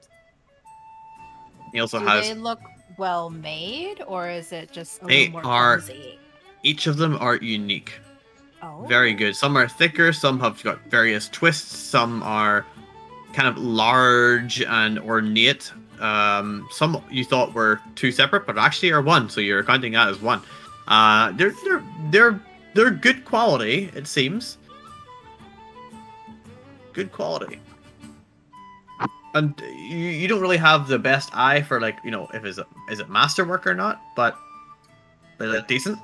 He also Do has... they look well made, or is it just a They little more are- clumsy? Each of them are unique. Oh. Very good. Some are thicker, some have got various twists, some are kind of large and ornate. Some you thought were two separate, but actually are one, so you're counting that as one. They're good quality, it seems. Good quality. And you don't really have the best eye for, like, if is it masterwork or not, but they look decent.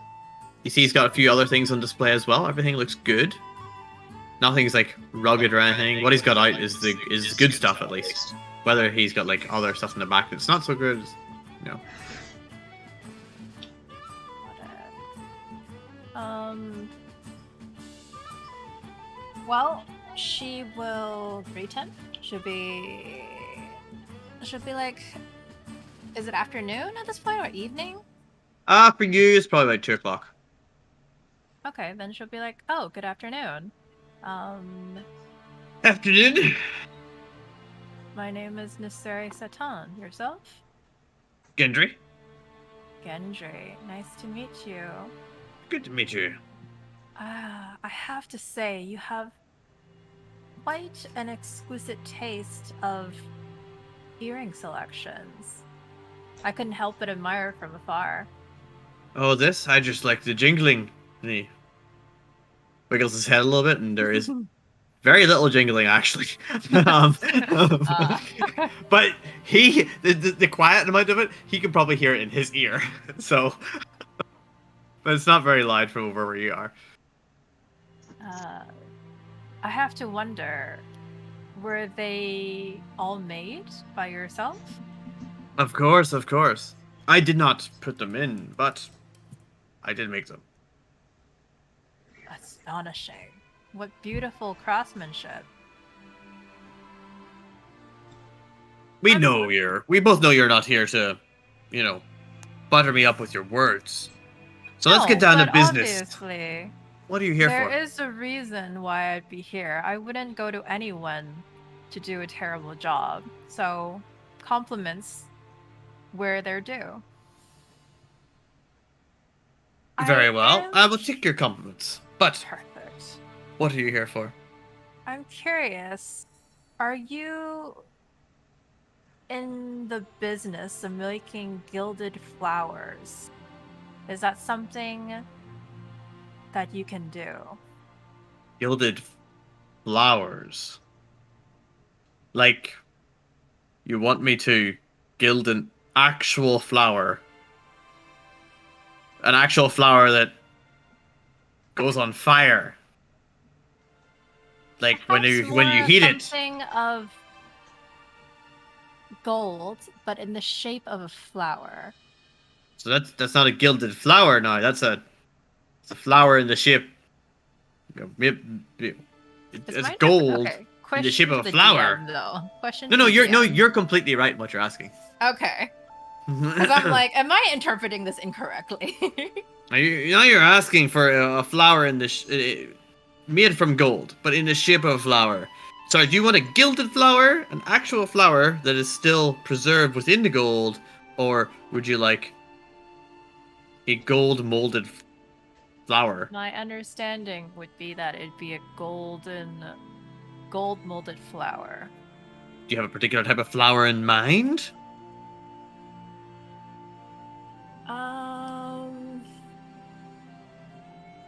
You see he's got a few other things on display as well. Everything looks good. Nothing's like rugged or anything. What he's got out is good stuff at least. Whether he's got like other stuff in the back that's not so good, you know. Well, she will greet him. She'll be like, is it afternoon at this point or evening? For you, it's probably about 2 o'clock. Okay, then she'll be like, oh, good afternoon. Afternoon. My name is Nisari Satan. Yourself? Gendry. Gendry. Nice to meet you. Good to meet you. I have to say, you have quite an exquisite taste of earring selections. I couldn't help but admire from afar. Oh, this? I just like the jingling. And he wiggles his head a little bit, and there is very little jingling, actually. But the quiet amount of it, he can probably hear it in his ear. So, but it's not very loud from over where you are. I have to wonder, were they all made by yourself? Of course, of course. I did not put them in, but I did make them. Astonishing. What beautiful craftsmanship. We both know you're not here to, you know, butter me up with your words. So let's get down to business. Obviously, What are you here for? there is a reason why I'd be here. I wouldn't go to anyone to do a terrible job. So, compliments where they're due. Very well. I will take your compliments. But Perfect. what are you here for? I'm curious, are you in the business of making gilded flowers? Is that something that you can do? Gilded flowers. Like, you want me to gild an actual flower? An actual flower that goes on fire? Like when you heat it. Something of gold, but in the shape of a flower. So that's not a gilded flower now. It's a flower in the shape. It's gold in the shape of a flower. DM, though. Question. No, to the DM. you're completely right in what you're asking. Okay. Because I'm like, am I interpreting this incorrectly? You're asking for a flower in the made from gold, but in the shape of a flower. Sorry, do you want a gilded flower, an actual flower that is still preserved within the gold, or would you like a gold molded flower? My understanding would be that it'd be a gold molded flower. Do you have a particular type of flower in mind?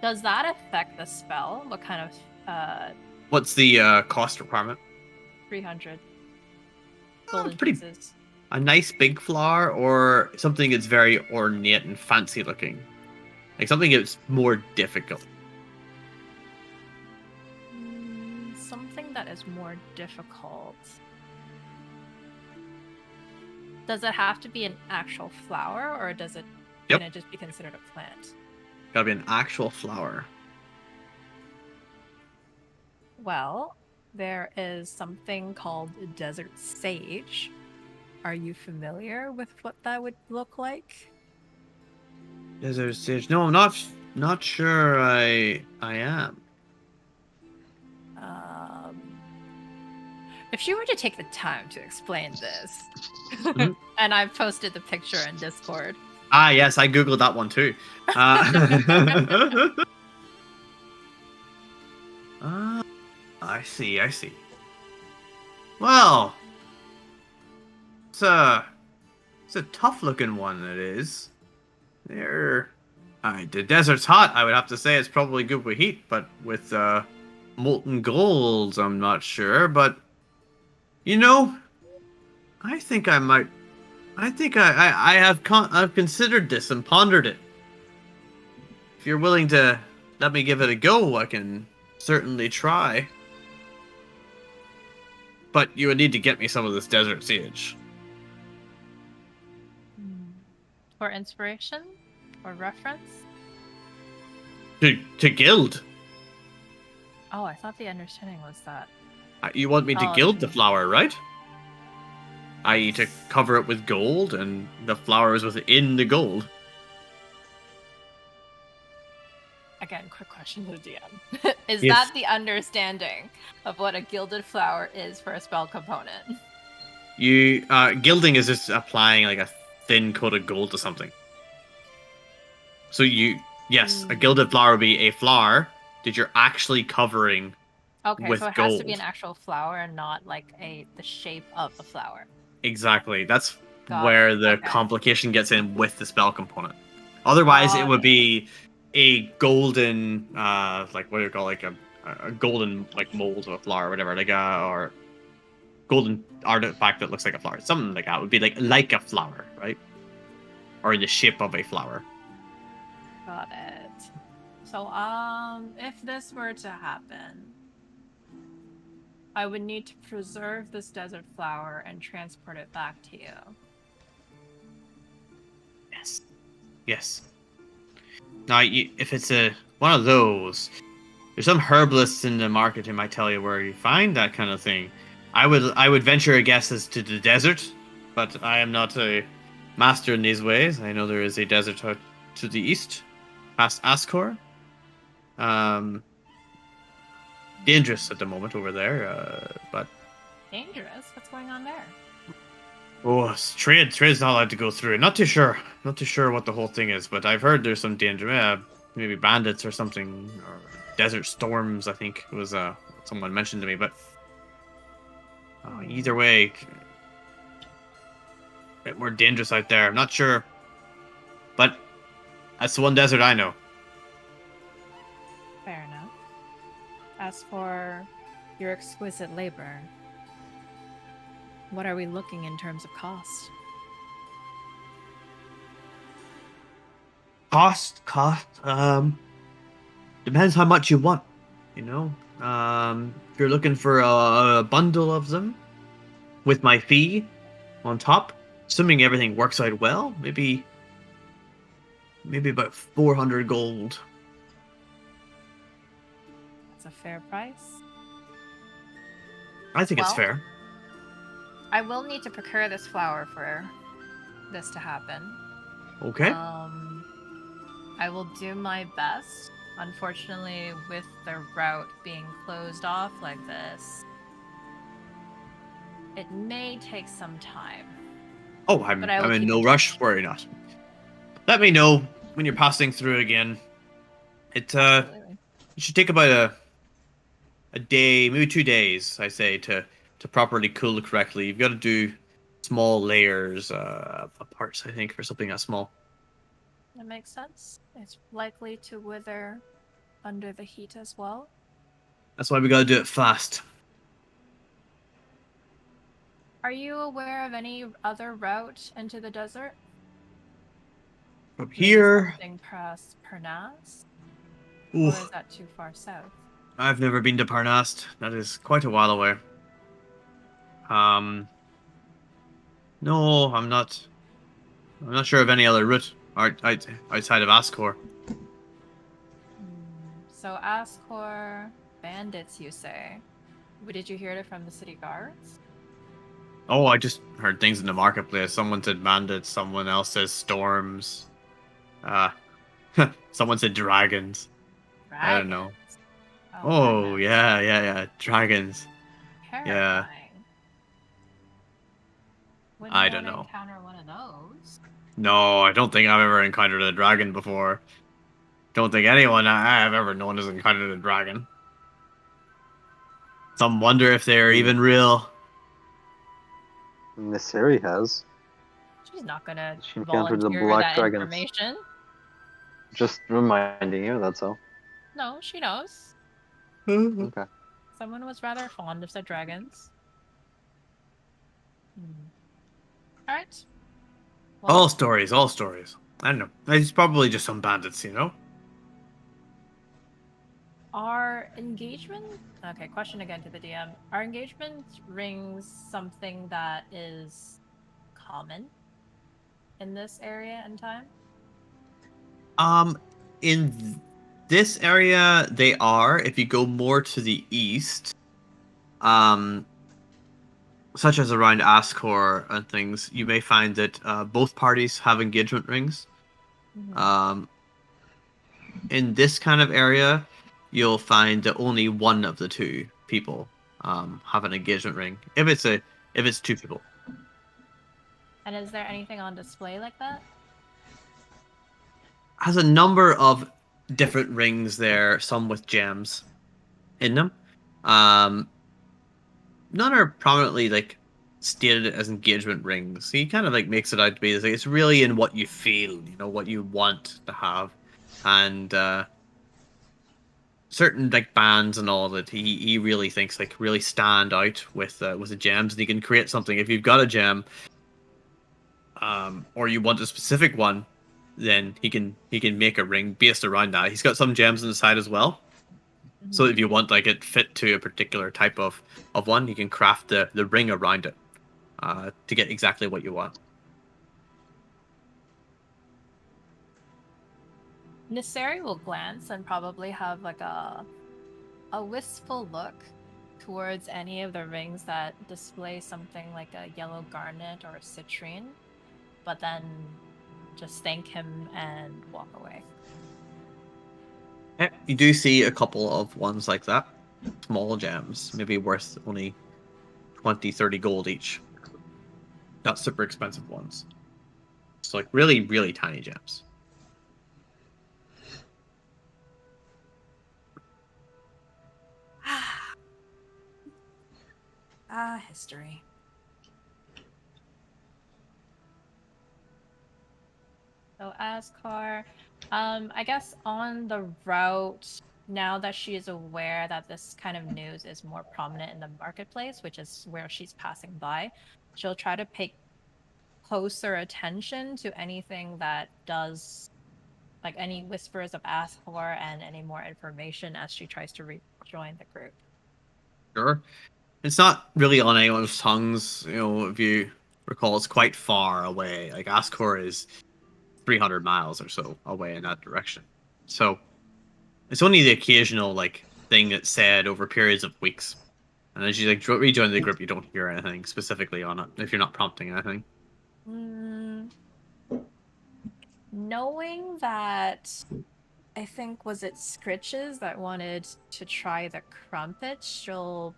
Does that affect the spell? What kind of What's the cost requirement? 300 golden pretty- pieces? A nice big flower, or something that's very ornate and fancy looking? Like something that's more difficult. Something that is more difficult. Does it have to be an actual flower, or does it Yep. can it just be considered a plant? Gotta be an actual flower. Well, there is something called desert sage. Are you familiar with what that would look like? Desert sage. No, I'm not sure I am. If you were to take the time to explain this, Mhm. and I've posted the picture in Discord. Ah, yes, I googled that one too. I see. Well, it's a tough looking one. It is. The desert's hot. I would have to say it's probably good with heat, but with molten golds, I'm not sure. But you know, I think I might. I think I've considered this and pondered it. if you're willing to let me give it a go, I can certainly try. But you would need to get me some of this desert sage. For inspiration? Or reference? To gild. Oh, I thought the understanding was that. You want me to Oh, gild the flower, right? I.e. to cover it with gold, and the flower is within the gold. Again, quick question to the DM. Is Yes. that the understanding of what a gilded flower is for a spell component? You gilding is just applying like a thin coat of gold to something. So yes, a gilded flower would be a flower that you're actually covering Okay, with so it gold. has to be an actual flower and not like the shape of the flower. Exactly. That's Got where it, the okay. complication gets in with the spell component. Otherwise, it Got would it. be a golden, like what do you call like a golden like mold of a flower, or whatever, like or golden artifact that looks like a flower, something like that. It would be like a flower, right? Or in the shape of a flower. Got it. So, if this were to happen, I would need to preserve this desert flower and transport it back to you. Yes. Yes. Now, if it's one of those, there's some herbalists in the market who might tell you where you find that kind of thing. I would venture a guess as to the desert, but I am not a master in these ways. I know there is a desert out to the east, past Ascor. Dangerous at the moment over there, but Dangerous? What's going on there? oh, trade's not allowed to go through. Not too sure what the whole thing is, but I've heard there's some danger. Maybe bandits or something, or desert storms. I think was someone mentioned to me, but either way, a bit more dangerous out there. I'm not sure, but that's the one desert I know. Fair enough. As for your exquisite labor, what are we looking in terms of cost? Cost. Depends how much you want. You know, if you're looking for a bundle of them, with my fee on top, assuming everything works out well, maybe about 400 gold. That's a fair price. I think it's Well, fair. I will need to procure this flower for this to happen. Okay. I will do my best. Unfortunately, with the route being closed off like this, it may take some time. Oh, I'm But I will in keep no in rush. Worry not. Let me know when you're passing through again. It Absolutely. should take about a day, maybe 2 days, I say, to properly cool it correctly. You've got to do small layers of parts, I think, for something that small. That makes sense. It's likely to wither under the heat as well. That's why we got to do it fast. Are you aware of any other route into the desert? From Maybe here, something past Pernas? oof, Or is that too far south? I've never been to Parnast. That is quite a while away. No, I'm not. I'm not sure of any other route outside of Ascor. So Ascor bandits, you say? Did you hear it from the city guards? Oh, I just heard things in the marketplace. Someone said bandits. Someone else says storms. Someone said dragons. I don't know. Oh, goodness. yeah, dragons. Terrifying. Wouldn't I want don't to know. encounter one of those. No, I don't think I've ever encountered a dragon before. Don't think anyone I have ever known has encountered a dragon. Some wonder if they're even real. Miss Harry has. She's not gonna She encountered the volunteer black that dragons. information. Just reminding you, that's all. No, she knows. Okay. Someone was rather fond of the dragons. Alright. All stories. I don't know. It's probably just some bandits, you know? Are engagement... Okay, question again to the DM. Are engagement rings something that is common in this area and time? In this area, they are. If you go more to the east, such as around Ascor and things, you may find that both parties have engagement rings. Mhm. In this kind of area, you'll find that only one of the two people have an engagement ring. If it's two people, And is there anything on display like that? has a number of different rings there, some with gems in them. None are prominently like stated as engagement rings. He kind of like makes it out to be like it's really in what you feel, what you want to have, and certain like bands and all that he really thinks like really stand out with the gems, and he can create something. If you've got a gem, or you want a specific one, then he can make a ring based around that. He's got some gems on the side as well. So if you want like it fit to a particular type of one, you can craft the ring around it to get exactly what you want. Nisseri will glance and probably have like a wistful look towards any of the rings that display something like a yellow garnet or a citrine, but then just thank him and walk away. Yeah, you do see a couple of ones like that. Small gems, maybe worth only 20, 30 gold each. Not super expensive ones. It's like really, really tiny gems. History. So Ascar, I guess on the route, now that she is aware that this kind of news is more prominent in the marketplace, which is where she's passing by, she'll try to pay closer attention to anything that does, like any whispers of Ascar and any more information as she tries to rejoin the group. Sure. It's not really on anyone's tongues, if you recall, it's quite far away. Like Ascor is 300 miles or so away in that direction. So it's only the occasional like thing that's said over periods of weeks. And as you like rejoin the group, you don't hear anything specifically on it if you're not prompting anything. Knowing that, I think, was it Scritches that wanted to try the crumpets, she'll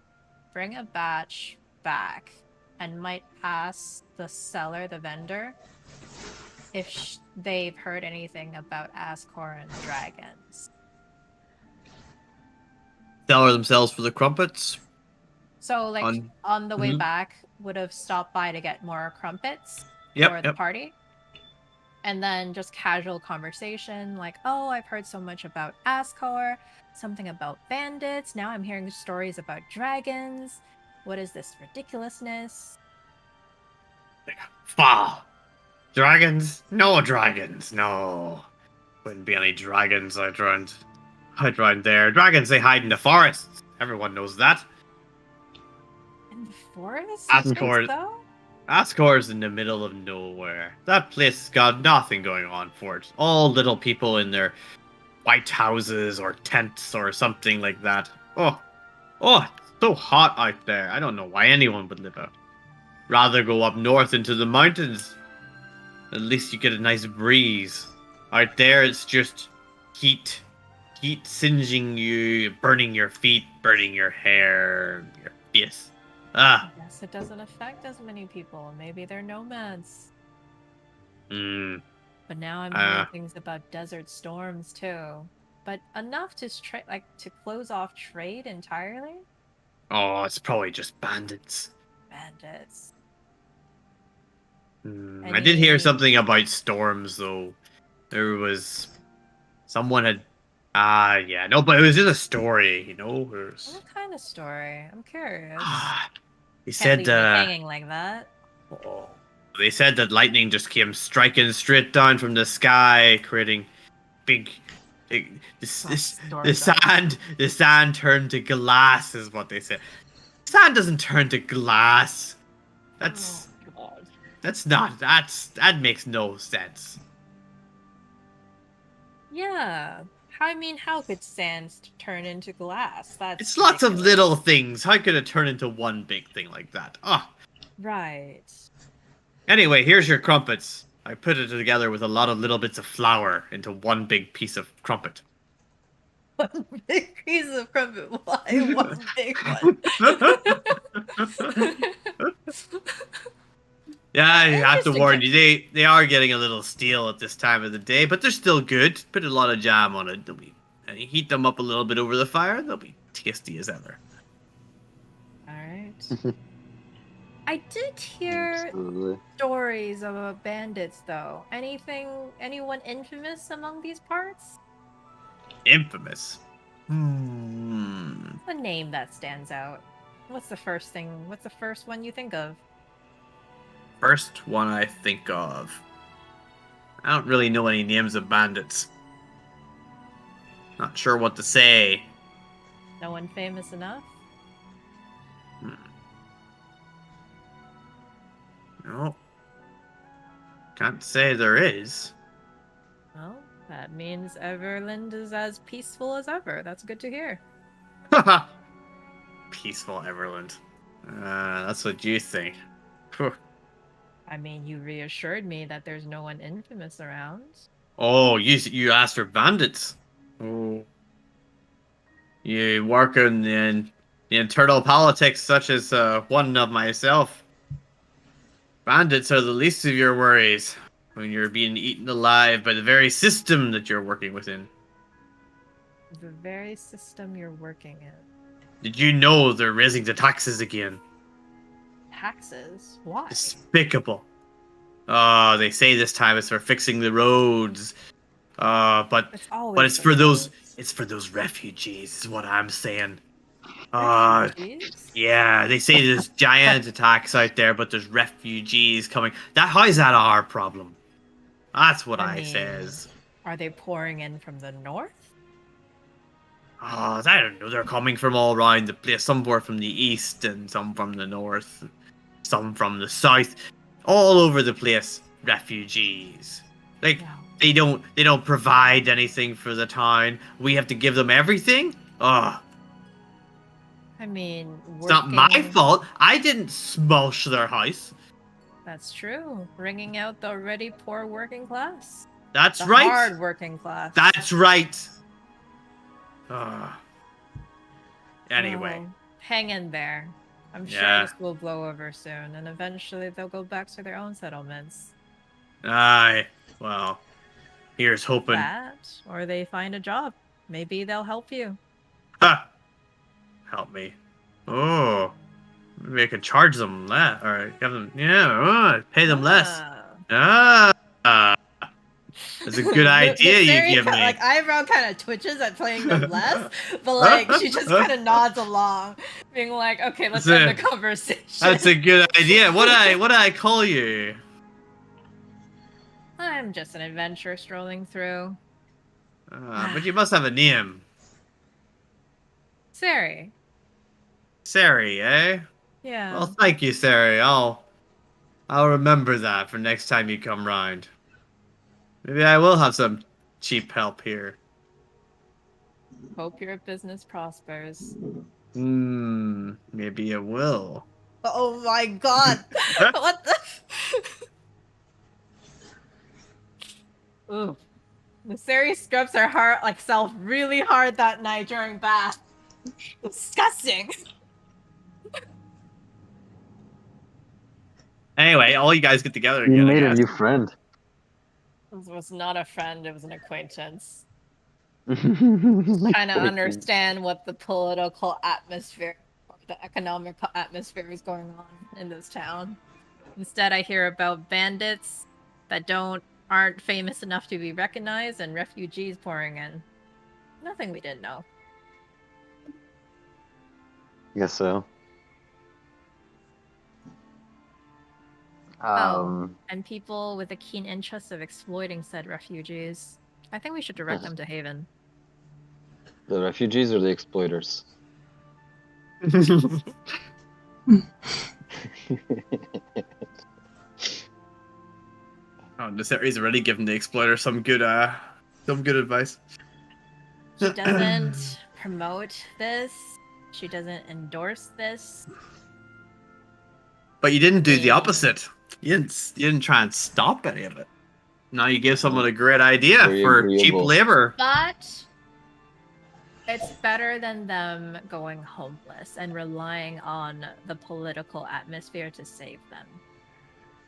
bring a batch back and might ask the seller, the vendor, if they've heard anything about Ascor and dragons. Seller themselves for the crumpets. So, like, on the way back, would have stopped by to get more crumpets for the party. And then just casual conversation, like, oh, I've heard so much about Ascor, something about bandits. Now I'm hearing stories about dragons. What is this ridiculousness? Bah! Dragons? No dragons, no. Wouldn't be any dragons I'd round there. Dragons, they hide in the forests. Everyone knows that. In the forest? Ascor is in the middle of nowhere. That place has got nothing going on for it. All little people in their white houses or tents or something like that. Oh, it's so hot out there. I don't know why anyone would live out. Rather go up north into the mountains. At least you get a nice breeze. Out there, it's just heat. Heat singeing you, burning your feet, burning your hair, your face. I guess it doesn't affect as many people. Maybe they're nomads. But now I'm hearing things about desert storms too. But enough to to close off trade entirely? Oh, it's probably just bandits. Bandits. I did hear something about storms though. There was someone had but it was in a story, What kind of story? I'm curious. They Can't said leave me hanging like that. They said that lightning just came striking straight down from the sky, creating big The sand turned to glass is what they say. Sand doesn't turn to glass. That makes no sense. Yeah. I mean, how could sand turn into glass? That's It's lots of ridiculous. little things. How could it turn into one big thing like that? Oh. Right. Anyway, here's your crumpets. I put it together with a lot of little bits of flour into one big piece of crumpet. One big piece of crumpet. Why one big one? Yeah, I have to warn you, they are getting a little stale at this time of the day, but they're still good. Put a lot of jam on it. And you heat them up a little bit over the fire, they'll be tasty as ever. Alright. I did hear Absolutely. stories of bandits, though. Anyone infamous among these parts? Infamous. A name that stands out. What's the first one you think of? First one I think of. I don't really know any names of bandits. Not sure what to say. No one famous enough? No. Can't say there is. Well, that means Everland is as peaceful as ever. That's good to hear. Peaceful Everland. That's what you think. Phew. I mean, you reassured me that there's no one infamous around. Oh, you asked for bandits. Oh. You work in the internal politics such as one of myself. Bandits are the least of your worries when you're being eaten alive by the very system that you're working within. The very system you're working in. Did you know they're raising the taxes again? Taxes? Why? Despicable. They say this time it's for fixing the roads. But it's for those refugees, is what I'm saying. Refugees? Yeah, they say there's giant attacks out there, but there's refugees coming. How is that our problem? That's what I says. Are they pouring in from the north? I don't know. They're coming from all around the place. Some were from the east, and some from the north, some from the south. All over the place, refugees. Like they don't provide anything for the town. We have to give them everything. I mean, it's not my fault. I didn't smosh their house. That's true. Bringing out the already poor working class. That's right. Hard working class. That's right. Anyway. Well, hang in there. I'm sure this will blow over soon, and eventually they'll go back to their own settlements. Aye. Well, here's hoping. That, or they find a job. Maybe they'll help you. Ha! Help me. Oh. Maybe I could charge them less. Or have them, pay them less. That's a good idea you give me. Like, eyebrow kind of twitches at playing them less, but like she just kind of nods along, being like, "Okay, let's end the conversation." That's a good idea. What I call you? I'm just an adventurer strolling through. But you must have a name. Sari. Sari, eh? Yeah. Well, thank you, Sari. I'll remember that for next time you come round. Maybe I will have some cheap help here. Hope your business prospers. Maybe it will. Oh my god! What the? Ooh. The Sari scrubs her self really hard that night during bath. Disgusting. Anyway, all you guys get together again. You made a new friend. This was not a friend, it was an acquaintance. Trying to understand what the political atmosphere, or the economic atmosphere is going on in this town. Instead, I hear about bandits that aren't famous enough to be recognized and refugees pouring in. Nothing we didn't know. Guess so. And people with a keen interest of exploiting said refugees. I think we should direct them to Haven. The refugees or the exploiters? Oh, this area's already given the exploiter some good advice. She doesn't promote this. She doesn't endorse this. But you didn't do the Yeah. opposite. You didn't try and stop any of it. Now you give someone Oh. a great idea Very for cheap agreeable. labor. But it's better than them going homeless and relying on the political atmosphere to save them.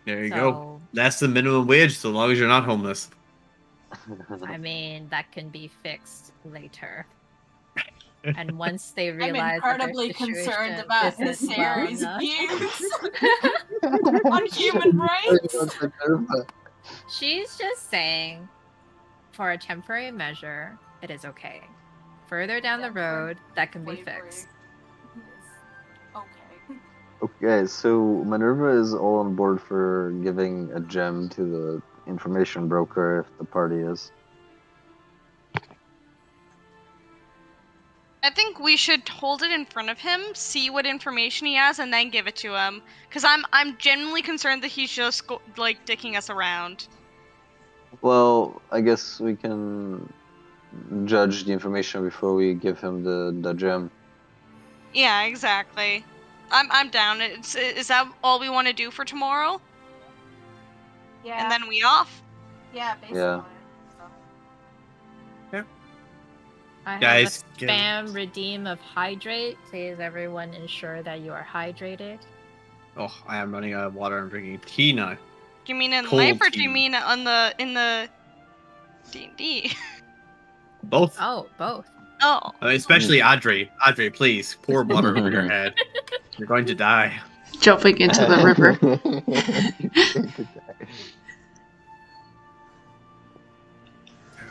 There you So, go. That's the minimum wage, so long as you're not homeless. I mean, that can be fixed later. And once they realize I'm incredibly that their concerned situation about isn't this well series' enough. views on human rights. She's just saying, for a temporary measure, it is okay. Further down the road, that can be fixed. Okay. Okay, so Minerva is all on board for giving a gem to the information broker if the party is. I think we should hold it in front of him, see what information he has, and then give it to him. Cause I'm genuinely concerned that he's just like dicking us around. Well, I guess we can judge the information before we give him the gem. Yeah, exactly. I'm down. Is that all we want to do for tomorrow? Yeah. And then we off? Yeah, basically. Yeah. I have Guys, a spam redeem of hydrate. Please, everyone, ensure that you are hydrated. Oh, I am running out of water. I'm drinking tea now. Do you mean in Cold life or do you tea. mean in the D&D? Both. Oh, both. Oh. Especially Adri. Adri, please, pour water over your head. You're going to die. Jumping into the river.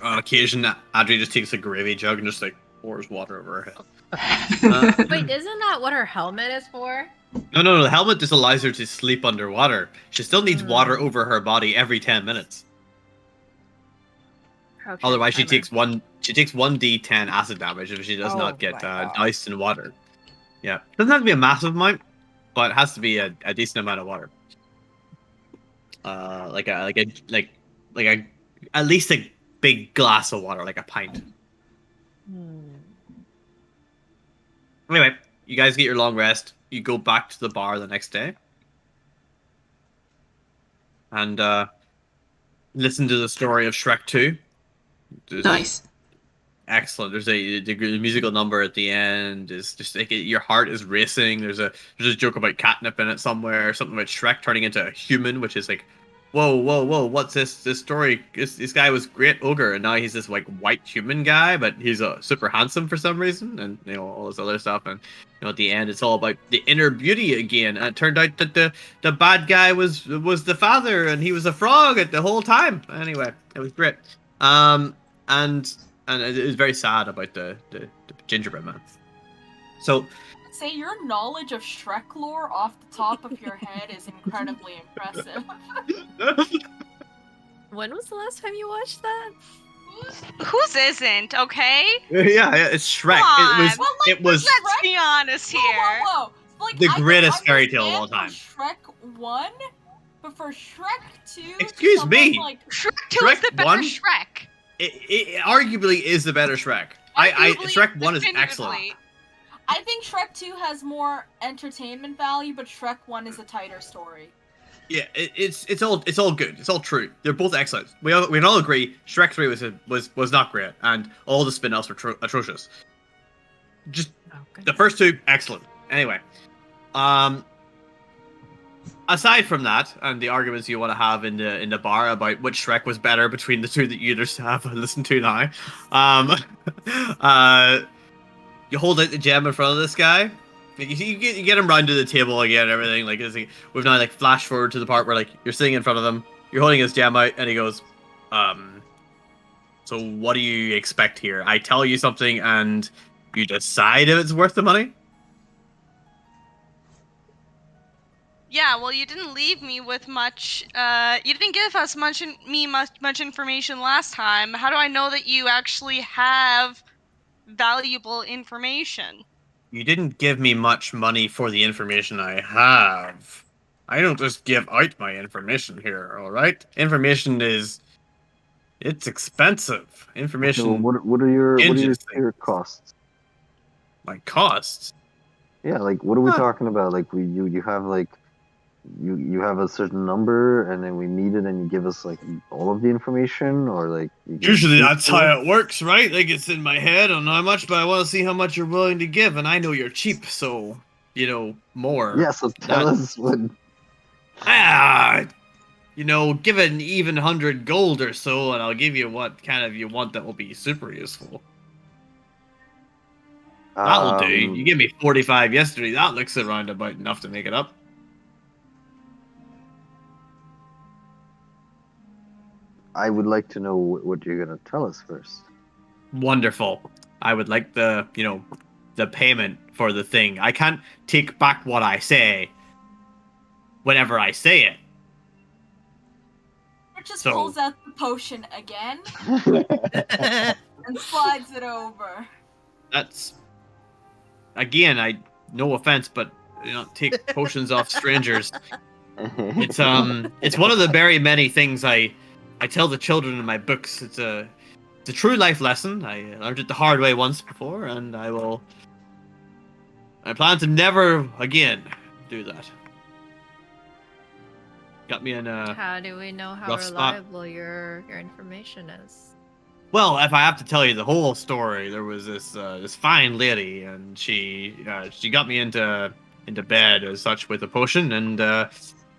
On occasion, Adri just takes a gravy jug and just like pours water over her head. Wait, isn't that what her helmet is for? No. The helmet just allows her to sleep underwater. She still needs water over her body every 10 minutes. Okay, Otherwise, she timer. takes one. She takes 1d10 acid damage if she does Oh not get my God. doused in water. Yeah, doesn't have to be a massive amount, but it has to be a decent amount of water. Like a at least a big glass of water, like a pint. Anyway, you guys get your long rest. You go back to the bar the next day, and listen to the story of Shrek 2. Nice. Excellent. There's the musical number at the end is just like your heart is racing. There's a joke about catnip in it somewhere. Something about Shrek turning into a human, which is like, whoa, what's this story? This guy was great ogre, and now he's this like white human guy, but he's super handsome for some reason, and all this other stuff. And at the end, it's all about the inner beauty again. And it turned out that the bad guy was the father, and he was a frog at the whole time. Anyway, it was great. And it was very sad about the gingerbread man. So, Say your knowledge of Shrek lore off the top of your head is incredibly impressive. When was the last time you watched that? Whose isn't, okay? yeah, it's Shrek. Come It on. was it was Let's be honest here. Whoa. Like, The I can greatest fairy tale of all understand time. for Shrek 1, but for Shrek 2, Excuse me. someone, like, Shrek 2 is Shrek the better 1? Shrek. it arguably is the better Shrek. Arguably, Shrek 1 is excellent. definitively. I think Shrek 2 has more entertainment value, but Shrek 1 is a tighter story. Yeah, it's all good. It's all true. They're both excellent. We all agree Shrek 3 was not great, and all the spin-offs were atrocious. Just the first two, excellent. Anyway, aside from that, and the arguments you want to have in the bar about which Shrek was better between the two that you just have listened to now, you hold out the gem in front of this guy. You get him round to the table again and everything. Like, we've now like flash forward to the part where like you're sitting in front of him, you're holding his gem out, and he goes, so what do you expect here? I tell you something and you decide if it's worth the money? Yeah, well, you didn't leave me with much. You didn't give us much information last time. How do I know that you actually have valuable information. You didn't give me much money for the information I have. I don't just give out my information here, alright? It's expensive. So Information what are your changes tier things. costs? My costs. Yeah, like what are we Huh. talking about? Like you have like you have a certain number and then we meet it and you give us like all of the information or like you get Usually tiers that's for it? how it works, right? Like it's in my head, I don't know how much, but I want to see how much you're willing to give, and I know you're cheap, so more. Yeah, so tell That- us what. Ah, give it an even 100 gold or so, and I'll give you what kind of you want that will be super useful. That'll do. You give me 45 yesterday. That looks around about enough to make it up. I would like to know what you're gonna tell us first. Wonderful. I would like the payment for the thing. I can't take back what I say whenever I say it. It just So- pulls out the potion again and slides it over. That's again, no offense, but take potions off strangers. It's one of the very many things I tell the children in my books. It's a true life lesson. I learned it the hard way once before, and I plan to never again do that. Got me in a How do we know how rough spot. reliable your information is? Well, if I have to tell you the whole story, there was this fine lady, and she got me into bed as such with a potion, and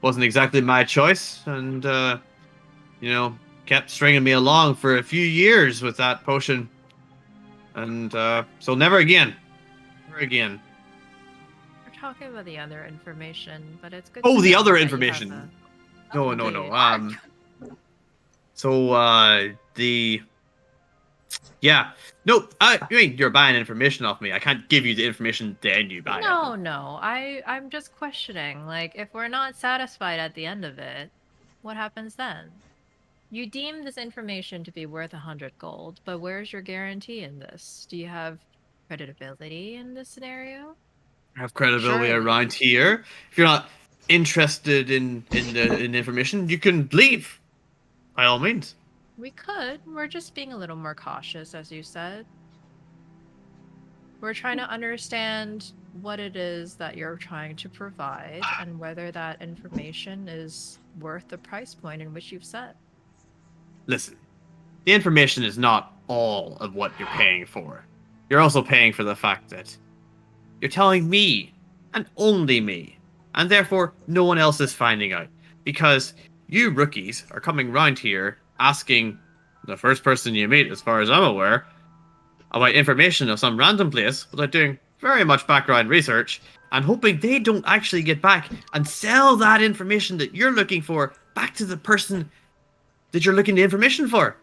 wasn't exactly my choice, and kept stringing me along for a few years with that potion, and so never again. We're talking about the other information, but it's good. Oh, to the know other that you information. have No. Update. Nope. I mean, you're buying information off me. I can't give you the information, then you buy it. No. I'm just questioning. Like, if we're not satisfied at the end of it, what happens then? You deem this information to be worth 100 gold, but where's your guarantee in this? Do you have credibility in this scenario? Have credibility Surely. around here. If you're not interested in information, you can leave. By all means. We could. We're just being a little more cautious, as you said. We're trying to understand what it is that you're trying to provide and whether that information is worth the price point in which you've set. Listen, the information is not all of what you're paying for. You're also paying for the fact that you're telling me, and only me, and therefore no one else is finding out. Because you rookies are coming round here asking the first person you meet, as far as I'm aware, about information of some random place without doing very much background research, and hoping they don't actually get back and sell that information that you're looking for back to the person that you're looking the information for.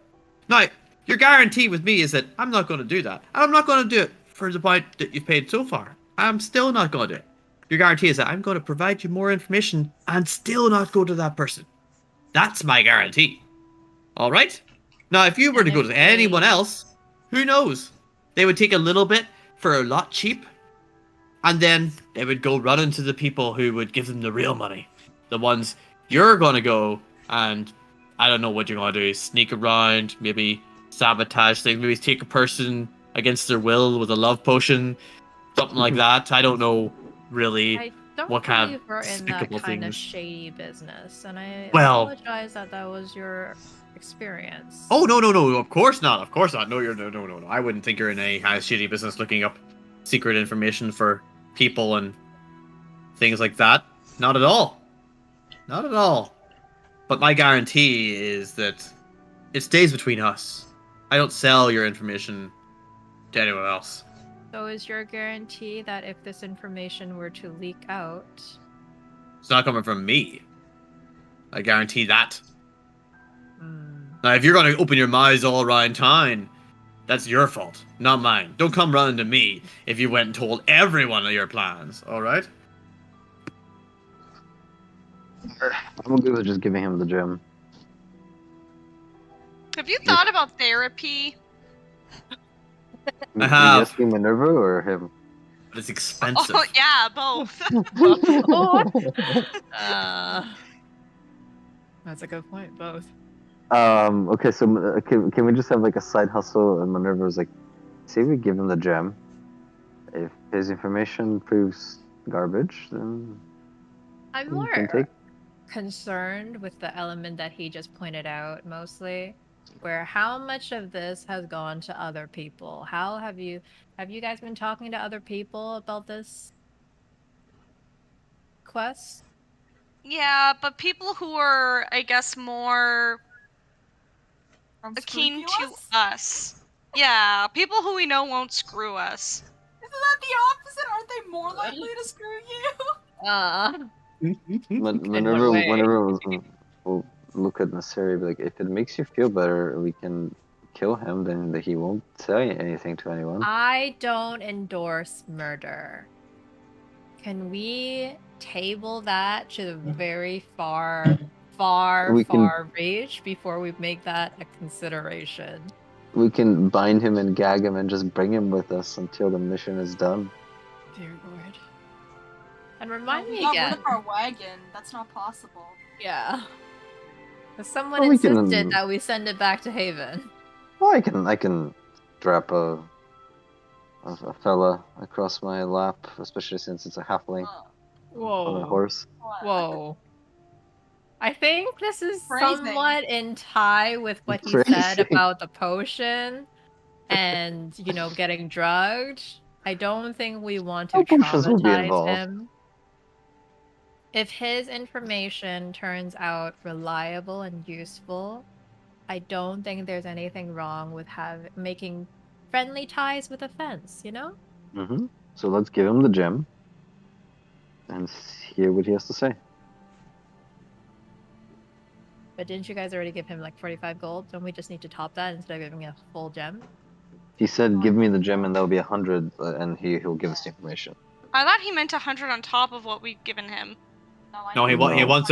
Now, your guarantee with me is that I'm not going to do that. And I'm not going to do it for the point that you've paid so far. I'm still not going to do it. Your guarantee is that I'm going to provide you more information and still not go to that person. That's my guarantee. All right? Now, if you were to go to anyone else, who knows? They would take a little bit for a lot cheap, and then they would go run into the people who would give them the real money. The ones you're going to go and, I don't know what you're going to do, sneak around, maybe sabotage things, maybe take a person against their will with a love potion, something like that. I don't know really I don't what kind believe of we're in that despicable kind of things. shady business, and I Well- apologize that was your experience. Oh, no, of course not. Of course not. No, no. I wouldn't think you're in any kind of shitty business looking up secret information for people and things like that. Not at all. Not at all. But my guarantee is that it stays between us. I don't sell your information to anyone else. So is your guarantee that if this information were to leak out, It's not coming from me. I guarantee that. hmm, Now, if you're going to open your mouths all around town, that's your fault, not mine. Don't come running to me if you went and told everyone of your plans, alright? I'm okay with just giving him the gem. Have you thought about therapy? I Are you have. asking Minerva or him? But it's expensive. Oh yeah, both. That's a good point. Both. Okay, so can we just have like a side hustle? And Minerva was like, say we give him the gem. If his information proves garbage, then I'm we can more take. concerned with the element that he just pointed out mostly, where how much of this has gone to other people? How have you guys been talking to other people about this quest? Yeah, but people who are, I guess, more akin to Unscrupulous? us. Yeah, people who we know won't screw us. Isn't that the opposite? Aren't they more likely to screw you? Minerva, way? will look at Nasiri and be like, if it makes you feel better, we can kill him. Then he won't say anything to anyone. I don't endorse murder. Can we table that to the very far We can- reach before we make that a consideration? We can bind him and gag him and just bring him with us until the mission is done. Dear Lord. And remind We me got again. rid of our wagon. That's not possible. Yeah. Someone Well, we can- insisted that we send it back to Haven. Well, I can drop a fella across my lap, especially since it's a halfling on a horse. Whoa. I think this is Phrasing. somewhat in tie with what he said Phrasing. about the potion and, getting drugged. I don't think we want to No potions will be traumatize involved. him. If his information turns out reliable and useful, I don't think there's anything wrong with making friendly ties with a fence, Mm-hmm. So let's give him the gem and hear what he has to say. But didn't you guys already give him like 45 gold? Don't we just need to top that instead of giving a full gem? He said, "Give me the gem, and that'll be 100, and he'll give us the information." I thought he meant 100 on top of what we've given him. No, he No. wants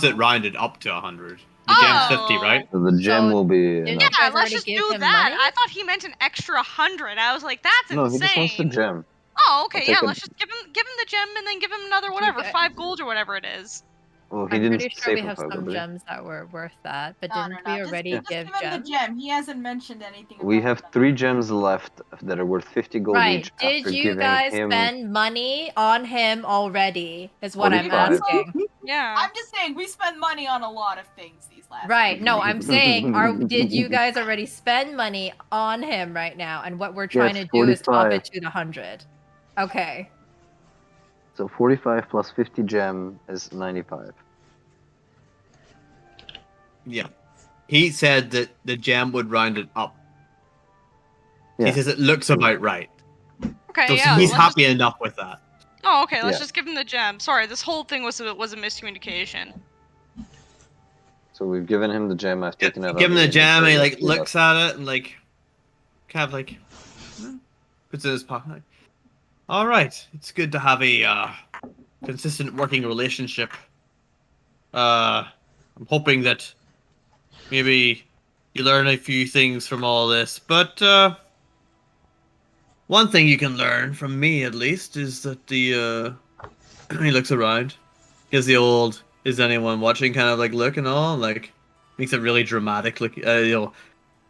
it rounded up to 100. The gem's 50, right? So the gem So, will be didn't enough. you Yeah, guys let's already just give do him that. money? I thought he meant an extra 100. I was like, that's No, insane. he just wants the gem. Oh, okay, I'll yeah, take let's just give him the gem and then give him another whatever, Okay. 5 gold or whatever it is. Well, he I'm didn't pretty sure say we for have 5 some gold, did he? gems that were worth that, but No, didn't no. we already Just give give him gems? the gem. He hasn't mentioned anything. We about have them. 3 gems left that are worth 50 gold Right. each. Did after you giving guys him spend money on him already? Is what I'm 45. asking. Yeah. I'm just saying we spent money on a lot of things these last. Right. No, I'm saying, did you guys already spend money on him right now? And what we're trying Yes, to do is top 45. it to the 100. Okay. So 45 plus 50 gem is 95. Yeah. He said that the gem would round it up. Yeah. He says it looks about right. Okay, So yeah. he's let's happy enough with that. Oh, okay, let's Yeah. just give him the gem. Sorry, this whole thing was a miscommunication. So we've given him the gem. I've taken it out. Give him of the gem and he inventory, like left with looks us. at it and like kind of like puts it in his pocket. Like, all right, it's good to have a consistent working relationship. I'm hoping that maybe you learn a few things from all this, but one thing you can learn from me at least is that the he looks around, gives the old "is anyone watching" kind of like look and all, like makes it really dramatic. Look,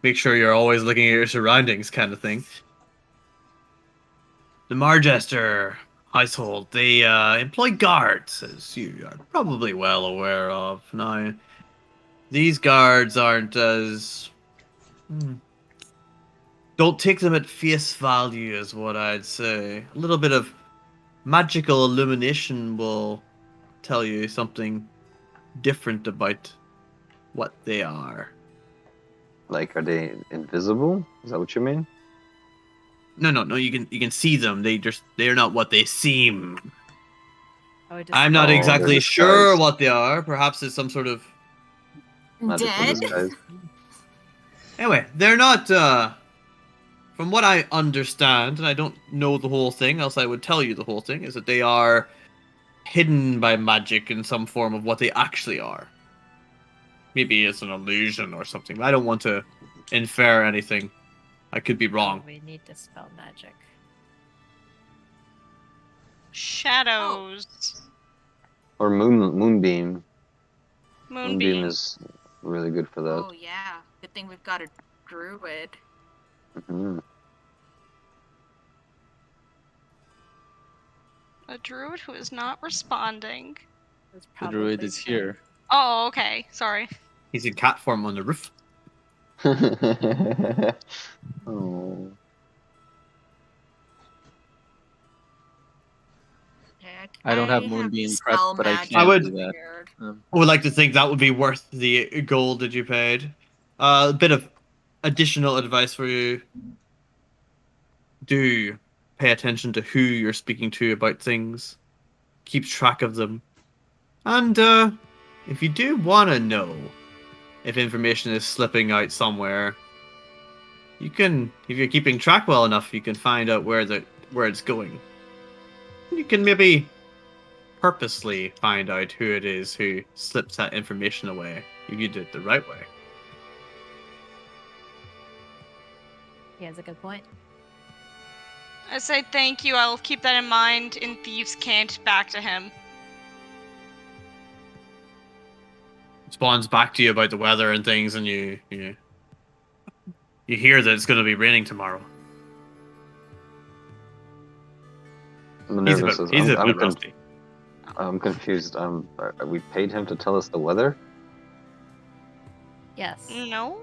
make sure you're always looking at your surroundings, kind of thing. The Marjester household, they employ guards, as you are probably well aware of. Now, these guards aren't as... Don't take them at face value, is what I'd say. A little bit of magical illumination will tell you something different about what they are. Like, are they invisible? Is that what you mean? No. You can see them. They're not what they seem. Oh, I'm not they're exactly disguised. sure what they are. Perhaps it's some sort of... Magical Dead? disguise. Anyway, they're not, from what I understand, and I don't know the whole thing, else I would tell you the whole thing, is that they are hidden by magic in some form of what they actually are. Maybe it's an illusion or something. I don't want to infer anything I could be wrong. We need to spell magic. Shadows. Or moonbeam. Moonbeam. is really good for that. Oh yeah, good thing we've got a druid. Hmm. A druid who is not responding. It's The druid probably is here. Oh, okay. Sorry. He's in cat form on the roof. Oh. Heck, I don't have moonbeam prep, spell but I magic can't would- do that. prepared. I would like to think that would be worth the gold that you paid. A bit of additional advice for you. Do pay attention to who you're speaking to about things. Keep track of them. And if you do want to know if information is slipping out somewhere, you can, if you're keeping track well enough, you can find out where it's going. You can maybe purposely find out who it is who slips that information away if you did it the right way. He has a good point. I say thank you. I'll keep that in mind in Thieves' Cant back to him. Spawns back to you about the weather and things, and you hear that it's going to be raining tomorrow. Minerva says, He's a I'm bit rusty. confused. We paid him to tell us the weather? Yes. No?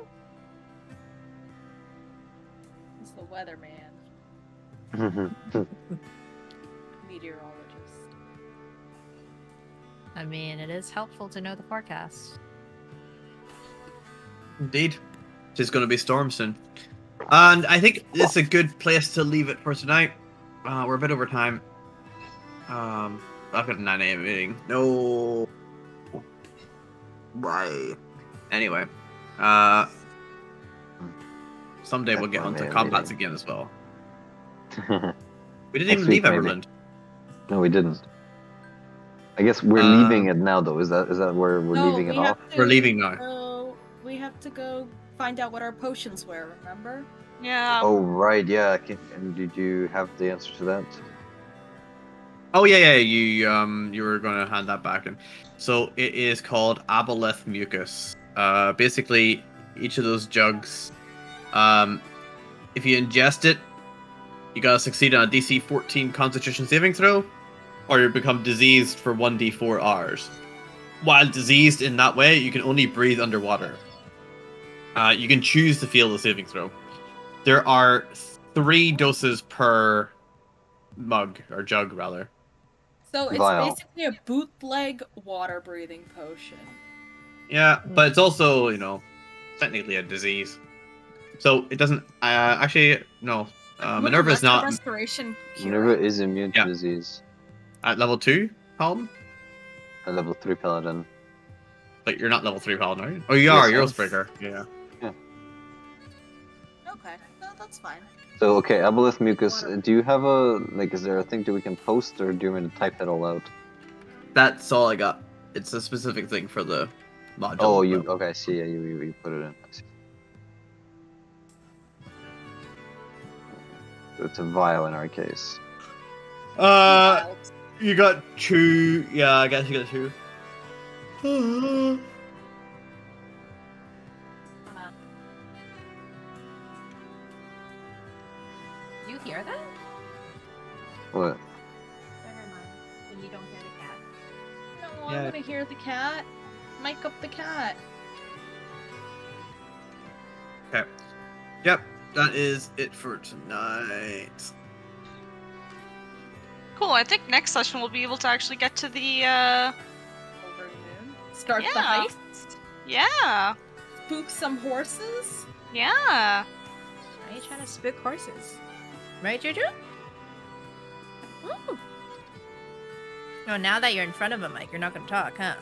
He's the weatherman, meteorologist. I mean, it is helpful to know the forecast. Indeed. It's going to be storm soon. And I think it's a good place to leave it for tonight. We're a bit over time. I've got a 9 a.m. meeting. No. Why? Anyway. Someday we'll get onto combats again as well. We didn't even leave Everland. No, we didn't. I guess we're leaving it now, though. Is that where we're leaving it off? We're leaving now. So we have to go find out what our potions were. Remember? Yeah. Oh right, yeah. And did you have the answer to that? Oh yeah. You were going to hand that back in. So it is called Aboleth Mucus. Basically, each of those jugs, if you ingest it, you gotta succeed on a DC 14 Constitution saving throw, or you become diseased for 1d4 hours. While diseased in that way, you can only breathe underwater. You can choose to fail the saving throw. There are 3 doses per mug, or jug, rather. So it's Vial. basically a bootleg water breathing potion. Yeah, but it's also, technically a disease. So it doesn't... actually, no. Minerva is not... Restoration cure. Minerva is immune to Yeah. disease. At level 2, Paladin? A level 3 paladin. But you're not level 3 Paladin, are you? Oh, you are, you're Yes. Oathbreaker. Yeah. Okay, no, that's fine. So okay, Aboleth Mucus. Do you have is there a thing that we can post, or do you want me to type that all out? That's all I got. It's a specific thing for the module. Oh, okay? I see. Yeah, you put it in. I see. It's a vial in our case. You got 2. Yeah, I guess you got 2. You hear that? What? Never mind. When you don't hear the cat. No, Yeah. I want to hear the cat. Mic up the cat. Okay. Yep, that is it for tonight. Cool. I think next session we'll be able to actually get to the, Overnoon. Start the Yeah. heist. yeah. Spook some horses. Yeah. Why are you trying to spook horses? Right, Juju? Ooh. Oh, now that you're in front of a mic, you're not gonna talk, huh?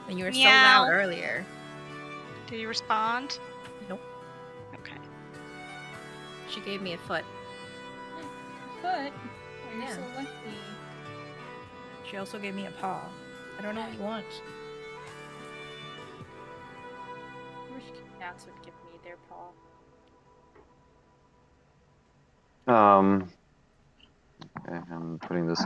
And you were so Meow. loud earlier. Did you respond? Nope. Okay. She gave me a foot. But you're Yeah. so lucky. She also gave me a paw. I don't know what you want. I wish cats would give me their paw. Okay, I'm putting this.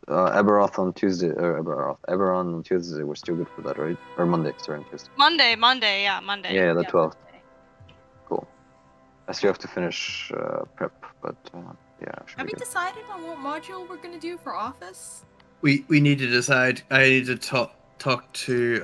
Eberoth on Tuesday, or Eberron on Tuesday. We're still good for that, right? Or Monday, sorry, on Tuesday. Monday, yeah, Monday. Yeah, the Yeah, 12th. Monday. Cool. I still have to finish prep, but yeah, should Have be we good. decided on what module we're gonna do for office? We need to decide. I need to talk to